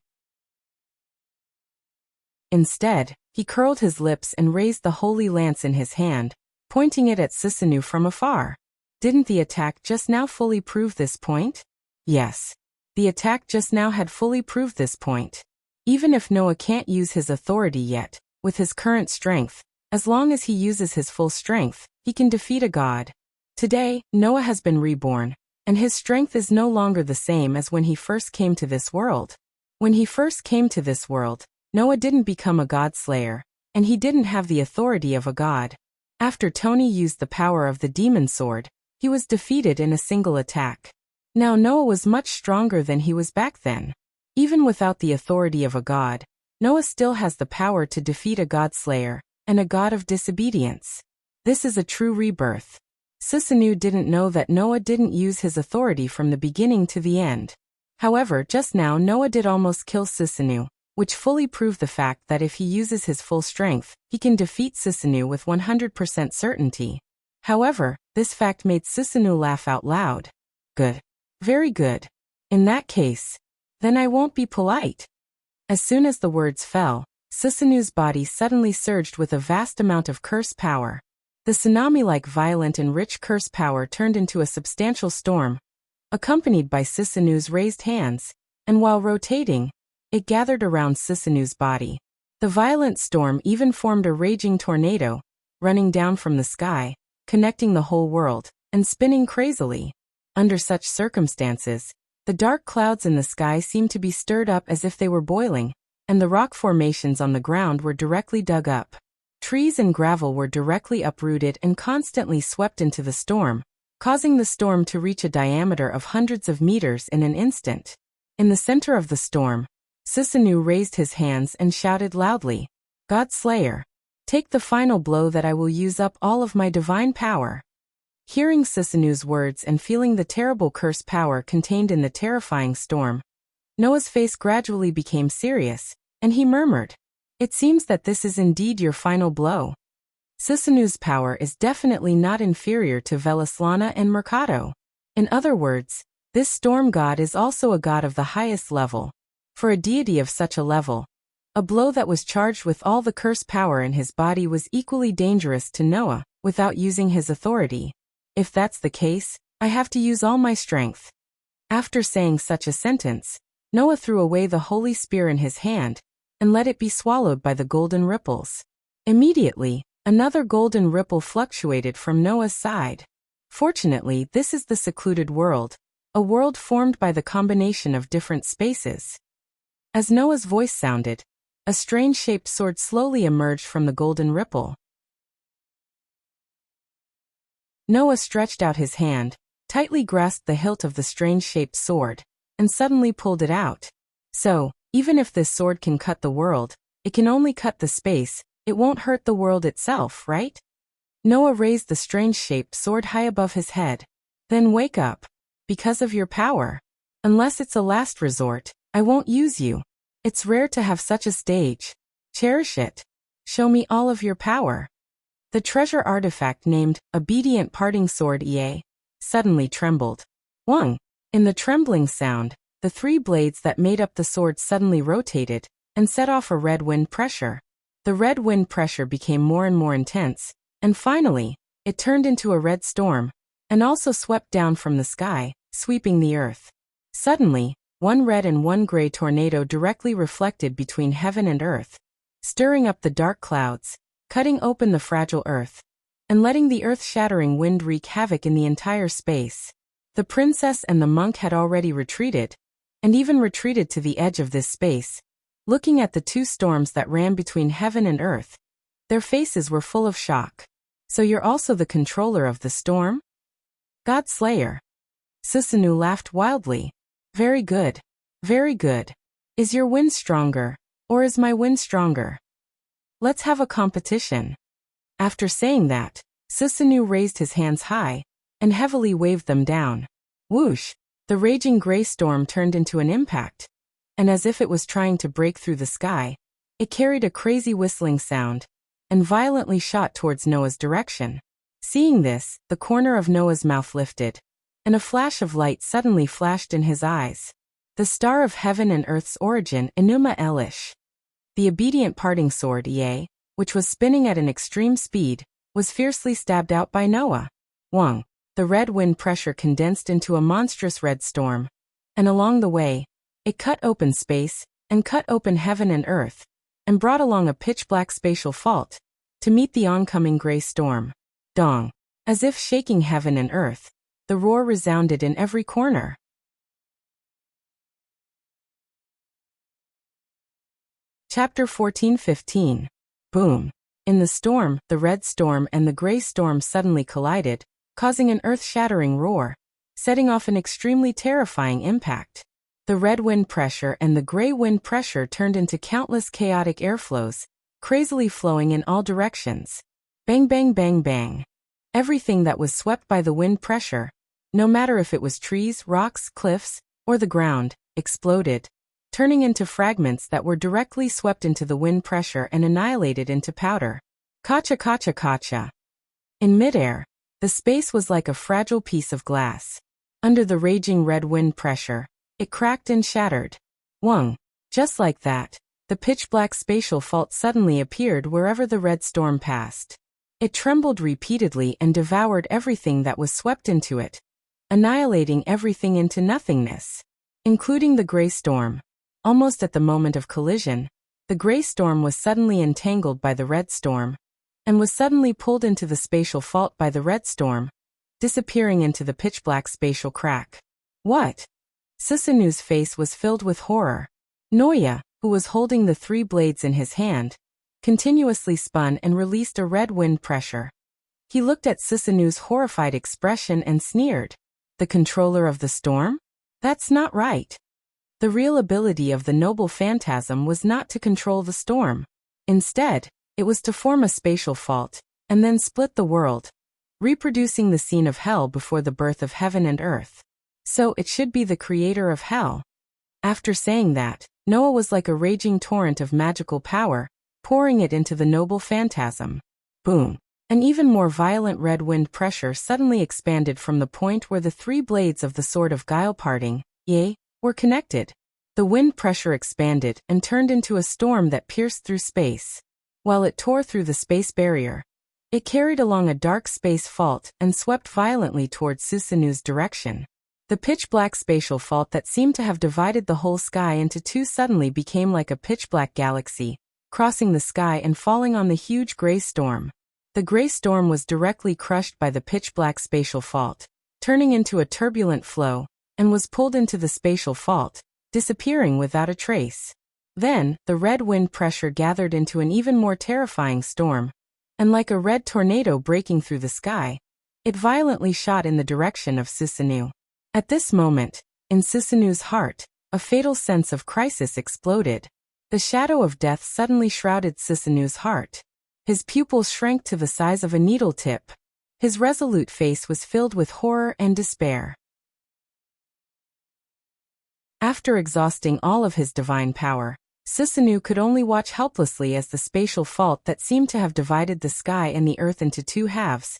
Instead, he curled his lips and raised the holy lance in his hand, pointing it at Susanoo from afar. Didn't the attack just now fully prove this point? Yes. The attack just now had fully proved this point. Even if Noah can't use his authority yet, with his current strength, as long as he uses his full strength, he can defeat a god. Today, Noah has been reborn, and his strength is no longer the same as when he first came to this world. When he first came to this world, Noah didn't become a god slayer, and he didn't have the authority of a god. After Tony used the power of the demon sword, he was defeated in a single attack. Now Noah was much stronger than he was back then. Even without the authority of a god, Noah still has the power to defeat a god slayer, and a god of disobedience. This is a true rebirth. Sisanu didn't know that Noah didn't use his authority from the beginning to the end. However, just now Noah did almost kill Sisanu, which fully proved the fact that if he uses his full strength, he can defeat Sisanu with 100% certainty. However, this fact made Sisanu laugh out loud. Good. Very good. In that case, then I won't be polite. As soon as the words fell, Sisanu's body suddenly surged with a vast amount of curse power. The tsunami-like violent and rich curse power turned into a substantial storm, accompanied by Sisanu's raised hands, and while rotating, it gathered around Sisanu's body. The violent storm even formed a raging tornado, running down from the sky, connecting the whole world, and spinning crazily. Under such circumstances, the dark clouds in the sky seemed to be stirred up as if they were boiling, and the rock formations on the ground were directly dug up. Trees and gravel were directly uprooted and constantly swept into the storm, causing the storm to reach a diameter of hundreds of meters in an instant. In the center of the storm, Sisanu raised his hands and shouted loudly, "God Slayer, take the final blow that I will use up all of my divine power." Hearing Sisanu's words and feeling the terrible curse power contained in the terrifying storm, Noah's face gradually became serious, and he murmured, "It seems that this is indeed your final blow." Sisanu's power is definitely not inferior to Velaslana and Mercado. In other words, this storm god is also a god of the highest level. For a deity of such a level, a blow that was charged with all the curse power in his body was equally dangerous to Noah, without using his authority. If that's the case, I have to use all my strength. After saying such a sentence, Noah threw away the holy spear in his hand, and let it be swallowed by the golden ripples. Immediately, another golden ripple fluctuated from Noah's side. Fortunately, this is the secluded world, a world formed by the combination of different spaces. As Noah's voice sounded, a strange-shaped sword slowly emerged from the golden ripple. Noah stretched out his hand, tightly grasped the hilt of the strange-shaped sword, and suddenly pulled it out. So, even if this sword can cut the world, it can only cut the space, it won't hurt the world itself, right? Noah raised the strange-shaped sword high above his head. Then wake up. Because of your power. Unless it's a last resort, I won't use you. It's rare to have such a stage. Cherish it. Show me all of your power. The treasure artifact named Obedient Parting Sword EA suddenly trembled. Wang! In the trembling sound, the three blades that made up the sword suddenly rotated and set off a red wind pressure. The red wind pressure became more and more intense, and finally, it turned into a red storm, and also swept down from the sky, sweeping the earth. Suddenly, one red and one gray tornado directly reflected between heaven and earth, stirring up the dark clouds, cutting open the fragile earth, and letting the earth-shattering wind wreak havoc in the entire space. The princess and the monk had already retreated, and even retreated to the edge of this space, looking at the two storms that ran between heaven and earth. Their faces were full of shock. So you're also the controller of the storm? God Slayer. Sisanu laughed wildly. Very good. Very good. Is your wind stronger, or is my wind stronger? Let's have a competition. After saying that, Sisanu raised his hands high, and heavily waved them down. Whoosh! The raging gray storm turned into an impact, and as if it was trying to break through the sky, it carried a crazy whistling sound, and violently shot towards Noah's direction. Seeing this, the corner of Noah's mouth lifted, and a flash of light suddenly flashed in his eyes. The star of heaven and earth's origin, Enuma Elish. The obedient parting sword EA, which was spinning at an extreme speed, was fiercely stabbed out by Noah. Wang! The red wind pressure condensed into a monstrous red storm, and along the way, it cut open space, and cut open heaven and earth, and brought along a pitch-black spatial fault, to meet the oncoming gray storm. Dong! As if shaking heaven and earth, the roar resounded in every corner. Chapter 14:15. Boom. In the storm, the red storm and the gray storm suddenly collided, causing an earth-shattering roar, setting off an extremely terrifying impact. The red wind pressure and the gray wind pressure turned into countless chaotic airflows, crazily flowing in all directions. Bang bang bang bang. Everything that was swept by the wind pressure, no matter if it was trees, rocks, cliffs, or the ground, exploded, turning into fragments that were directly swept into the wind pressure and annihilated into powder. Kacha kacha kacha. In midair, the space was like a fragile piece of glass. Under the raging red wind pressure, it cracked and shattered. Whong. Just like that, the pitch-black spatial fault suddenly appeared wherever the red storm passed. It trembled repeatedly and devoured everything that was swept into it, annihilating everything into nothingness, including the gray storm. Almost at the moment of collision, the gray storm was suddenly entangled by the red storm, and was suddenly pulled into the spatial fault by the red storm, disappearing into the pitch-black spatial crack. What? Susanu's face was filled with horror. Noya, who was holding the 3 blades in his hand, continuously spun and released a red wind pressure. He looked at Susanu's horrified expression and sneered. The controller of the storm? That's not right. The real ability of the noble phantasm was not to control the storm. Instead, it was to form a spatial fault, and then split the world, reproducing the scene of hell before the birth of heaven and earth. So it should be the creator of hell. After saying that, Noah was like a raging torrent of magical power, pouring it into the noble phantasm. Boom. An even more violent red wind pressure suddenly expanded from the point where the 3 blades of the sword of guile parting, were connected. The wind pressure expanded and turned into a storm that pierced through space. While it tore through the space barrier, it carried along a dark space fault and swept violently towards Susanu's direction. The pitch-black spatial fault that seemed to have divided the whole sky into 2 suddenly became like a pitch-black galaxy, crossing the sky and falling on the huge gray storm. The gray storm was directly crushed by the pitch-black spatial fault, turning into a turbulent flow, and was pulled into the spatial fault, disappearing without a trace. Then, the red wind pressure gathered into an even more terrifying storm, and like a red tornado breaking through the sky, it violently shot in the direction of Susanu. At this moment, in Susanu's heart, a fatal sense of crisis exploded. The shadow of death suddenly shrouded Susanu's heart. His pupils shrank to the size of a needle tip. His resolute face was filled with horror and despair. After exhausting all of his divine power, Susanu could only watch helplessly as the spatial fault that seemed to have divided the sky and the earth into 2 halves,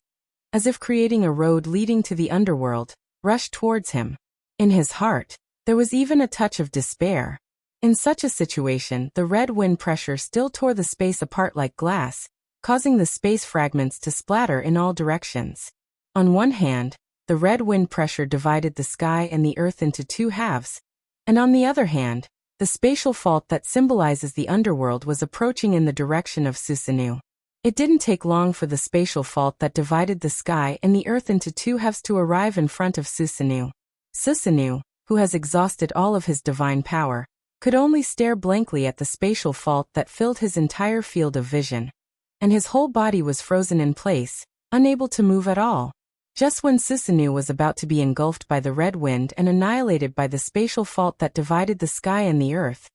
as if creating a road leading to the underworld, rushed towards him. In his heart, there was even a touch of despair. In such a situation, the red wind pressure still tore the space apart like glass, causing the space fragments to splatter in all directions. On one hand, the red wind pressure divided the sky and the earth into 2 halves, and on the other hand, the spatial fault that symbolizes the underworld was approaching in the direction of Susanu. It didn't take long for the spatial fault that divided the sky and the earth into 2 halves to arrive in front of Susanu. Susanu, who has exhausted all of his divine power, could only stare blankly at the spatial fault that filled his entire field of vision, and his whole body was frozen in place, unable to move at all. Just when Susanu was about to be engulfed by the red wind and annihilated by the spatial fault that divided the sky and the earth,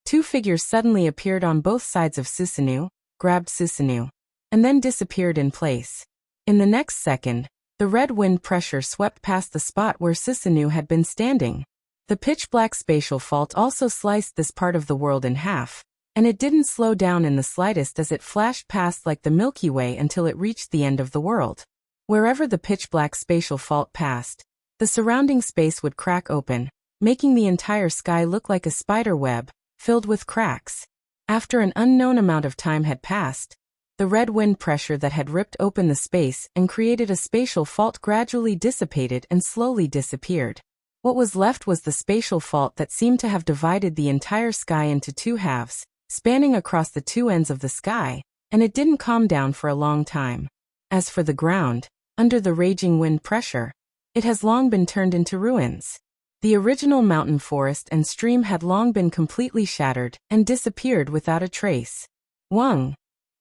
2 figures suddenly appeared on both sides of Susanu, grabbed Susanu, and then disappeared in place. In the next second, the red wind pressure swept past the spot where Susanu had been standing. The pitch-black spatial fault also sliced this part of the world in half, and it didn't slow down in the slightest as it flashed past like the Milky Way until it reached the end of the world. Wherever the pitch-black spatial fault passed, the surrounding space would crack open, making the entire sky look like a spider web, filled with cracks. After an unknown amount of time had passed, the red wind pressure that had ripped open the space and created a spatial fault gradually dissipated and slowly disappeared. What was left was the spatial fault that seemed to have divided the entire sky into 2 halves, spanning across the 2 ends of the sky, and it didn't calm down for a long time. As for the ground, under the raging wind pressure, it has long been turned into ruins. The original mountain forest and stream had long been completely shattered and disappeared without a trace. Wang.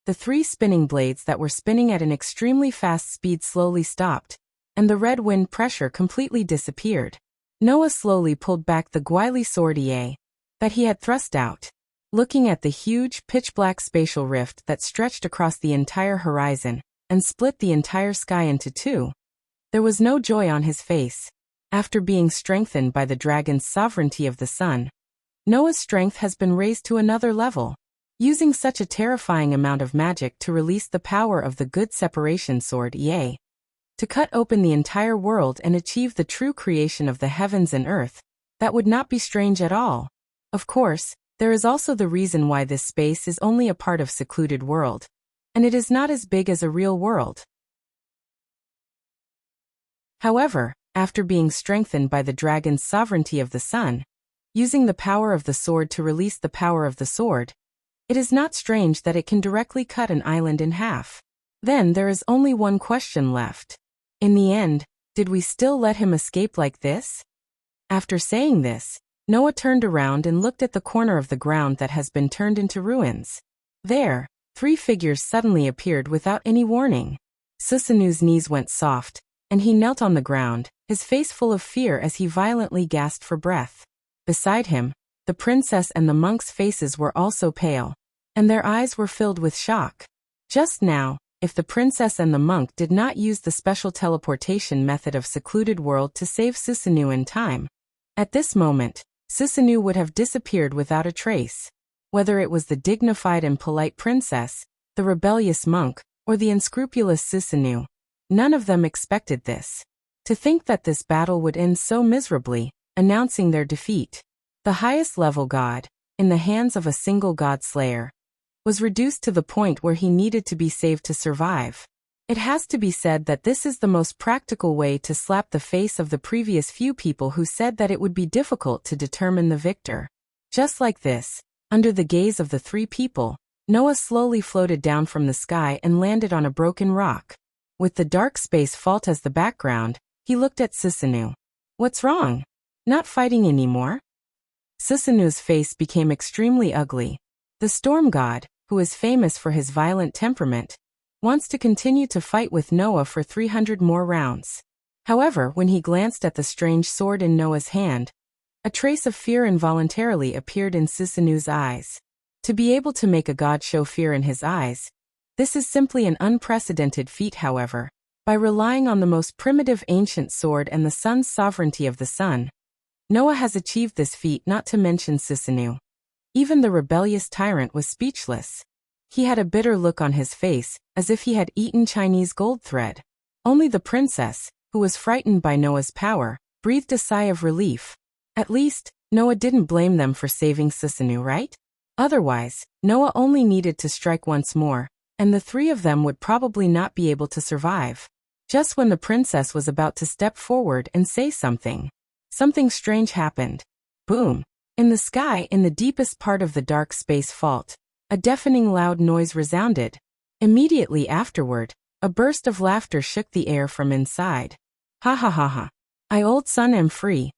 The 3 spinning blades that were spinning at an extremely fast speed slowly stopped, and the red wind pressure completely disappeared. Noah slowly pulled back the Guili sword that he had thrust out. Looking at the huge, pitch-black spatial rift that stretched across the entire horizon and split the entire sky into 2, there was no joy on his face. After being strengthened by the dragon's sovereignty of the sun, Noah's strength has been raised to another level. Using such a terrifying amount of magic to release the power of the good separation sword to cut open the entire world and achieve the true creation of the heavens and earth, that would not be strange at all. Of course, there is also the reason why this space is only a part of secluded world, and it is not as big as a real world. However, after being strengthened by the dragon's sovereignty of the sun, using the power of the sword to release the power of the sword, it is not strange that it can directly cut an island in half. Then there is only one question left. In the end, did we still let him escape like this? After saying this, Noah turned around and looked at the corner of the ground that has been turned into ruins. There, 3 figures suddenly appeared without any warning. Susanu's knees went soft, and he knelt on the ground, his face full of fear as he violently gasped for breath. Beside him, the princess and the monk's faces were also pale, and their eyes were filled with shock. Just now, if the princess and the monk did not use the special teleportation method of secluded world to save Susanu in time, at this moment, Susanu would have disappeared without a trace. Whether it was the dignified and polite princess, the rebellious monk, or the unscrupulous Susanu, none of them expected this. To think that this battle would end so miserably, announcing their defeat. The highest level god, in the hands of a single god slayer, was reduced to the point where he needed to be saved to survive. It has to be said that this is the most practical way to slap the face of the previous few people who said that it would be difficult to determine the victor. Just like this, under the gaze of the 3 people, Noah slowly floated down from the sky and landed on a broken rock. With the dark space fault as the background, he looked at Susanu. What's wrong? Not fighting anymore? Susanu's face became extremely ugly. The storm god, who is famous for his violent temperament, wants to continue to fight with Noah for 300 more rounds. However, when he glanced at the strange sword in Noah's hand, a trace of fear involuntarily appeared in Susanu's eyes. To be able to make a god show fear in his eyes, this is simply an unprecedented feat. However, by relying on the most primitive ancient sword and the sun's sovereignty of the sun, Noah has achieved this feat, not to mention Susanu. Even the rebellious tyrant was speechless. He had a bitter look on his face, as if he had eaten Chinese gold thread. Only the princess, who was frightened by Noah's power, breathed a sigh of relief. At least, Noah didn't blame them for saving Susanu, right? Otherwise, Noah only needed to strike once more, and the 3 of them would probably not be able to survive. Just when the princess was about to step forward and say something, something strange happened. Boom! In the sky, in the deepest part of the dark space fault, a deafening loud noise resounded. Immediately afterward, a burst of laughter shook the air from inside. Ha ha ha ha. I old son am free.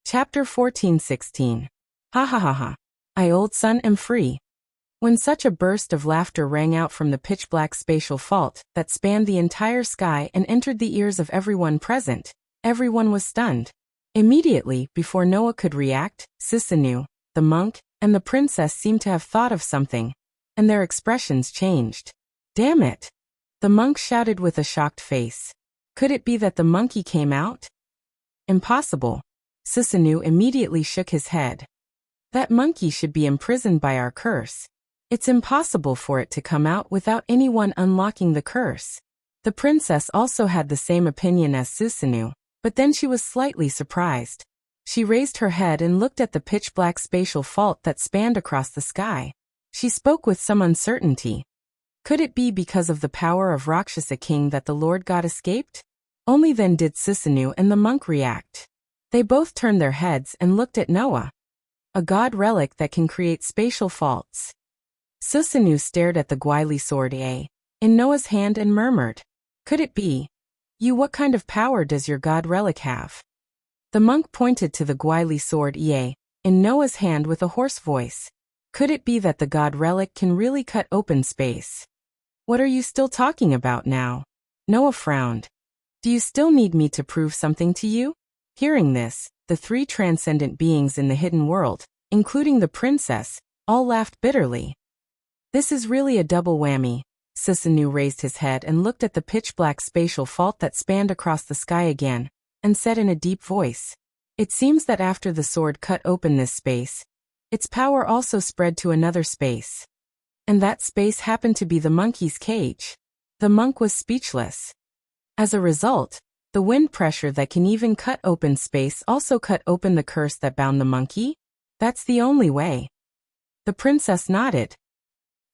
Chapter 14:16. Ha ha ha ha. I old son am free. When such a burst of laughter rang out from the pitch-black spatial fault that spanned the entire sky and entered the ears of everyone present, everyone was stunned. Immediately, before Noah could react, Susanu, the monk, and the princess seemed to have thought of something, and their expressions changed. Damn it! The monk shouted with a shocked face. Could it be that the monkey came out? Impossible. Susanu immediately shook his head. That monkey should be imprisoned by our curse. It's impossible for it to come out without anyone unlocking the curse. The princess also had the same opinion as Susanu, but then she was slightly surprised. She raised her head and looked at the pitch-black spatial fault that spanned across the sky. She spoke with some uncertainty. Could it be because of the power of Rakshasa King that the Lord God escaped? Only then did Susanu and the monk react. They both turned their heads and looked at Noah. A god relic that can create spatial faults. Susanu stared at the Guili sword in Noah's hand and murmured, could it be? What kind of power does your god relic have? The monk pointed to the Gweili sword Ye, in Noah's hand with a hoarse voice. Could it be that the god relic can really cut open space? What are you still talking about now? Noah frowned. Do you still need me to prove something to you? Hearing this, the three transcendent beings in the hidden world, including the princess, all laughed bitterly. This is really a double whammy. Susanu raised his head and looked at the pitch-black spatial fault that spanned across the sky again, and said in a deep voice, "It seems that after the sword cut open this space, its power also spread to another space. And that space happened to be the monkey's cage." The monk was speechless. As a result, the wind pressure that can even cut open space also cut open the curse that bound the monkey? That's the only way. The princess nodded.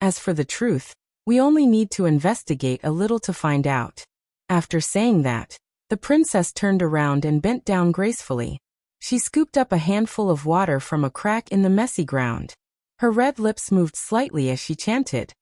As for the truth, we only need to investigate a little to find out. After saying that, the princess turned around and bent down gracefully. She scooped up a handful of water from a crack in the messy ground. Her red lips moved slightly as she chanted,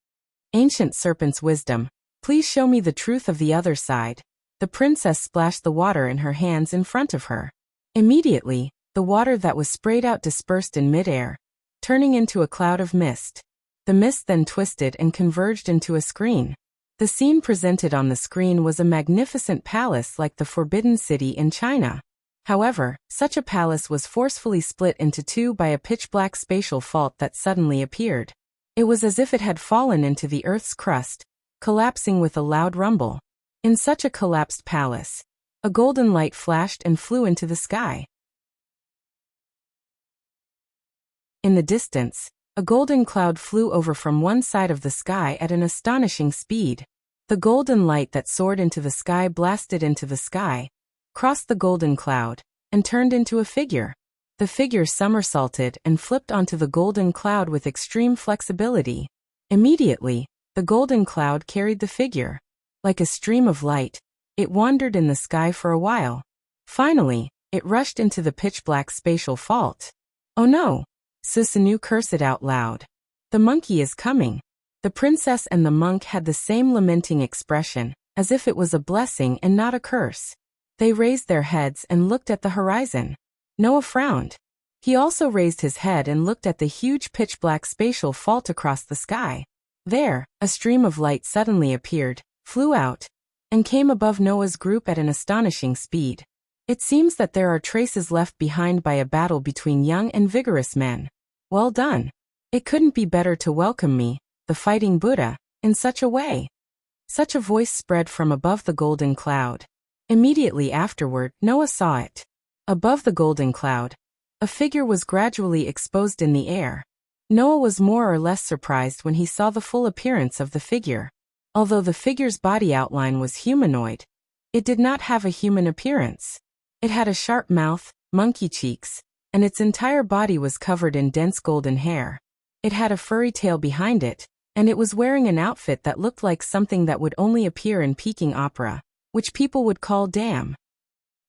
"Ancient serpent's wisdom, please show me the truth of the other side." The princess splashed the water in her hands in front of her. Immediately, the water that was sprayed out dispersed in midair, turning into a cloud of mist. The mist then twisted and converged into a screen. The scene presented on the screen was a magnificent palace like the Forbidden City in China. However, such a palace was forcefully split into two by a pitch-black spatial fault that suddenly appeared. It was as if it had fallen into the earth's crust, collapsing with a loud rumble. In such a collapsed palace, a golden light flashed and flew into the sky. In the distance, a golden cloud flew over from one side of the sky at an astonishing speed. The golden light that soared into the sky blasted into the sky, crossed the golden cloud, and turned into a figure. The figure somersaulted and flipped onto the golden cloud with extreme flexibility. Immediately, the golden cloud carried the figure. Like a stream of light, it wandered in the sky for a while. Finally, it rushed into the pitch-black spatial fault. "Oh no!" Susanu cursed out loud. "The monkey is coming." The princess and the monk had the same lamenting expression, as if it was a blessing and not a curse. They raised their heads and looked at the horizon. Noah frowned. He also raised his head and looked at the huge pitch-black spatial fault across the sky. There, a stream of light suddenly appeared, flew out, and came above Noah's group at an astonishing speed. It seems that there are traces left behind by a battle between young and vigorous men. Well done. It couldn't be better to welcome me, the fighting Buddha, in such a way. Such a voice spread from above the golden cloud. Immediately afterward, Noah saw it. Above the golden cloud, a figure was gradually exposed in the air. Noah was more or less surprised when he saw the full appearance of the figure. Although the figure's body outline was humanoid, it did not have a human appearance. It had a sharp mouth, monkey cheeks, and its entire body was covered in dense golden hair. It had a furry tail behind it, and it was wearing an outfit that looked like something that would only appear in Peking opera, which people would call damn.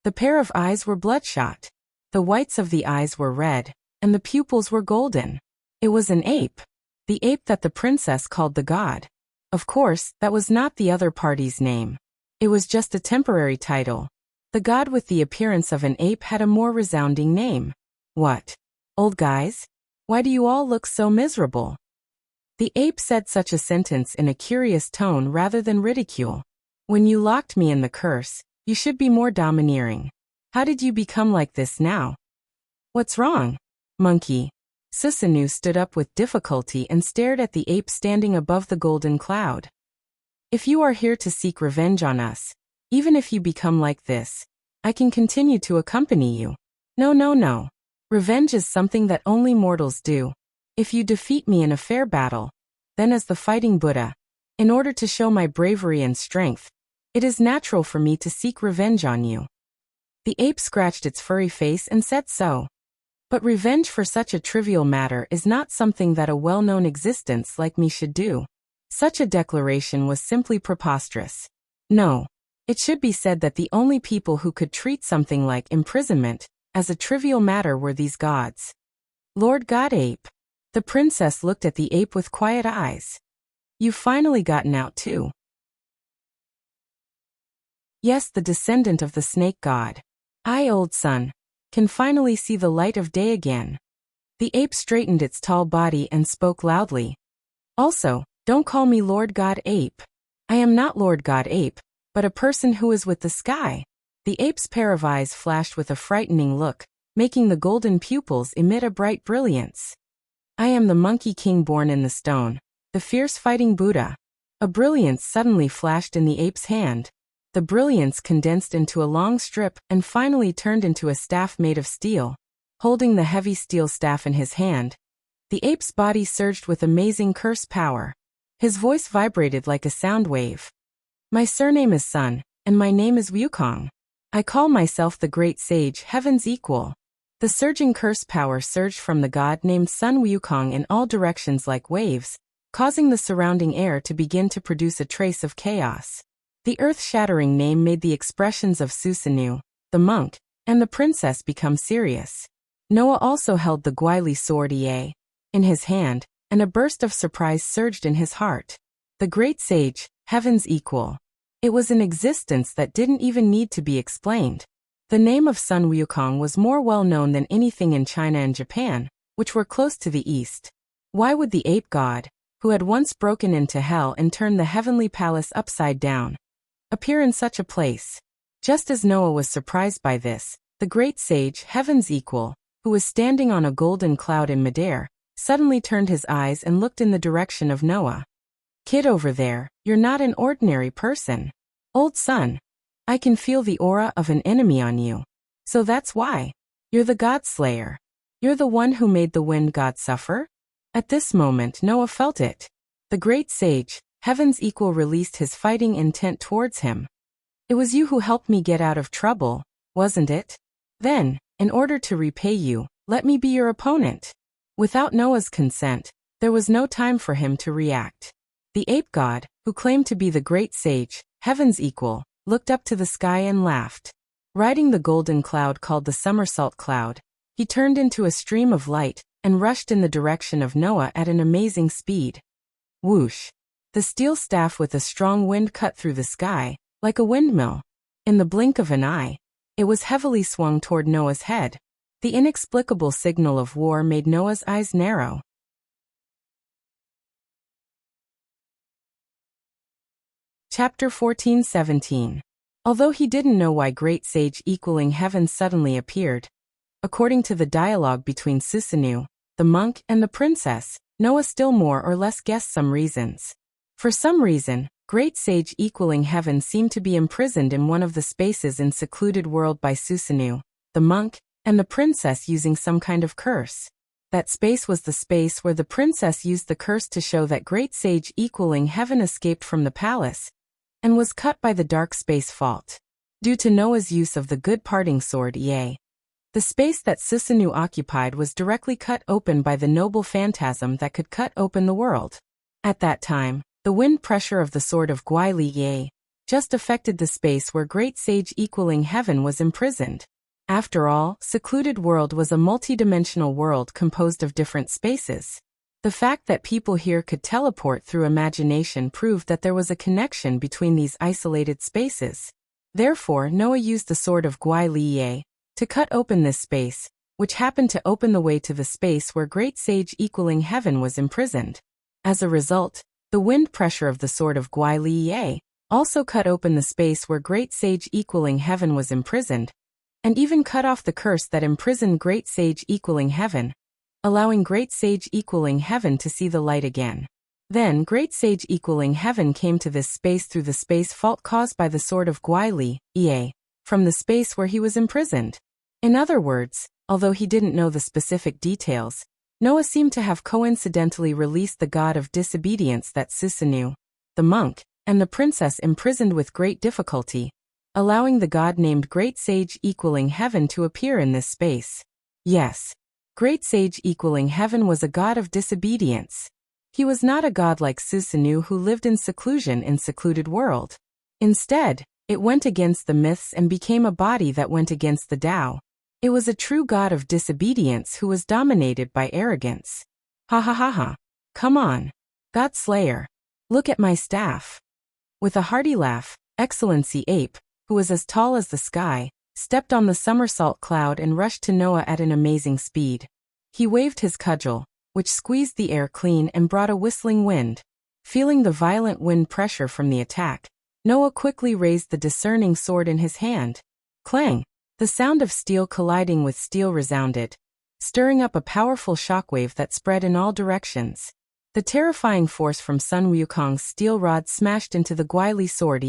The pair of eyes were bloodshot. The whites of the eyes were red, and the pupils were golden. It was an ape. The ape that the princess called the god. Of course, that was not the other party's name. It was just a temporary title. The god with the appearance of an ape had a more resounding name. "What? Old guys? Why do you all look so miserable?" The ape said such a sentence in a curious tone rather than ridicule. "When you locked me in the curse, you should be more domineering. How did you become like this now?" "What's wrong, monkey?" Susanu stood up with difficulty and stared at the ape standing above the golden cloud. "If you are here to seek revenge on us, even if you become like this, I can continue to accompany you." No. Revenge is something that only mortals do. If you defeat me in a fair battle, then as the fighting Buddha, in order to show my bravery and strength, it is natural for me to seek revenge on you. The ape scratched its furry face and said so. But revenge for such a trivial matter is not something that a well-known existence like me should do. Such a declaration was simply preposterous. No, it should be said that the only people who could treat something like imprisonment as a trivial matter were these gods. Lord God Ape. The princess looked at the ape with quiet eyes. "You've finally gotten out too." Yes, the descendant of the snake god. I, old son, can finally see the light of day again. The ape straightened its tall body and spoke loudly. Also, don't call me Lord God Ape. I am not Lord God Ape, but a person who is with the sky. The ape's pair of eyes flashed with a frightening look, making the golden pupils emit a bright brilliance. I am the Monkey King born in the stone, the fierce fighting Buddha. A brilliance suddenly flashed in the ape's hand. The brilliance condensed into a long strip and finally turned into a staff made of steel. Holding the heavy steel staff in his hand, the ape's body surged with amazing curse power. His voice vibrated like a sound wave. My surname is Sun, and my name is Wukong. I call myself the great sage, heaven's equal. The surging curse power surged from the god named Sun Wukong in all directions like waves, causing the surrounding air to begin to produce a trace of chaos. The earth-shattering name made the expressions of Susanoo, the monk, and the princess become serious. Noah also held the Guili sword Ie in his hand, and a burst of surprise surged in his heart. The great sage, heaven's equal. It was an existence that didn't even need to be explained. The name of Sun Wukong was more well known than anything in China and Japan, which were close to the east. Why would the ape god, who had once broken into hell and turned the heavenly palace upside down, appear in such a place? Just as Noah was surprised by this, the great sage, heaven's equal, who was standing on a golden cloud in midair, suddenly turned his eyes and looked in the direction of Noah. Kid over there, you're not an ordinary person. Old son, I can feel the aura of an enemy on you. So that's why. You're the God Slayer. You're the one who made the wind god suffer? At this moment Noah felt it. The great sage, heaven's equal, released his fighting intent towards him. It was you who helped me get out of trouble, wasn't it? Then, in order to repay you, let me be your opponent. Without Noah's consent, there was no time for him to react. The ape god, who claimed to be the great sage, heaven's equal, looked up to the sky and laughed. Riding the golden cloud called the somersault cloud, he turned into a stream of light and rushed in the direction of Noah at an amazing speed. Whoosh! The steel staff with a strong wind cut through the sky, like a windmill. In the blink of an eye, it was heavily swung toward Noah's head. The inexplicable signal of war made Noah's eyes narrow. Chapter 14:17. Although he didn't know why great sage equaling heaven suddenly appeared, according to the dialogue between Susanoo, the monk, and the princess, Noah still more or less guessed some reasons. For some reason, great sage equaling heaven seemed to be imprisoned in one of the spaces in secluded world by Susanoo, the monk, and the princess using some kind of curse. That space was the space where the princess used the curse to show that great sage equaling heaven escaped from the palace and was cut by the dark space fault. Due to Noah's use of the good parting sword Ie, the space that Susanoo occupied was directly cut open by the noble phantasm that could cut open the world. At that time, the wind pressure of the sword of Guili Ie just affected the space where great sage equaling heaven was imprisoned. After all, secluded world was a multidimensional world composed of different spaces. The fact that people here could teleport through imagination proved that there was a connection between these isolated spaces. Therefore, Noah used the sword of Guili Ie to cut open this space, which happened to open the way to the space where great sage equaling heaven was imprisoned. As a result, the wind pressure of the sword of Guili Ie also cut open the space where great sage equaling heaven was imprisoned, and even cut off the curse that imprisoned great sage equaling heaven, allowing great sage equaling heaven to see the light again. Then great sage equaling heaven came to this space through the space fault caused by the sword of Guili Ie, from the space where he was imprisoned. In other words, although he didn't know the specific details, Noah seemed to have coincidentally released the god of disobedience that Susanoo, the monk, and the princess imprisoned with great difficulty, allowing the god named Great Sage equaling heaven to appear in this space. Yes, Great Sage equaling heaven was a god of disobedience. He was not a god like Susanoo who lived in seclusion in secluded world. Instead, it went against the myths and became a body that went against the Tao. It was a true god of disobedience who was dominated by arrogance. Ha ha ha ha. Come on. God Slayer. Look at my staff. With a hearty laugh, Excellency Ape, who was as tall as the sky, stepped on the somersault cloud and rushed to Noah at an amazing speed. He waved his cudgel, which squeezed the air clean and brought a whistling wind. Feeling the violent wind pressure from the attack, Noah quickly raised the discerning sword in his hand. Clang! The sound of steel colliding with steel resounded, stirring up a powerful shockwave that spread in all directions. The terrifying force from Sun Wukong's steel rod smashed into the Guili sword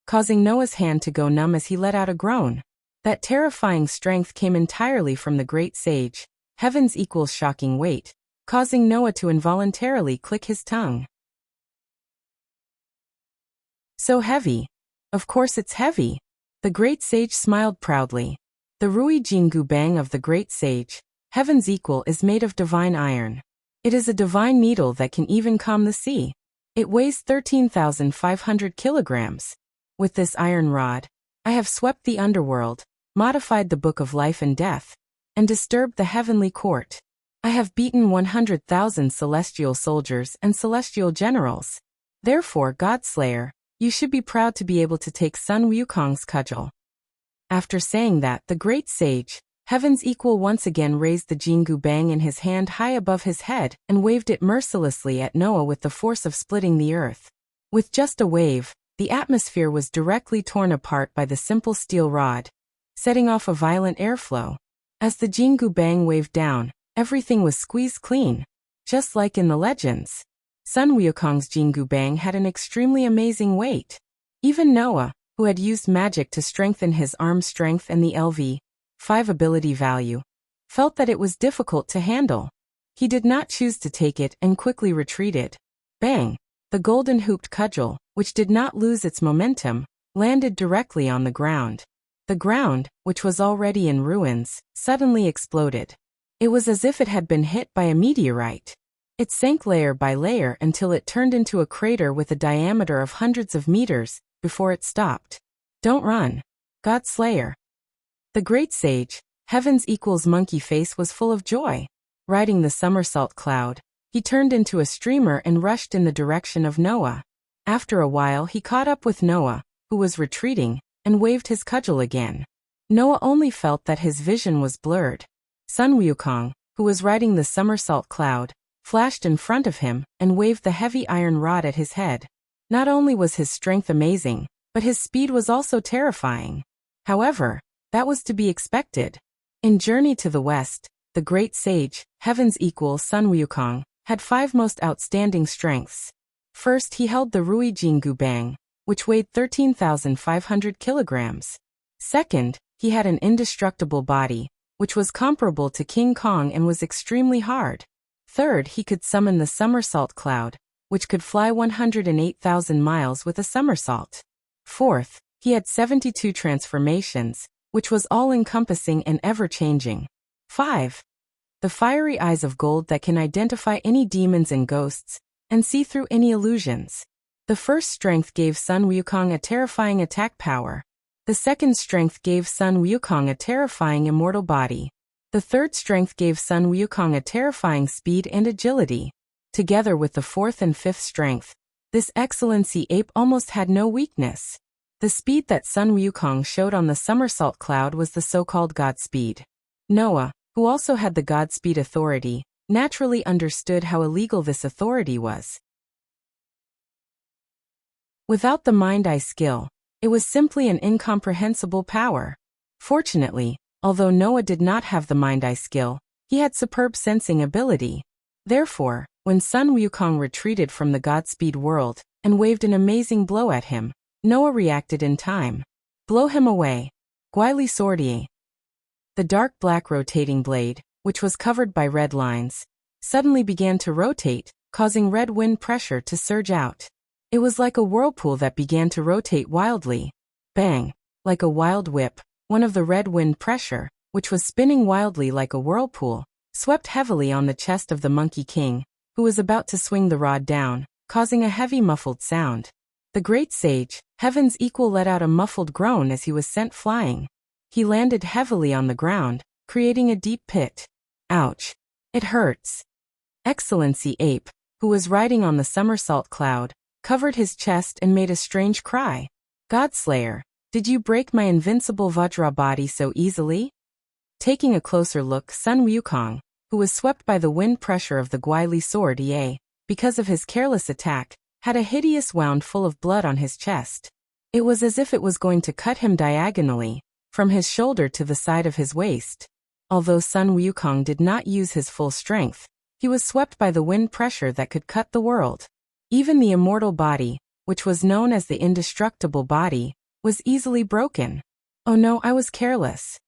causing Noah's hand to go numb as he let out a groan. That terrifying strength came entirely from the great sage, heaven's equals shocking weight, causing Noah to involuntarily click his tongue. So heavy. Of course it's heavy. The great sage smiled proudly. The Rui Jingu Bang of the great sage, heaven's equal, is made of divine iron. It is a divine needle that can even calm the sea. It weighs 13,500 kilograms. With this iron rod, I have swept the underworld, modified the book of life and death, and disturbed the heavenly court. I have beaten 100,000 celestial soldiers and celestial generals. Therefore, Godslayer, you should be proud to be able to take Sun Wukong's cudgel. After saying that, the great sage, heaven's equal, once again raised the Jingu Bang in his hand high above his head and waved it mercilessly at Noah with the force of splitting the earth. With just a wave, the atmosphere was directly torn apart by the simple steel rod, setting off a violent airflow. As the Jingu Bang waved down, everything was squeezed clean, just like in the legends. Sun Wukong's Jingu Bang had an extremely amazing weight. Even Noah, who had used magic to strengthen his arm strength and the LV5 ability value, felt that it was difficult to handle. He did not choose to take it and quickly retreated. Bang! The golden hooped cudgel, which did not lose its momentum, landed directly on the ground. The ground, which was already in ruins, suddenly exploded. It was as if it had been hit by a meteorite. It sank layer by layer until it turned into a crater with a diameter of hundreds of meters, before it stopped. Don't run. Godslayer. The great sage, heaven's equals monkey face, was full of joy. Riding the somersault cloud, he turned into a streamer and rushed in the direction of Noah. After a while he caught up with Noah, who was retreating, and waved his cudgel again. Noah only felt that his vision was blurred. Sun Wukong, who was riding the somersault cloud, flashed in front of him and waved the heavy iron rod at his head. Not only was his strength amazing, but his speed was also terrifying. However, that was to be expected. In Journey to the West, the great sage, heaven's equal Sun Wukong, had 5 most outstanding strengths. First, he held the Rui Jingu Bang, which weighed 13,500 kilograms. Second, he had an indestructible body, which was comparable to King Kong and was extremely hard. Third, he could summon the somersault cloud, which could fly 108,000 miles with a somersault. Fourth, he had 72 transformations, which was all-encompassing and ever-changing. 5. The fiery eyes of gold that can identify any demons and ghosts, and see through any illusions. The first strength gave Sun Wukong a terrifying attack power. The second strength gave Sun Wukong a terrifying immortal body. The third strength gave Sun Wukong a terrifying speed and agility. Together with the fourth and fifth strength, this excellency ape almost had no weakness. The speed that Sun Wukong showed on the somersault cloud was the so-called God speed. Noah, who also had the God speed authority, naturally understood how illegal this authority was. Without the mind-eye skill, it was simply an incomprehensible power. Fortunately, although Noah did not have the mind-eye skill, he had superb sensing ability. Therefore, when Sun Wukong retreated from the Godspeed world and waved an amazing blow at him, Noah reacted in time. Blow him away. Guili Sortie. The dark black rotating blade, which was covered by red lines, suddenly began to rotate, causing red wind pressure to surge out. It was like a whirlpool that began to rotate wildly. Bang! Like a wild whip, one of the red wind pressure, which was spinning wildly like a whirlpool, swept heavily on the chest of the Monkey King, who was about to swing the rod down, causing a heavy muffled sound. The great sage, heaven's equal, let out a muffled groan as he was sent flying. He landed heavily on the ground, creating a deep pit. Ouch! It hurts. Excellency Ape, who was riding on the somersault cloud, covered his chest and made a strange cry. Godslayer, Did you break my invincible Vajra body so easily? Taking a closer look, Sun Wukong, who was swept by the wind pressure of the Guili sword because of his careless attack, had a hideous wound full of blood on his chest. It was as if it was going to cut him diagonally, from his shoulder to the side of his waist. Although Sun Wukong did not use his full strength, he was swept by the wind pressure that could cut the world. Even the immortal body, which was known as the indestructible body, was easily broken. Oh no, I was careless.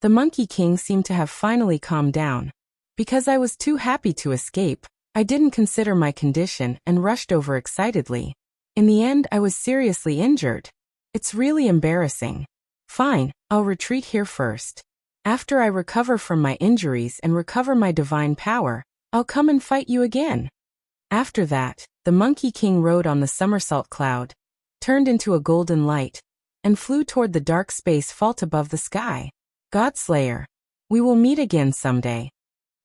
The Monkey King seemed to have finally calmed down. Because I was too happy to escape, I didn't consider my condition and rushed over excitedly. In the end, I was seriously injured. It's really embarrassing. Fine, I'll retreat here first. After I recover from my injuries and recover my divine power, I'll come and fight you again. After that, the Monkey King rode on the somersault cloud, turned into a golden light, and flew toward the dark space vault above the sky. Godslayer, we will meet again someday.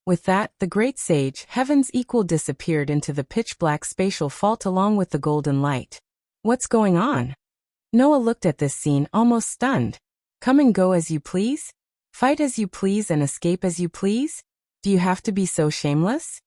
With that, the great sage, Heaven's Equal, disappeared into the pitch-black spatial vault along with the golden light. What's going on? Noah looked at this scene almost stunned. Come and go as you please? Fight as you please and escape as you please? Do you have to be so shameless?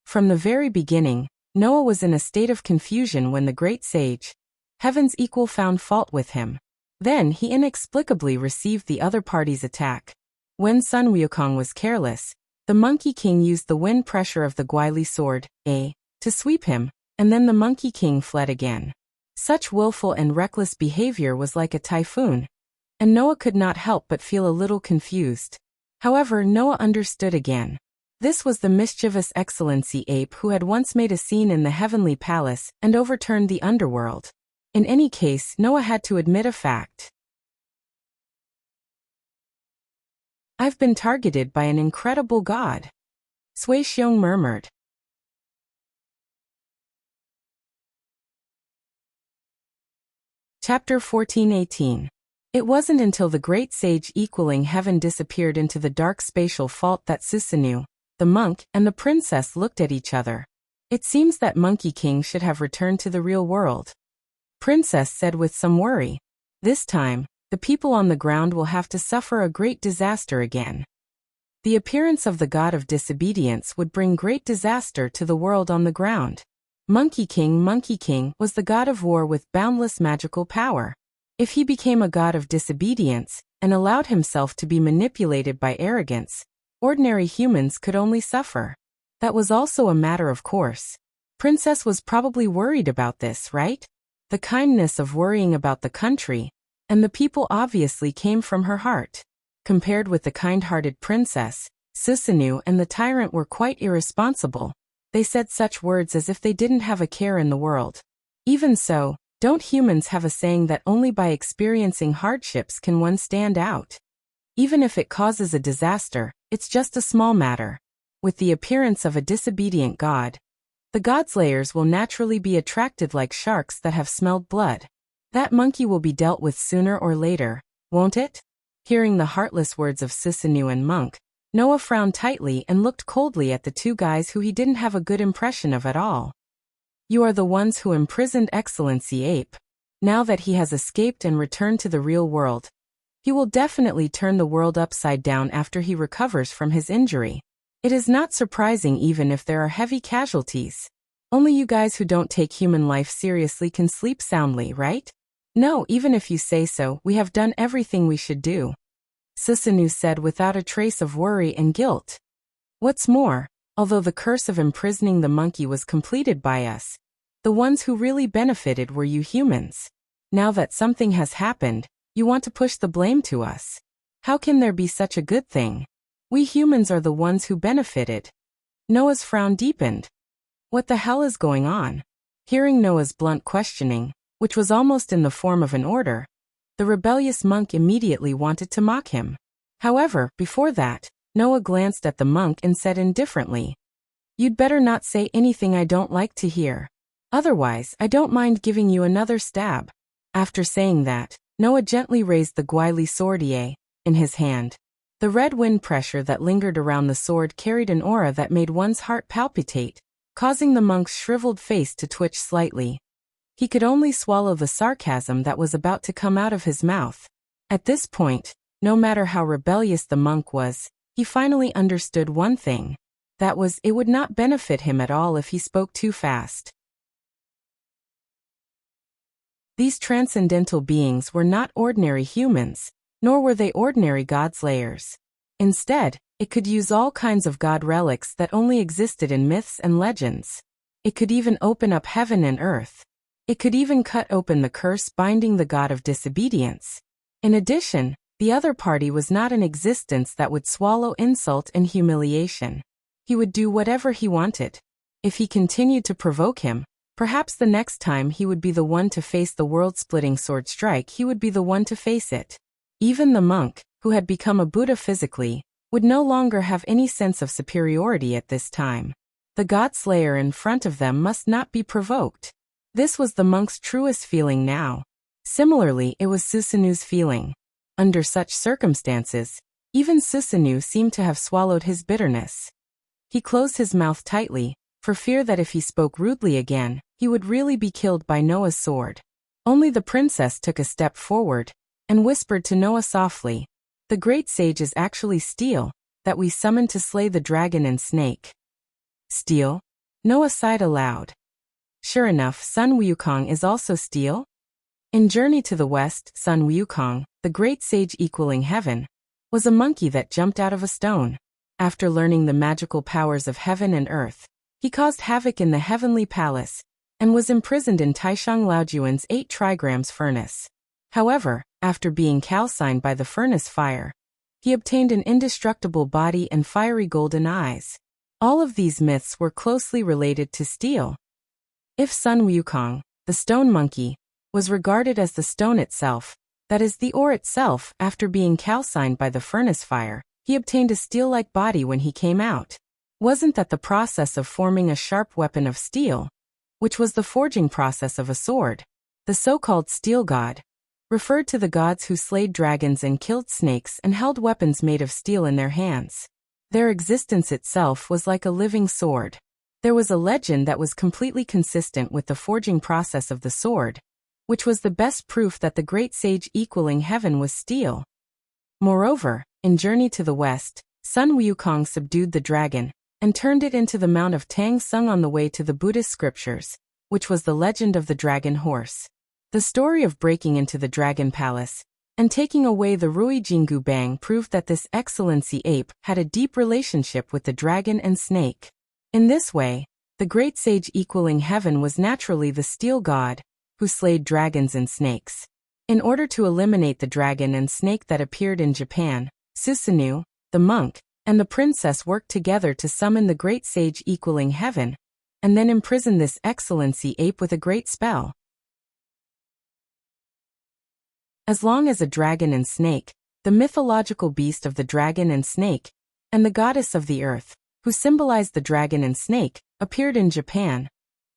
From the very beginning, Noah was in a state of confusion when the great sage, Heaven's Equal, found fault with him. Then he inexplicably received the other party's attack. When Sun Wukong was careless, the Monkey King used the wind pressure of the Guili sword, to sweep him, and then the Monkey King fled again. Such willful and reckless behavior was like a typhoon, and Noah could not help but feel a little confused. However, Noah understood again. This was the mischievous Excellency Ape who had once made a scene in the Heavenly Palace and overturned the underworld. In any case, Noah had to admit a fact. I've been targeted by an incredible god. Sui Xiong murmured. Chapter 14:18. It wasn't until the great sage equaling heaven disappeared into the dark spatial vault that Susanoo, the monk, and the princess looked at each other. It seems that Monkey King should have returned to the real world. Princess said with some worry. This time, the people on the ground will have to suffer a great disaster again. The appearance of the god of disobedience would bring great disaster to the world on the ground. Monkey King was the god of war with boundless magical power. If he became a god of disobedience and allowed himself to be manipulated by arrogance, ordinary humans could only suffer. That was also a matter of course. Princess was probably worried about this, right? The kindness of worrying about the country and the people obviously came from her heart. Compared with the kind-hearted princess, Susanoo and the tyrant were quite irresponsible. They said such words as if they didn't have a care in the world. Even so, don't humans have a saying that only by experiencing hardships can one stand out? Even if it causes a disaster, it's just a small matter. With the appearance of a disobedient god, the godslayers will naturally be attracted like sharks that have smelled blood. That monkey will be dealt with sooner or later, won't it? Hearing the heartless words of Susanoo and Monk, Noah frowned tightly and looked coldly at the two guys who he didn't have a good impression of at all. You are the ones who imprisoned Excellency Ape. Now that he has escaped and returned to the real world, he will definitely turn the world upside down after he recovers from his injury. It is not surprising even if there are heavy casualties. Only you guys who don't take human life seriously can sleep soundly, right? No, even if you say so, we have done everything we should do. Susanoo said without a trace of worry and guilt. What's more, although the curse of imprisoning the monkey was completed by us, the ones who really benefited were you humans. Now that something has happened, you want to push the blame to us. How can there be such a good thing? We humans are the ones who benefited. Noah's frown deepened. What the hell is going on? Hearing Noah's blunt questioning, which was almost in the form of an order, the rebellious monk immediately wanted to mock him. However, before that, Noah glanced at the monk and said indifferently, "You'd better not say anything I don't like to hear. Otherwise, I don't mind giving you another stab." After saying that, Noah gently raised the Guili sword in his hand. The red wind pressure that lingered around the sword carried an aura that made one's heart palpitate, causing the monk's shriveled face to twitch slightly. He could only swallow the sarcasm that was about to come out of his mouth. At this point, no matter how rebellious the monk was, he finally understood one thing. That was, it would not benefit him at all if he spoke too fast. These transcendental beings were not ordinary humans, nor were they ordinary god-slayers. Instead, it could use all kinds of god relics that only existed in myths and legends. It could even open up heaven and earth. It could even cut open the curse binding the god of disobedience. In addition, the other party was not an existence that would swallow insult and humiliation. He would do whatever he wanted. If he continued to provoke him, perhaps the next time he would be the one to face the world-splitting sword strike, he would be the one to face it. Even the monk, who had become a Buddha physically, would no longer have any sense of superiority at this time. The god-slayer in front of them must not be provoked. This was the monk's truest feeling now. Similarly, it was Susanu's feeling. Under such circumstances, even Susanu seemed to have swallowed his bitterness. He closed his mouth tightly, for fear that if he spoke rudely again, he would really be killed by Noah's sword. Only the princess took a step forward, and whispered to Noah softly, "The great sage is actually steel, that we summoned to slay the dragon and snake." Steel? Noah sighed aloud. Sure enough, Sun Wukong is also steel. In Journey to the West, Sun Wukong, the great sage equaling heaven, was a monkey that jumped out of a stone. After learning the magical powers of heaven and earth, he caused havoc in the heavenly palace, and was imprisoned in Taishang Laojuan's 8 trigrams furnace. However, after being calcined by the furnace fire, he obtained an indestructible body and fiery golden eyes. All of these myths were closely related to steel. If Sun Wukong, the stone monkey, was regarded as the stone itself, that is the ore itself, after being calcined by the furnace fire, he obtained a steel-like body when he came out. Wasn't that the process of forming a sharp weapon of steel, which was the forging process of a sword? The so-called steel god referred to the gods who slayed dragons and killed snakes and held weapons made of steel in their hands. Their existence itself was like a living sword. There was a legend that was completely consistent with the forging process of the sword, which was the best proof that the great sage equaling heaven was steel. Moreover, in Journey to the West, Sun Wukong subdued the dragon, and turned it into the Mount of Tang Sung on the way to the Buddhist scriptures, which was the legend of the dragon horse. The story of breaking into the dragon palace, and taking away the Rui Jingu Bang proved that this excellency ape had a deep relationship with the dragon and snake. In this way, the great sage equaling heaven was naturally the steel god, who slayed dragons and snakes. In order to eliminate the dragon and snake that appeared in Japan, Susanu, the monk, and the princess worked together to summon the great sage equaling heaven, and then imprison this excellency ape with a great spell. As long as a dragon and snake, the mythological beast of the dragon and snake, and the goddess of the earth, who symbolized the dragon and snake, appeared in Japan,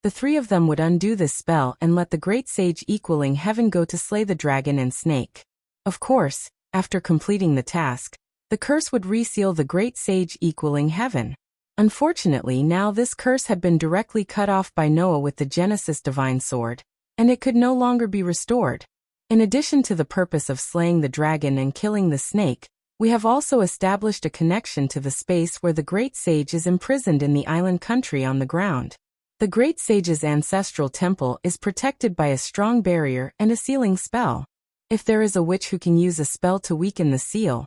the 3 of them would undo this spell and let the great sage equaling heaven go to slay the dragon and snake. Of course, after completing the task, the curse would reseal the great sage equaling heaven. Unfortunately, now this curse had been directly cut off by Noah with the Genesis divine sword, and it could no longer be restored. In addition to the purpose of slaying the dragon and killing the snake, we have also established a connection to the space where the great sage is imprisoned in the island country on the ground. The great sage's ancestral temple is protected by a strong barrier and a sealing spell. If there is a witch who can use a spell to weaken the seal,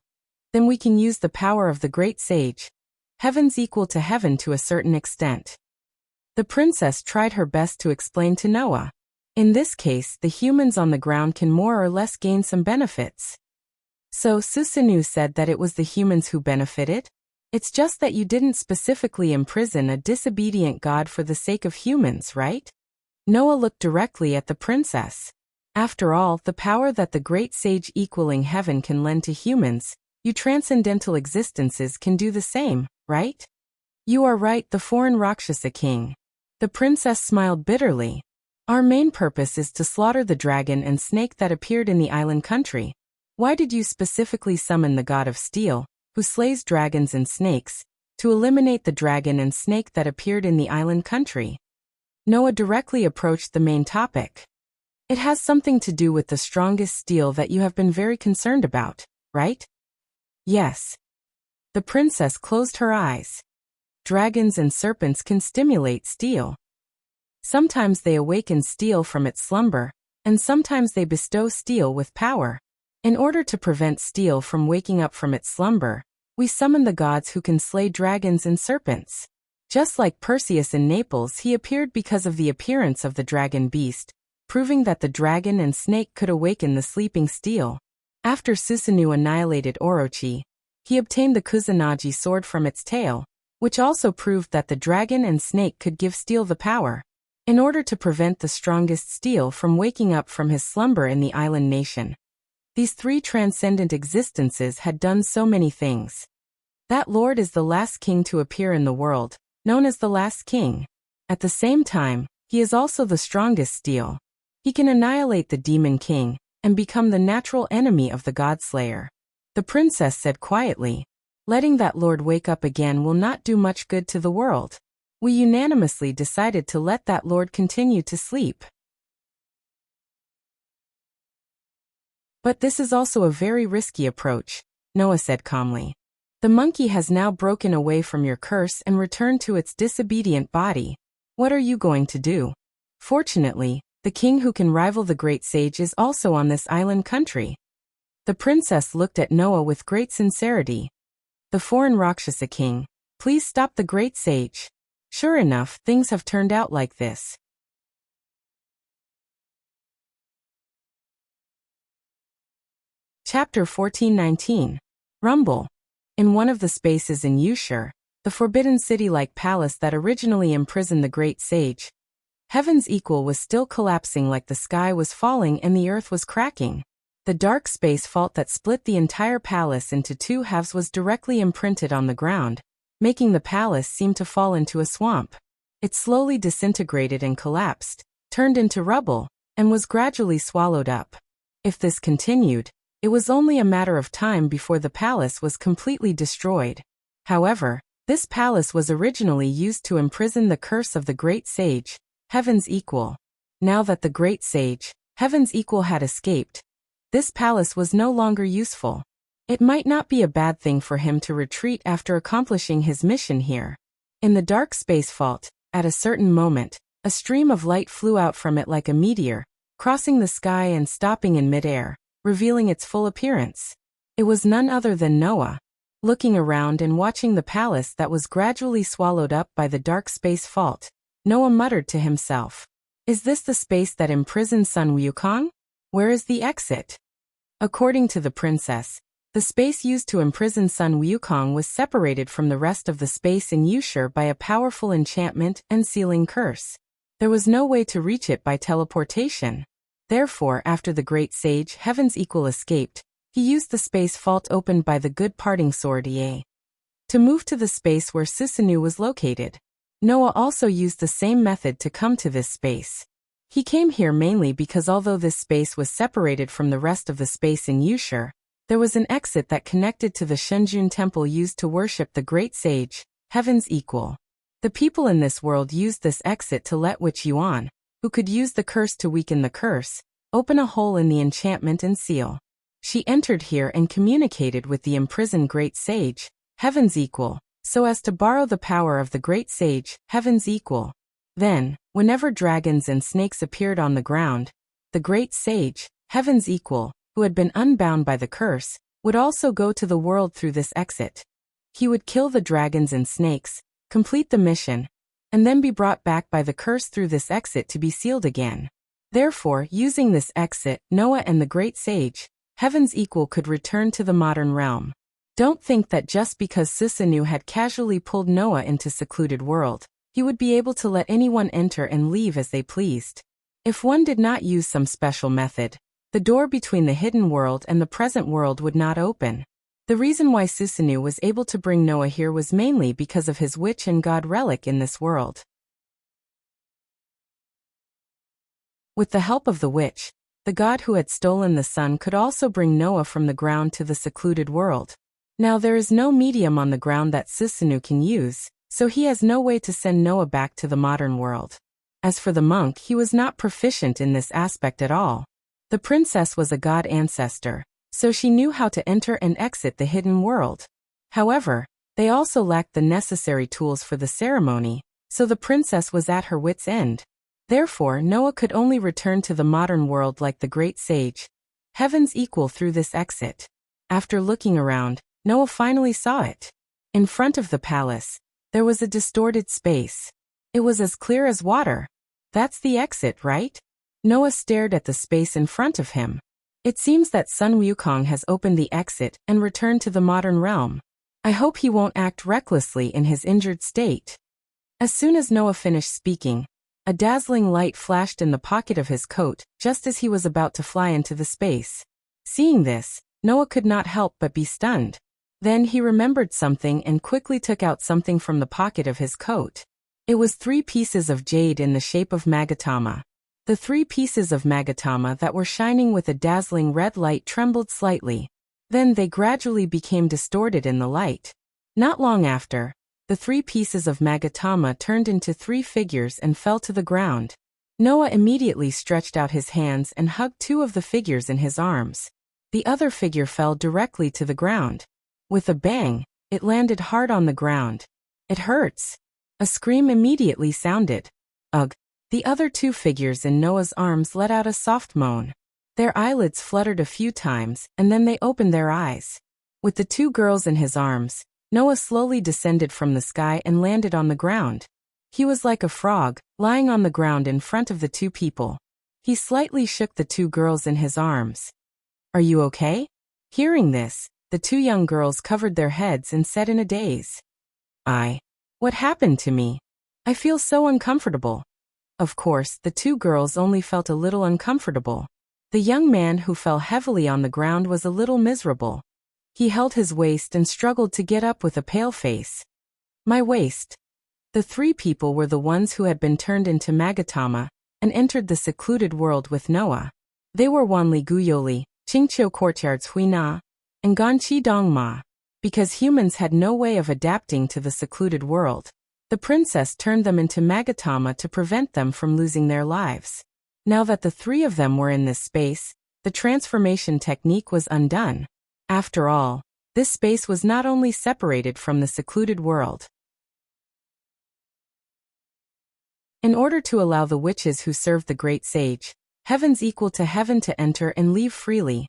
then we can use the power of the great sage. Heaven's equal to heaven to a certain extent. The princess tried her best to explain to Noah. In this case, the humans on the ground can more or less gain some benefits. So Susanu said that it was the humans who benefited? It's just that you didn't specifically imprison a disobedient god for the sake of humans, right? Noah looked directly at the princess. After all, the power that the great sage equaling heaven can lend to humans, you transcendental existences can do the same, right? You are right, the foreign Rakshasa king. The princess smiled bitterly. Our main purpose is to slaughter the dragon and snake that appeared in the island country. Why did you specifically summon the god of steel, who slays dragons and snakes, to eliminate the dragon and snake that appeared in the island country? Noah directly approached the main topic. It has something to do with the strongest steel that you have been very concerned about, right? Yes. The princess closed her eyes. Dragons and serpents can stimulate steel. Sometimes they awaken steel from its slumber, and sometimes they bestow steel with power. In order to prevent steel from waking up from its slumber, we summon the gods who can slay dragons and serpents. Just like Perseus in Naples, he appeared because of the appearance of the dragon beast, proving that the dragon and snake could awaken the sleeping steel. After Susanoo annihilated Orochi, he obtained the Kusanagi sword from its tail, which also proved that the dragon and snake could give steel the power. In order to prevent the strongest steel from waking up from his slumber in the island nation, these three transcendent existences had done so many things. That lord is the last king to appear in the world, known as the last king. At the same time, he is also the strongest steel. He can annihilate the demon king and become the natural enemy of the godslayer. The princess said quietly, letting that lord wake up again will not do much good to the world. We unanimously decided to let that lord continue to sleep. But this is also a very risky approach, Noah said calmly. The monkey has now broken away from your curse and returned to its disobedient body. What are you going to do? Fortunately, the king who can rival the great sage is also on this island country. The princess looked at Noah with great sincerity. The foreign Rakshasa king, please stop the great sage. Sure enough, things have turned out like this. Chapter 14:19. Rumble. In one of the spaces in Yushur, the forbidden city-like palace that originally imprisoned the great sage, heaven's equal was still collapsing like the sky was falling and the earth was cracking. The dark space fault that split the entire palace into two halves was directly imprinted on the ground, making the palace seem to fall into a swamp. It slowly disintegrated and collapsed, turned into rubble, and was gradually swallowed up. If this continued, it was only a matter of time before the palace was completely destroyed. However, this palace was originally used to imprison the curse of the great sage, heaven's equal. Now that the great sage, heaven's equal, had escaped, this palace was no longer useful. It might not be a bad thing for him to retreat after accomplishing his mission here. In the dark space fault, at a certain moment, a stream of light flew out from it like a meteor, crossing the sky and stopping in midair, revealing its full appearance. It was none other than Noah. Looking around and watching the palace that was gradually swallowed up by the dark space fault, Noah muttered to himself, "Is this the space that imprisons Sun Wukong? Where is the exit?" According to the princess, the space used to imprison Sun Wukong was separated from the rest of the space in Yushur by a powerful enchantment and sealing curse. There was no way to reach it by teleportation. Therefore, after the great sage heaven's equal escaped, he used the space fault opened by the good parting sword Ie to move to the space where Susanoo was located. Noah also used the same method to come to this space. He came here mainly because although this space was separated from the rest of the space in Yushur, there was an exit that connected to the Shenzhen temple used to worship the great sage, heaven's equal. The people in this world used this exit to let Witch Yuan, who could use the curse to weaken the curse, open a hole in the enchantment and seal. She entered here and communicated with the imprisoned great sage, heaven's equal, so as to borrow the power of the great sage, heaven's equal. Then, whenever dragons and snakes appeared on the ground, the great sage, heaven's equal, who had been unbound by the curse, would also go to the world through this exit. He would kill the dragons and snakes, complete the mission, and then be brought back by the curse through this exit to be sealed again. Therefore, using this exit, Noah and the great sage, heaven's equal, could return to the modern realm. Don't think that just because Susanoo had casually pulled Noah into secluded world, he would be able to let anyone enter and leave as they pleased. If one did not use some special method, the door between the hidden world and the present world would not open. The reason why Susanoo was able to bring Noah here was mainly because of his witch and god relic in this world. With the help of the witch, the god who had stolen the sun could also bring Noah from the ground to the secluded world. Now there is no medium on the ground that Susanoo can use, so he has no way to send Noah back to the modern world. As for the monk, he was not proficient in this aspect at all. The princess was a god ancestor, so she knew how to enter and exit the hidden world. However, they also lacked the necessary tools for the ceremony, so the princess was at her wit's end. Therefore, Noah could only return to the modern world like the great sage, heaven's equal, through this exit. After looking around, Noah finally saw it. In front of the palace, there was a distorted space. It was as clear as water. That's the exit, right? Noah stared at the space in front of him. It seems that Sun Wukong has opened the exit and returned to the modern realm. I hope he won't act recklessly in his injured state. As soon as Noah finished speaking, a dazzling light flashed in the pocket of his coat just as he was about to fly into the space. Seeing this, Noah could not help but be stunned. Then he remembered something and quickly took out something from the pocket of his coat. It was 3 pieces of jade in the shape of Magatama. The 3 pieces of Magatama that were shining with a dazzling red light trembled slightly. Then they gradually became distorted in the light. Not long after, the 3 pieces of Magatama turned into 3 figures and fell to the ground. Noah immediately stretched out his hands and hugged 2 of the figures in his arms. The other figure fell directly to the ground. With a bang, it landed hard on the ground. It hurts. A scream immediately sounded. Ugh. The other 2 figures in Noah's arms let out a soft moan. Their eyelids fluttered a few times, and then they opened their eyes. With the 2 girls in his arms, Noah slowly descended from the sky and landed on the ground. He was like a frog, lying on the ground in front of the 2 people. He slightly shook the 2 girls in his arms. Are you okay? Hearing this, the 2 young girls covered their heads and said in a daze. What happened to me? I feel so uncomfortable. Of course, the 2 girls only felt a little uncomfortable. The young man who fell heavily on the ground was a little miserable. He held his waist and struggled to get up with a pale face. My waist. The 3 people were the ones who had been turned into Magatama and entered the secluded world with Noah. They were Wanli Guyoli, Qingqiu Courtyard's Huina, and Ganqi Dongma. Because humans had no way of adapting to the secluded world, the princess turned them into Magatama to prevent them from losing their lives. Now that the 3 of them were in this space, the transformation technique was undone. After all, this space was not only separated from the secluded world. In order to allow the witches who served the great sage, heavens equal to heaven, to enter and leave freely,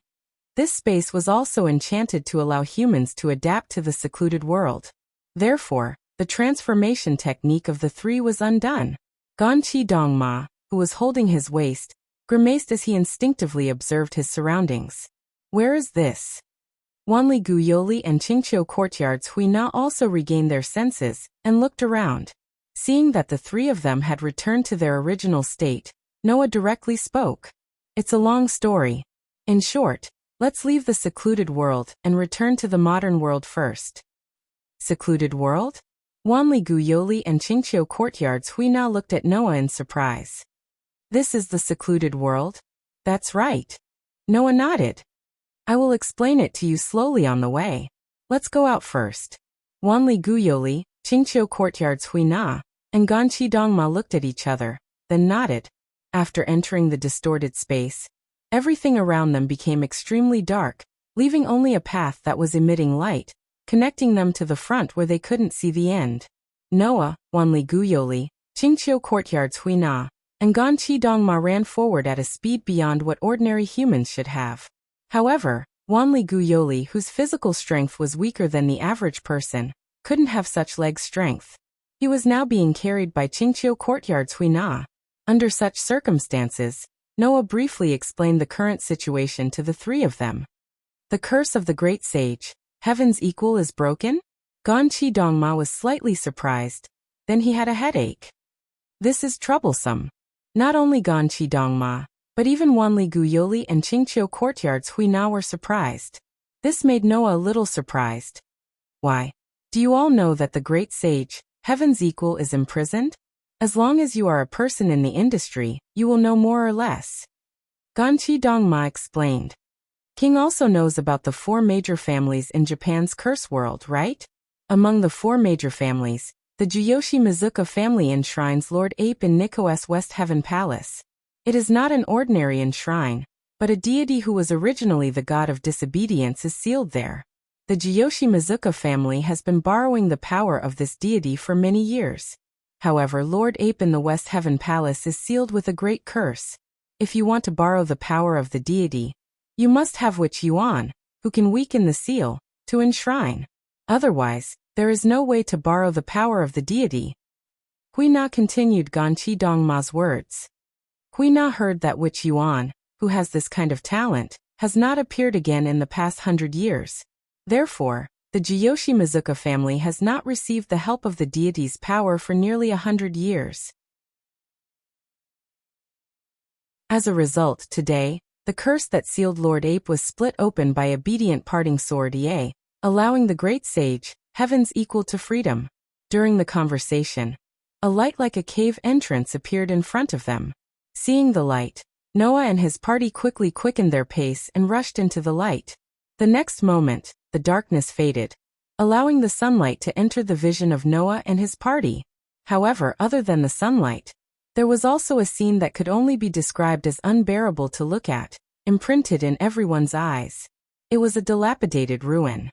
this space was also enchanted to allow humans to adapt to the secluded world. Therefore, the transformation technique of the 3 was undone. Ganqi Dongma, who was holding his waist, grimaced as he instinctively observed his surroundings. Where is this? Wanli Guyoli and Qingqiu Courtyard's Huina also regained their senses and looked around. Seeing that the 3 of them had returned to their original state, Noah directly spoke. It's a long story. In short, let's leave the secluded world and return to the modern world first. Secluded world? Wanli Guyoli and Qingqiu Courtyard's Huina looked at Noah in surprise. This is the secluded world? That's right. Noah nodded. I will explain it to you slowly on the way. Let's go out first. Wanli Guyoli, Qingqiu Courtyard's Huina, and Ganqi Dongma looked at each other, then nodded. After entering the distorted space, everything around them became extremely dark, leaving only a path that was emitting light, connecting them to the front where they couldn't see the end. Noah, Wanli Guyoli, Qingqiu Courtyard's Huina, and Ganqi Dongma ran forward at a speed beyond what ordinary humans should have. However, Wanli Guyoli, whose physical strength was weaker than the average person, couldn't have such leg strength. He was now being carried by Qingqiu Courtyard's Huina. Under such circumstances, Noah briefly explained the current situation to the 3 of them. The curse of the great sage, heaven's equal, is broken? Ganqi Dongma was slightly surprised. Then he had a headache. This is troublesome. Not only Ganqi Dongma, but even Wanli Guyoli and Qingqiu Courtyard's Huina were surprised. This made Noah a little surprised. Why? Do you all know that the great sage, heaven's equal, is imprisoned? As long as you are a person in the industry, you will know more or less. Ganqi Dongma explained. King also knows about the 4 major families in Japan's curse world, right? Among the 4 major families, The Juyoshi Mizuka family enshrines Lord Ape in Nikko's West Heaven Palace. It is not an ordinary enshrine, but a deity who was originally the god of disobedience is sealed there. The Juyoshi Mizuka family has been borrowing the power of this deity for many years. However, Lord Ape in the West Heaven Palace is sealed with a great curse. If you want to borrow the power of the deity, you must have Witch Yuan, who can weaken the seal, to enshrine. Otherwise, there is no way to borrow the power of the deity. Hui Na continued Ganqi Dongma's words. Hui Na heard that Witch Yuan, who has this kind of talent, has not appeared again in the past 100 years. Therefore, the Juyoshi Mizuka family has not received the help of the deity's power for nearly 100 years. As a result, today, the curse that sealed Lord Ape was split open by obedient parting sword Ie, allowing the great sage, Heaven's equal to freedom. During the conversation, a light like a cave entrance appeared in front of them. Seeing the light, Noah and his party quickly quickened their pace and rushed into the light. The next moment, the darkness faded, allowing the sunlight to enter the vision of Noah and his party. However, other than the sunlight, there was also a scene that could only be described as unbearable to look at, imprinted in everyone's eyes. It was a dilapidated ruin.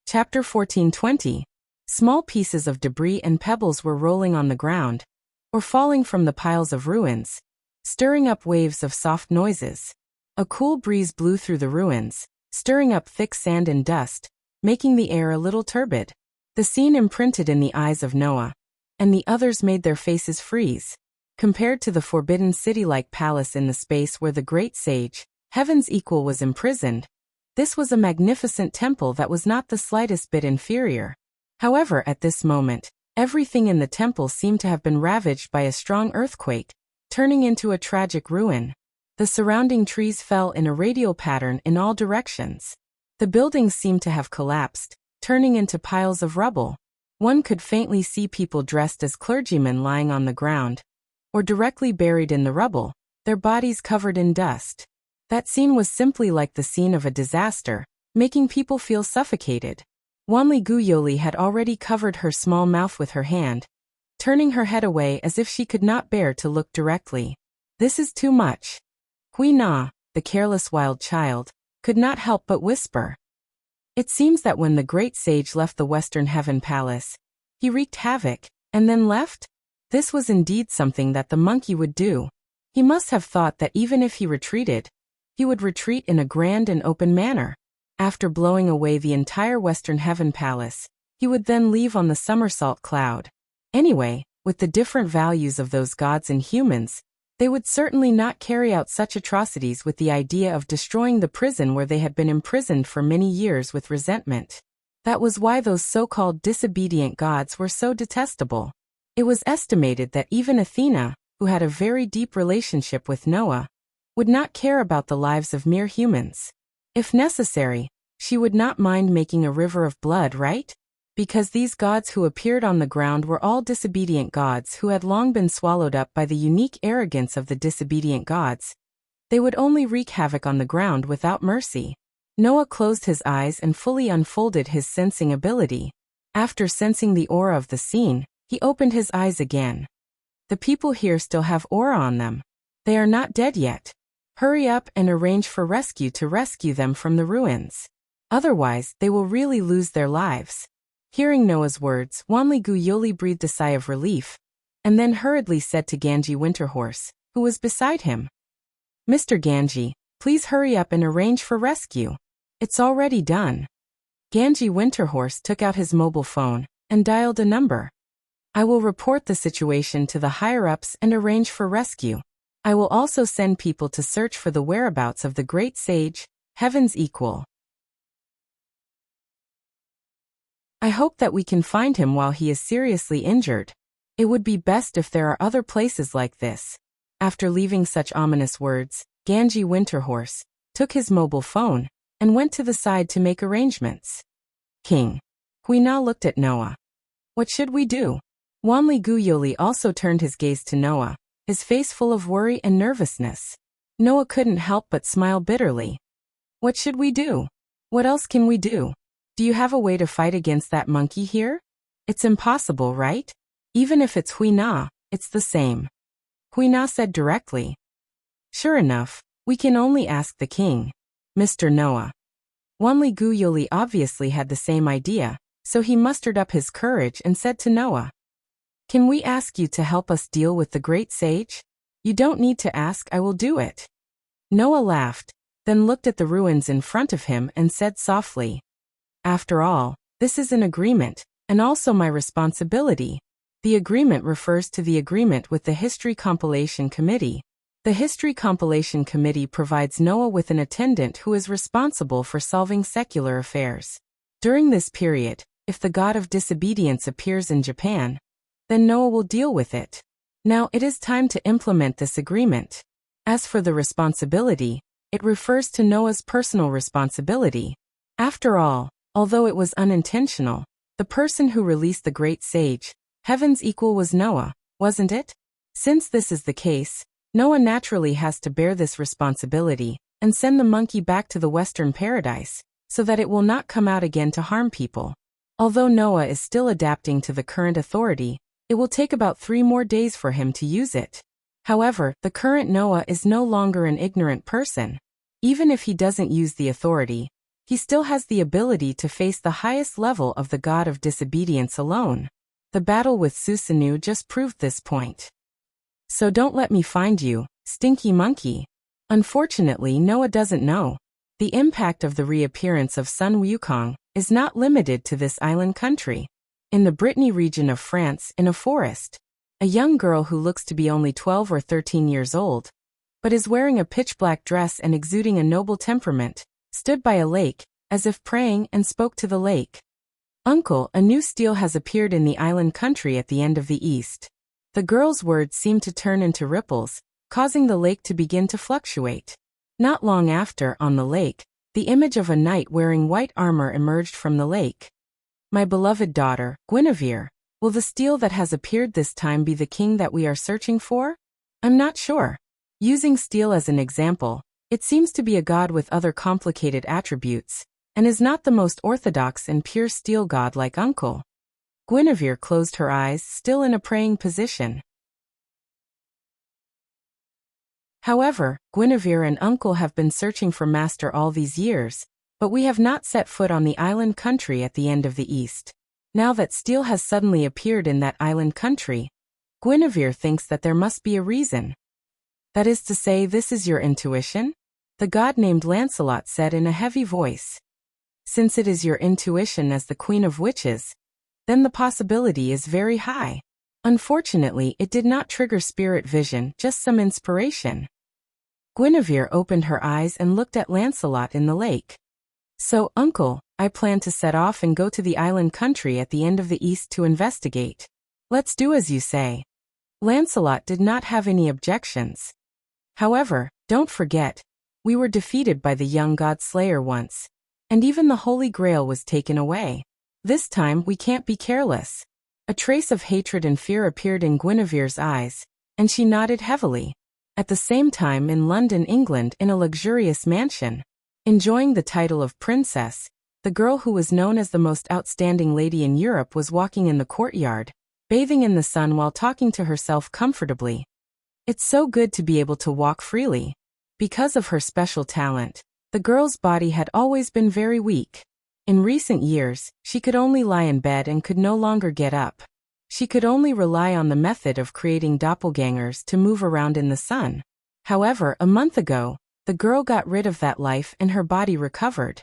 Chapter 14:20. Small pieces of debris and pebbles were rolling on the ground, or falling from the piles of ruins, stirring up waves of soft noises. A cool breeze blew through the ruins, stirring up thick sand and dust, making the air a little turbid. The scene imprinted in the eyes of Noah, and the others made their faces freeze. Compared to the forbidden city-like palace in the space where the great sage, Heaven's equal, was imprisoned, this was a magnificent temple that was not the slightest bit inferior. However, at this moment, everything in the temple seemed to have been ravaged by a strong earthquake, turning into a tragic ruin. The surrounding trees fell in a radial pattern in all directions. The buildings seemed to have collapsed, turning into piles of rubble. One could faintly see people dressed as clergymen lying on the ground, or directly buried in the rubble, their bodies covered in dust. That scene was simply like the scene of a disaster, making people feel suffocated. Wanli Guyoli had already covered her small mouth with her hand, turning her head away as if she could not bear to look directly. This is too much. Hui Na, the careless wild child, could not help but whisper. It seems that when the great sage left the Western Heaven Palace, he wreaked havoc, and then left? This was indeed something that the monkey would do. He must have thought that even if he retreated, he would retreat in a grand and open manner. After blowing away the entire Western Heaven Palace, he would then leave on the somersault cloud. Anyway, with the different values of those gods and humans, they would certainly not carry out such atrocities with the idea of destroying the prison where they had been imprisoned for many years with resentment. That was why those so-called disobedient gods were so detestable. It was estimated that even Athena, who had a very deep relationship with Noah, would not care about the lives of mere humans. If necessary, she would not mind making a river of blood, right? Because these gods who appeared on the ground were all disobedient gods who had long been swallowed up by the unique arrogance of the disobedient gods. They would only wreak havoc on the ground without mercy. Noah closed his eyes and fully unfolded his sensing ability. After sensing the aura of the scene, he opened his eyes again. The people here still have aura on them. They are not dead yet. Hurry up and arrange for rescue to rescue them from the ruins. Otherwise, they will really lose their lives. Hearing Noah's words, Wanli Guyoli breathed a sigh of relief, and then hurriedly said to Ganji Winterhorse, who was beside him, "Mr. Ganji, please hurry up and arrange for rescue. It's already done." Ganji Winterhorse took out his mobile phone and dialed a number. "I will report the situation to the higher-ups and arrange for rescue. I will also send people to search for the whereabouts of the great sage, Heaven's equal. I hope that we can find him while he is seriously injured. It would be best if there are other places like this." After leaving such ominous words, Ganji Winterhorse took his mobile phone and went to the side to make arrangements. King Huina looked at Noah. "What should we do?" Wanli Guyoli also turned his gaze to Noah, his face full of worry and nervousness. Noah couldn't help but smile bitterly. "What should we do?" What else can we do? Do you have a way to fight against that monkey here? It's impossible, right? Even if it's Huina, it's the same. Huina said directly. Sure enough, we can only ask the king. Mr. Noah. Wanli Guyoli obviously had the same idea, so he mustered up his courage and said to Noah, "Can we ask you to help us deal with the great sage? You don't need to ask, I will do it." Noah laughed, then looked at the ruins in front of him and said softly, "After all, this is an agreement, and also my responsibility." The agreement refers to the agreement with the History Compilation Committee. The History Compilation Committee provides Noah with an attendant who is responsible for solving secular affairs. During this period, if the god of disobedience appears in Japan, then Noah will deal with it. Now it is time to implement this agreement. As for the responsibility, it refers to Noah's personal responsibility. After all, although it was unintentional, the person who released the great sage, heaven's equal, was Noah, wasn't it? Since this is the case, Noah naturally has to bear this responsibility and send the monkey back to the Western Paradise, so that it will not come out again to harm people. Although Noah is still adapting to the current authority, it will take about 3 more days for him to use it. However, the current Noah is no longer an ignorant person. Even if he doesn't use the authority, he still has the ability to face the highest level of the god of disobedience alone. The battle with Susanu just proved this point. So don't let me find you, stinky monkey. Unfortunately, Noah doesn't know. The impact of the reappearance of Sun Wukong is not limited to this island country. In the Brittany region of France, in a forest, a young girl who looks to be only 12 or 13 years old, but is wearing a pitch-black dress and exuding a noble temperament, stood by a lake, as if praying, and spoke to the lake. "Uncle, a new stele has appeared in the island country at the end of the east." The girl's words seemed to turn into ripples, causing the lake to begin to fluctuate. Not long after, on the lake, the image of a knight wearing white armor emerged from the lake. "My beloved daughter, Guinevere, will the stele that has appeared this time be the king that we are searching for? I'm not sure." Using stele as an example, it seems to be a god with other complicated attributes, and is not the most orthodox and pure stele god like Uncle. Guinevere closed her eyes, still in a praying position. However, Guinevere and Uncle have been searching for Master all these years, but we have not set foot on the island country at the end of the east. Now that stele has suddenly appeared in that island country, Guinevere thinks that there must be a reason. "That is to say, this is your intuition?" the god named Lancelot said in a heavy voice. "Since it is your intuition as the Queen of Witches, then the possibility is very high." Unfortunately, it did not trigger spirit vision, just some inspiration. Guinevere opened her eyes and looked at Lancelot in the lake. "So, Uncle, I plan to set off and go to the island country at the end of the east to investigate. Let's do as you say." Lancelot did not have any objections. "However, don't forget, we were defeated by the young god Slayer once, and even the Holy Grail was taken away. This time we can't be careless." A trace of hatred and fear appeared in Guinevere's eyes, and she nodded heavily. At the same time, in London, England, in a luxurious mansion, enjoying the title of princess, the girl who was known as the most outstanding lady in Europe was walking in the courtyard, bathing in the sun while talking to herself comfortably. It's so good to be able to walk freely. Because of her special talent, the girl's body had always been very weak. In recent years, she could only lie in bed and could no longer get up. She could only rely on the method of creating doppelgangers to move around in the sun. However, a month ago, the girl got rid of that life and her body recovered.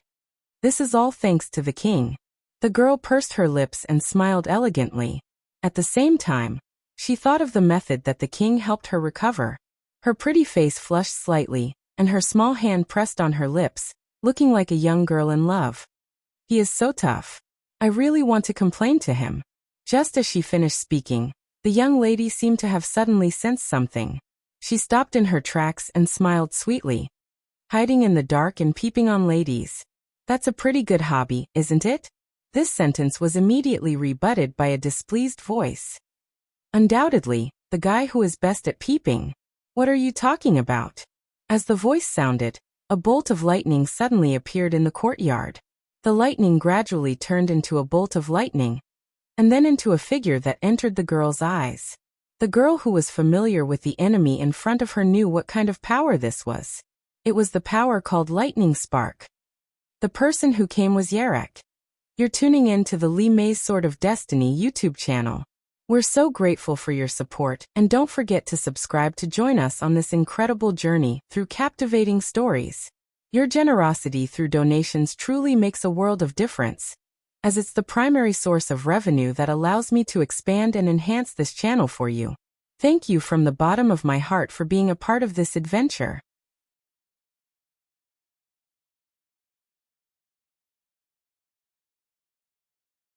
This is all thanks to the king. The girl pursed her lips and smiled elegantly. At the same time, she thought of the method that the king helped her recover. Her pretty face flushed slightly, and her small hand pressed on her lips, looking like a young girl in love. "He is so tough. I really want to complain to him." Just as she finished speaking, the young lady seemed to have suddenly sensed something. She stopped in her tracks and smiled sweetly. "Hiding in the dark and peeping on ladies. That's a pretty good hobby, isn't it?" This sentence was immediately rebutted by a displeased voice. "Undoubtedly, the guy who is best at peeping. What are you talking about?" As the voice sounded, A bolt of lightning suddenly appeared in the courtyard. The lightning gradually turned into a bolt of lightning, and then into a figure that entered the girl's eyes. The girl who was familiar with the enemy in front of her knew what kind of power this was. It was the power called lightning spark. The person who came was Yarek. You're tuning in to the Lee May's Sword of Destiny YouTube channel. We're so grateful for your support, and don't forget to subscribe to join us on this incredible journey through captivating stories. Your generosity through donations truly makes a world of difference, as it's the primary source of revenue that allows me to expand and enhance this channel for you. Thank you from the bottom of my heart for being a part of this adventure.